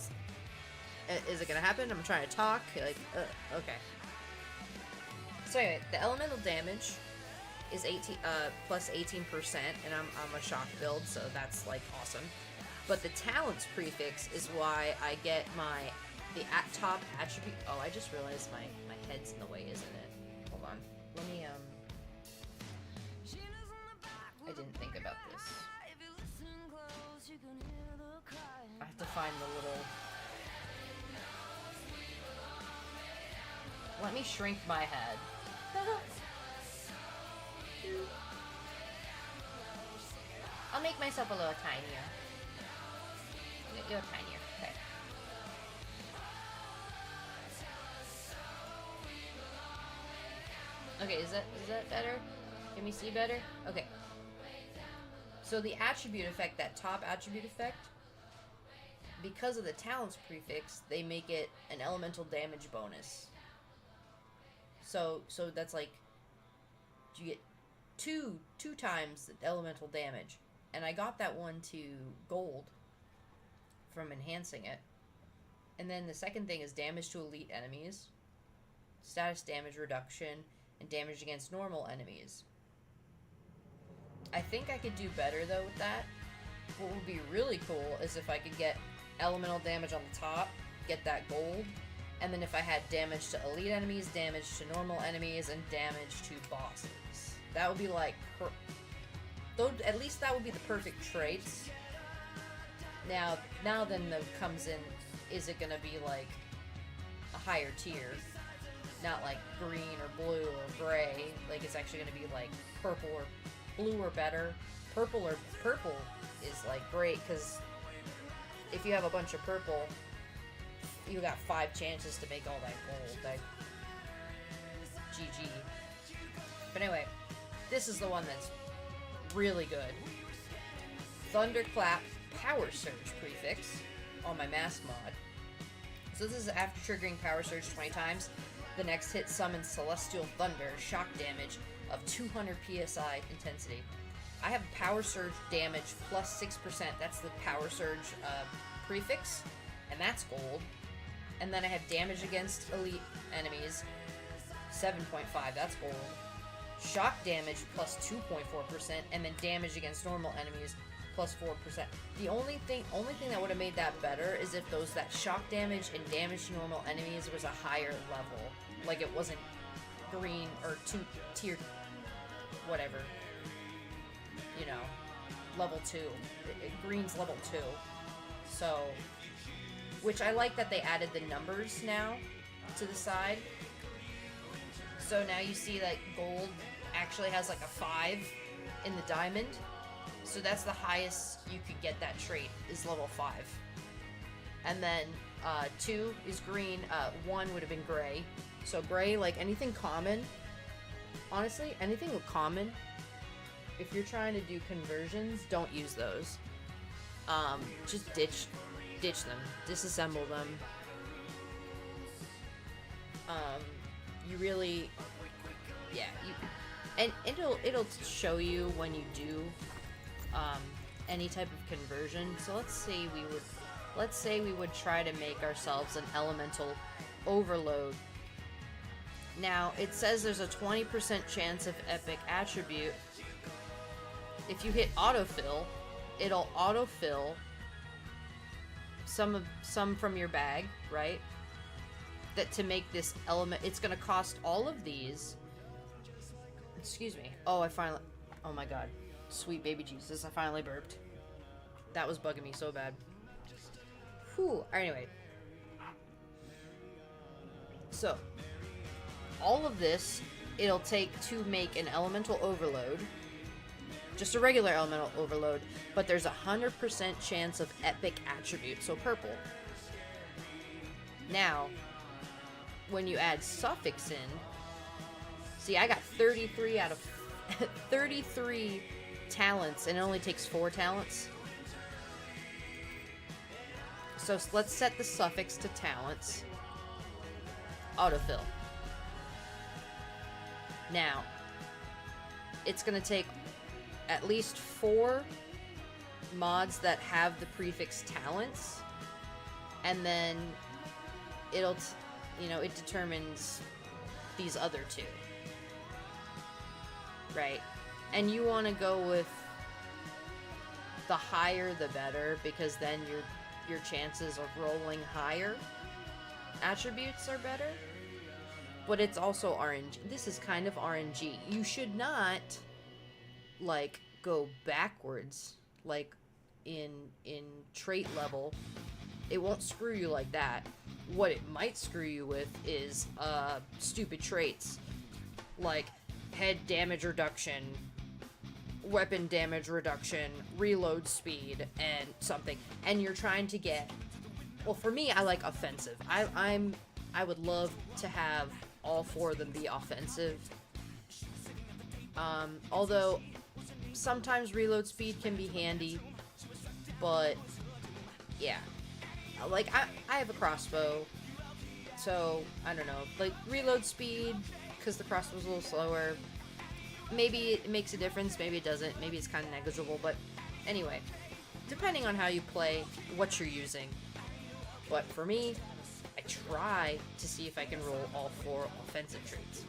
is it gonna happen? I'm trying to talk. Like, okay. So anyway, the elemental damage is plus 18%, and I'm a shock build, so that's like awesome. But the talents prefix is why I get the top attribute. Oh, I just realized my head's in the way, isn't it? Hold on. Let me I didn't think about this. find the little... Let me shrink my head. I'll make myself a little tinier. A little tinier. Okay. Okay, is that better? Can we see better? Okay. So the attribute effect, that top attribute effect, because of the talents prefix, they make it an elemental damage bonus. So that's like, you get two times the elemental damage. And I got that one to gold from enhancing it. And then the second thing is damage to elite enemies, status damage reduction, and damage against normal enemies. I think I could do better though with that. What would be really cool is if I could get elemental damage on the top, get that gold, and then if I had damage to elite enemies, damage to normal enemies, and damage to bosses. That would be like, at least that would be the perfect traits. Now then comes in, is it gonna be like a higher tier? Not like green or blue or gray, like it's actually gonna be like purple or blue or better. Purple is like great, because if you have a bunch of purple, you got 5 chances to make all that gold. Like, GG. But anyway, this is the one that's really good. Thunderclap Power Surge prefix on my mask mod. So this is after triggering Power Surge 20 times, the next hit summons Celestial Thunder, shock damage of 200 PSI intensity. I have Power Surge damage plus 6%. That's the Power Surge prefix, and that's gold. And then I have damage against elite enemies, 7.5. That's gold. Shock damage plus 2.4%, and then damage against normal enemies plus 4%. The only thing that would have made that better is if that shock damage and damage to normal enemies was a higher level. Like it wasn't green or tier whatever. You know, level 2. Green's level 2. So, which I like that they added the numbers now to the side. So now you see that gold actually has like a 5 in the diamond. So that's the highest you could get that trait, is level 5. And then 2 is green, 1 would have been gray. So gray, like anything common, honestly, anything with common, if you're trying to do conversions, don't use those. Just ditch them, disassemble them. You really, yeah, and it'll show you when you do any type of conversion. So let's say we would try to make ourselves an elemental overload. Now it says there's a 20% chance of epic attribute. If you hit autofill, it'll autofill some from your bag, right? That to make this element, it's gonna cost all of these. Excuse me. Oh my god. Sweet baby Jesus, I finally burped. That was bugging me so bad. Whew. Anyway. So, all of this, it'll take to make an elemental overload. Just a regular elemental overload, but there's a 100% chance of epic attribute, so purple. Now, when you add suffix in, see, I got 33 out of 33 talents, and it only takes 4 talents. So let's set the suffix to talents. Autofill. Now, it's going to take at least 4 mods that have the prefix talents, and then it'll, it determines these other 2. Right? And you want to go with the higher the better, because then your chances of rolling higher attributes are better. But it's also RNG. This is kind of RNG. You should not like go backwards like in trait level It won't screw you like that. What it might screw you with is stupid traits like head damage reduction, weapon damage reduction, reload speed, and something. And you're trying to get, well, for me, I like offensive. I would love to have all 4 of them be offensive. Although sometimes reload speed can be handy, but yeah, like I have a crossbow, so I don't know, like reload speed, because the crossbow's a little slower. Maybe it makes a difference, maybe it doesn't, maybe it's kind of negligible, but anyway, depending on how you play, what you're using. But for me, I try to see if I can roll all 4 offensive traits.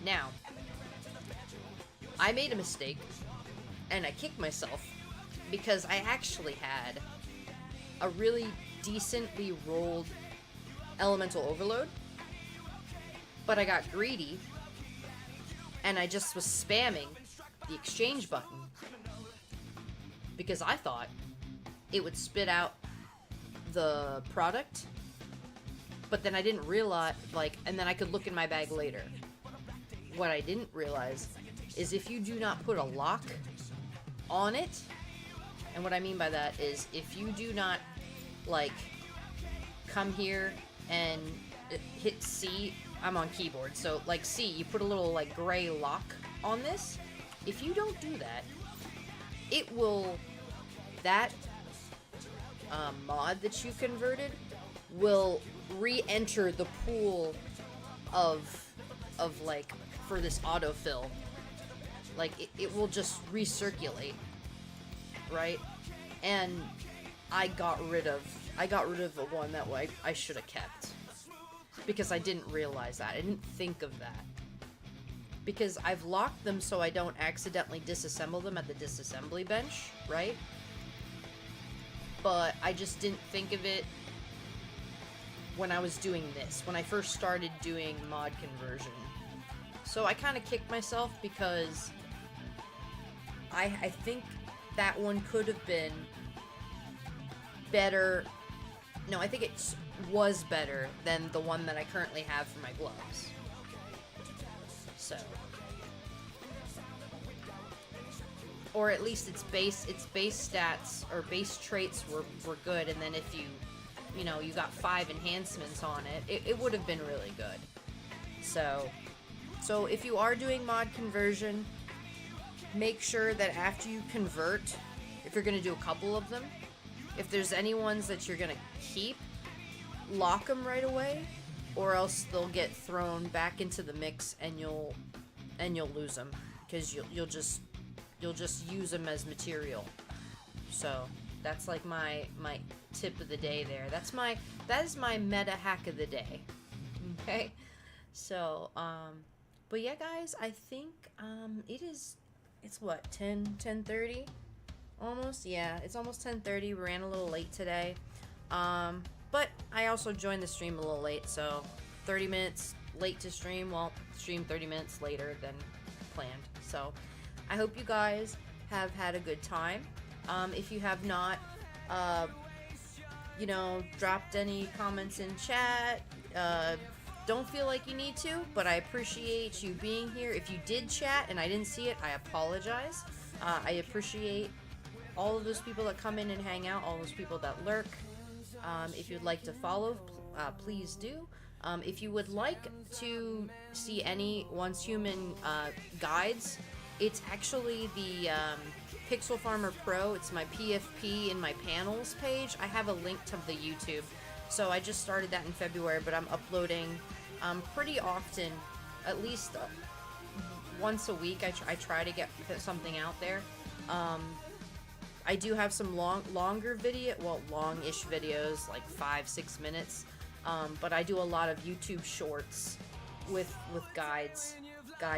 Now, I made a mistake, and I kicked myself, because I actually had a really decently rolled Elemental Overload, but I got greedy, and I just was spamming the exchange button, because I thought it would spit out the product, but then I didn't realize, and then I could look in my bag later. What I didn't realize is if you do not put a lock on it, and what I mean by that is if you do not, come here and hit C, I'm on keyboard, so, C, you put a little, gray lock on this. If you don't do that, it will, that mod that you converted will re-enter the pool of for this autofill. It will just recirculate, right? And I got rid of the one that I should have kept, because I didn't realize that. I didn't think of that, because I've locked them so I don't accidentally disassemble them at the disassembly bench, right? But I just didn't think of it when I was doing this, when I first started doing mod conversion. So I kind of kicked myself, because I think that one could have been better. No, I think it was better than the one that I currently have for my gloves. So, or at least its base stats or base traits were good, and then if you got 5 enhancements on it, it would have been really good. So if you are doing mod conversion, make sure that after you convert, if you're going to do a couple of them, if there's any ones that you're going to keep, lock them right away, or else they'll get thrown back into the mix and you'll lose them, because you'll just use them as material. So that's my tip of the day there. That is my meta hack of the day. Okay? So, but yeah, guys, I think, it's what, 10:30? Almost? Yeah, it's almost 10:30. We ran a little late today. But I also joined the stream a little late, so 30 minutes late to stream. Well, stream 30 minutes later than planned. So I hope you guys have had a good time. If you have not, dropped any comments in chat, don't feel like you need to, but I appreciate you being here. If you did chat and I didn't see it, I apologize. I appreciate all of those people that come in and hang out, all those people that lurk. If you'd like to follow, please do. If you would like to see any Once Human guides, it's actually the Pixel Farmer Pro. It's my PFP in my panels page. I have a link to the YouTube. So I just started that in February, but I'm uploading pretty often, at least once a week. I try to get something out there. I do have some longish videos, like 5-6 minutes. But I do a lot of YouTube shorts with guide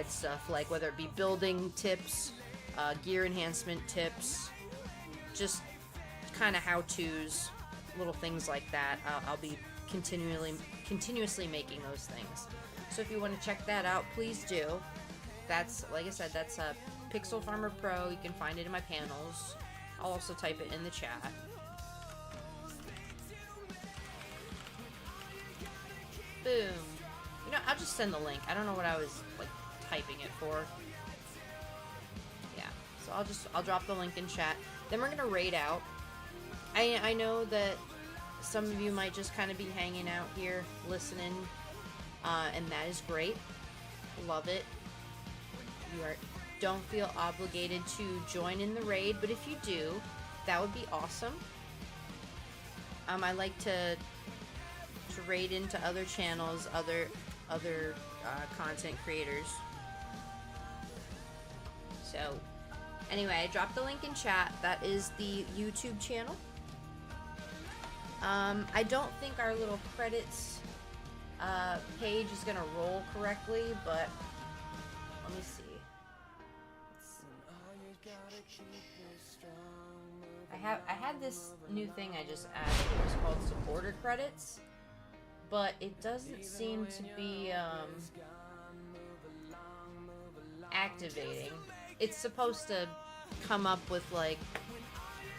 stuff, like whether it be building tips, gear enhancement tips, just kind of how-tos, little things like that. I'll be continuously making those things. So if you want to check that out, please do. That's, like I said, that's Pixel Farmer Pro. You can find it in my panels. I'll also type it in the chat. Boom. You know, I'll just send the link. I don't know what I was like typing it for. Yeah. So I'll drop the link in chat. Then we're gonna raid out. I know that some of you might just kind of be hanging out here, listening, and that is great. Love it. Don't feel obligated to join in the raid, but if you do, that would be awesome. I like to raid into other channels, other content creators. So, anyway, I dropped the link in chat. That is the YouTube channel. I don't think our little credits page is gonna roll correctly, but let me see. I had this new thing I just added. It was called supporter credits, but it doesn't seem to be activating. It's supposed to come up with like,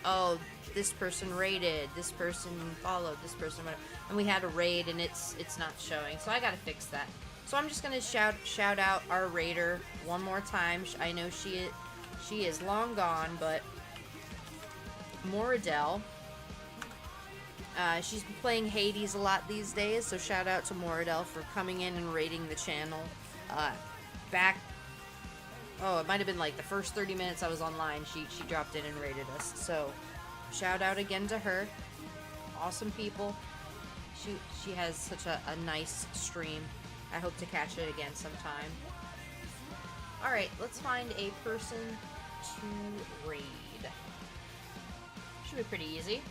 oh, this person raided, this person followed, this person, and we had a raid and it's not showing. So I gotta fix that. So I'm just gonna shout out our raider one more time. I know she is long gone, but Moradel. She's been playing Hades a lot these days, so shout out to Moradel for coming in and raiding the channel. Back, it might have been like the first 30 minutes I was online, she dropped in and raided us. So shout out again to her. Awesome people. She has such a nice stream. I hope to catch it again sometime. Alright, let's find a person to raid. Should be pretty easy.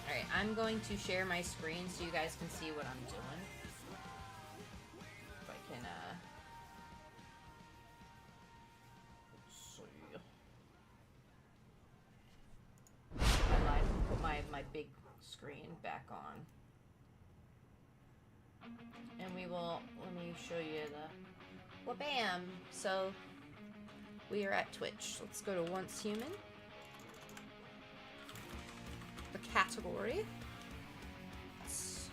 Alright, I'm going to share my screen so you guys can see what I'm doing. If I can, let's see. I put my big screen back on. And let me show you the, well, bam! So, we are at Twitch. Let's go to Once Human. The category. Let's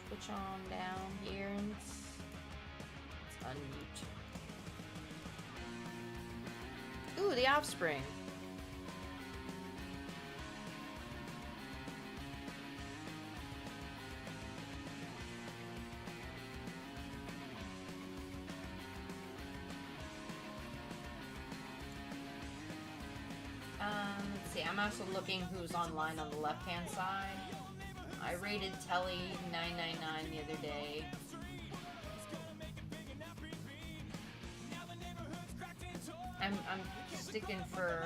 switch on down here and let's unmute. Ooh, The Offspring. Let's see, I'm also looking who's online on the left-hand side. I rated Telly 999 the other day. I'm sticking for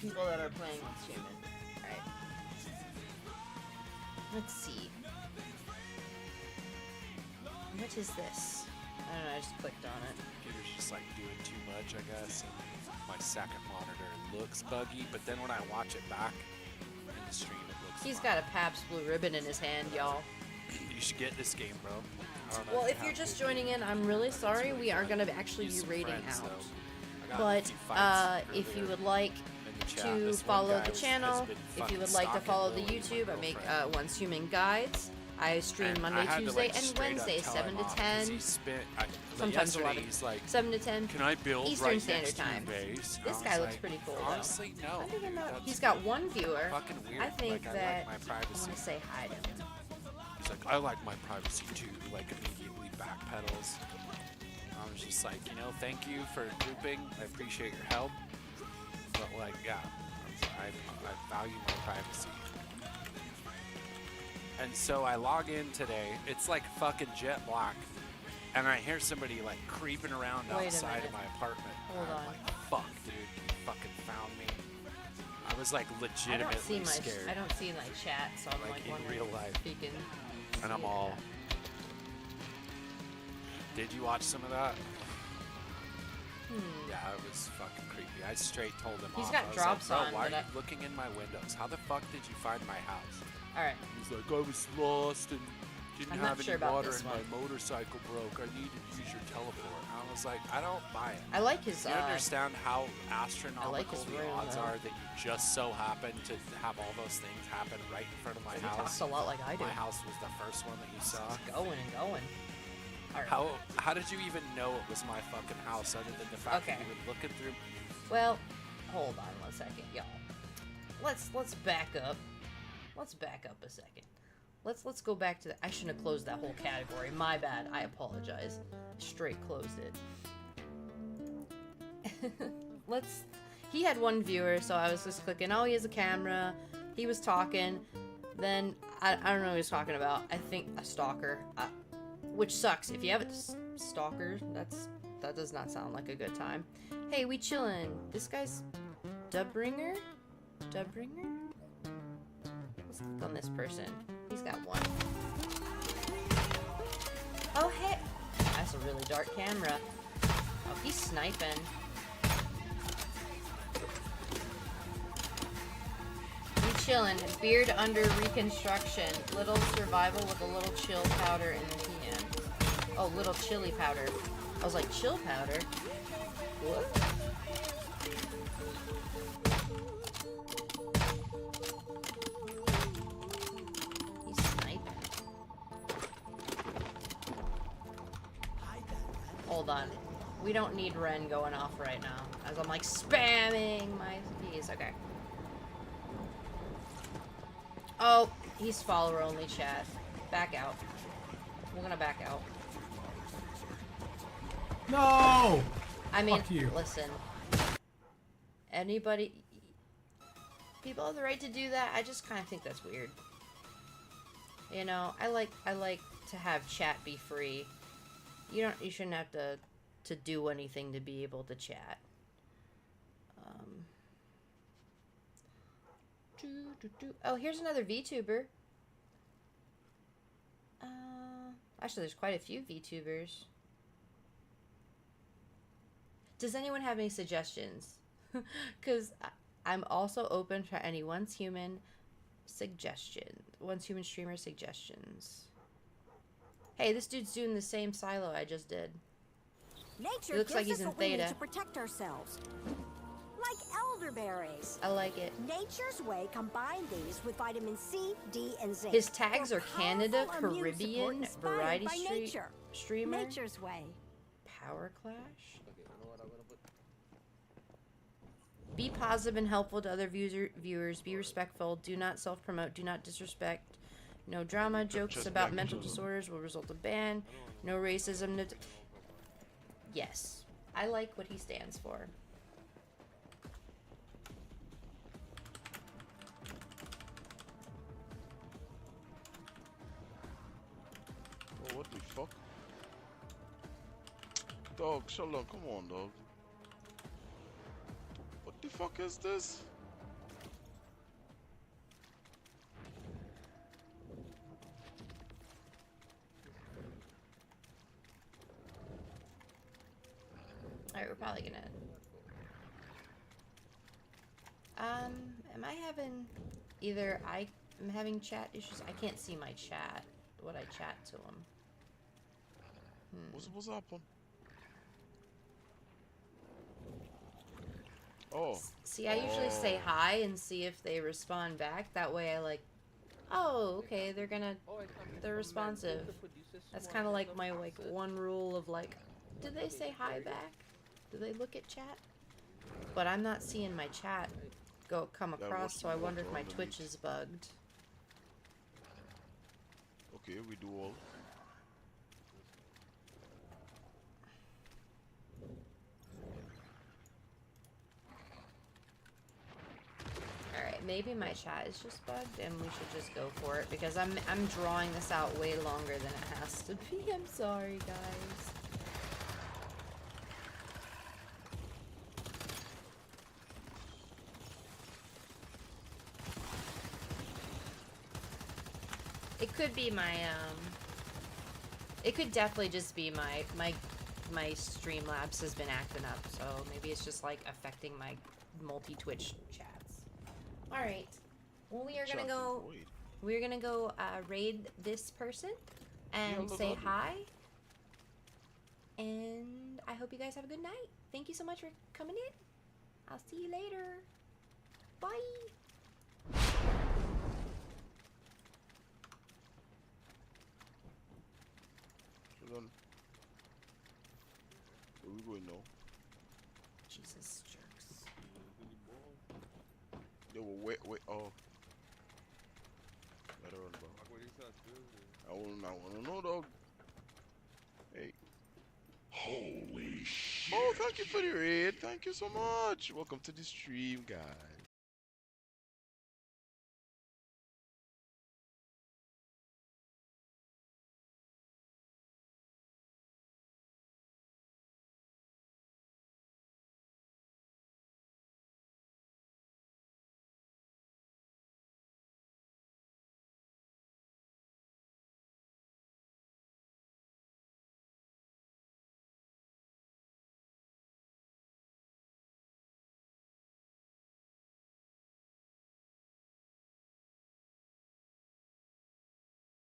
people that are playing with human. Alright. Let's see. What is this? I don't know, I just clicked on it. Computer's just like doing too much, I guess. And my second monitor looks buggy, but then when I watch it back in the stream, it looks He's fine. got a Pabst Blue Ribbon in his hand, y'all. You should get this game, bro. I don't know Well, if you you're have just to. joining in, I'm really sorry. really We are fun. going to actually Use be some raiding friends, out. though. I got But a few fights if you earlier would like in the chat. to This one follow guy the has channel, been if you fucking would like to stalking follow the Lily, YouTube, my I make girlfriend. Once Human guides. I stream And Monday, I had to, Tuesday, like, and straight up Wednesday, tell 7 him to off 'cause 10. he spent, Sometimes 11. yesterday he's like, 7 to 10. can I build Eastern right Standard next Time. to your base? This I guy was looks like, pretty cool, though. honestly, no. I think I'm not- That's he's got one viewer. fucking weird. I think like, that I like my I privacy. want to say hi to him. He's like, I like my privacy too. Like immediately backpedals. I was just like, thank you for grouping. I appreciate your help. But like, yeah, I value my privacy. And so I log in today. It's like fucking jet black. And I hear somebody like creeping around Wait a outside minute. of my apartment. Hold and I'm on. like, fuck, dude, you fucking found me. I was like I legitimately don't see scared. I don't see my chat, so I'm Like, like in wondering real life. if he can. And I'm see all. that. Did you watch some of that? Yeah, it was fucking creepy. I straight told him He's off. got I was drops like, on, Bro, why but are you looking in my windows? How the fuck did you find my house? Alright. He's like, I was lost and didn't I'm not have sure any about water this and one. my motorcycle broke. I need to use your teleport. And I was like, I don't buy it. I like his, Do you understand how astronomical his the room, odds though. are that you just so happen to have all those things happen right in front of my he house? talks a lot like I do. My house was the first one that you saw. Going and going. Alright. How did you even know it was my fucking house other than the fact that Okay. you were looking through? Well, hold on 1 second, y'all. Let's back up. Let's back up a second. Let's go back to the. I shouldn't have closed that whole category. My bad. I apologize. Straight closed it. He had one viewer, so I was just clicking. Oh, he has a camera. He was talking. Then I don't know what he was talking about. I think a stalker, which sucks. If you have a stalker, that does not sound like a good time. Hey, we chillin'. This guy's Dubringer? Dubringer? Let's click on this person. He's got one. Oh, hey. That's a really dark camera. Oh, he's sniping. We chillin'. Beard under reconstruction. Little survival with a little chill powder in the PM. Oh, little chili powder. I was like, chill powder? What? He's sniping. Hold on. We don't need Ren going off right now. As I'm like spamming my keys. Okay. Oh, he's follower only, chat. Back out. We're gonna back out. No! I mean, Fuck you. listen. Anybody... People have the right to do that. I just kind of think that's weird. You know, I like to have chat be free. You shouldn't have to do anything to be able to chat. Oh, here's another VTuber. Actually, there's quite a few VTubers. Does anyone have any suggestions? Because I'm also open for any once human streamer suggestions. Hey, this dude's doing the same silo I just did. Nature Looks gives like he's us in what we need theta. to protect ourselves. Like elderberries. I like it. Nature's Way combined these with vitamin C, D, and zinc. His tags for are Canada, powerful immune support Caribbean, inspired variety by nature. streamer, Nature's Way. Power Clash. Be positive and helpful to other viewers. Be respectful. Do not self-promote. Do not disrespect. No drama. Jokes about mental disorders will result in ban. No racism. No yes. I like what he stands for. Oh, what the fuck? Dog, shut up. Come on, dog. What the fuck is this? Alright, we're probably gonna... am I having... Either I am having chat issues. I can't see my chat. What I chat to him. What's happened? Oh. See, I usually say hi and see if they respond back. That way I like... Oh, okay, they're responsive. That's kind of like my, like, one rule of, like... Did they say hi back? Do they look at chat? But I'm not seeing my chat come across, so I wonder if my Twitch is bugged. Okay, we do all. Alright, maybe my chat is just bugged and we should just go for it because I'm drawing this out way longer than it has to be. I'm sorry, guys. It could be my it could definitely just be my my Streamlabs has been acting up, so maybe it's just like affecting my multi-Twitch chats. Alright. Well, we are gonna Chat go... is void. We're gonna go raid this person and look say ugly. hi. And I hope you guys have a good night. Thank you so much for coming in. I'll see you later. Bye. Hold on. Where we going now? Jesus, jerks. They were wait. Oh. Better run, bro. I wanna know, dog. Hey. Holy shit. Oh, thank you for the raid. Thank you so much. Welcome to the stream, guys.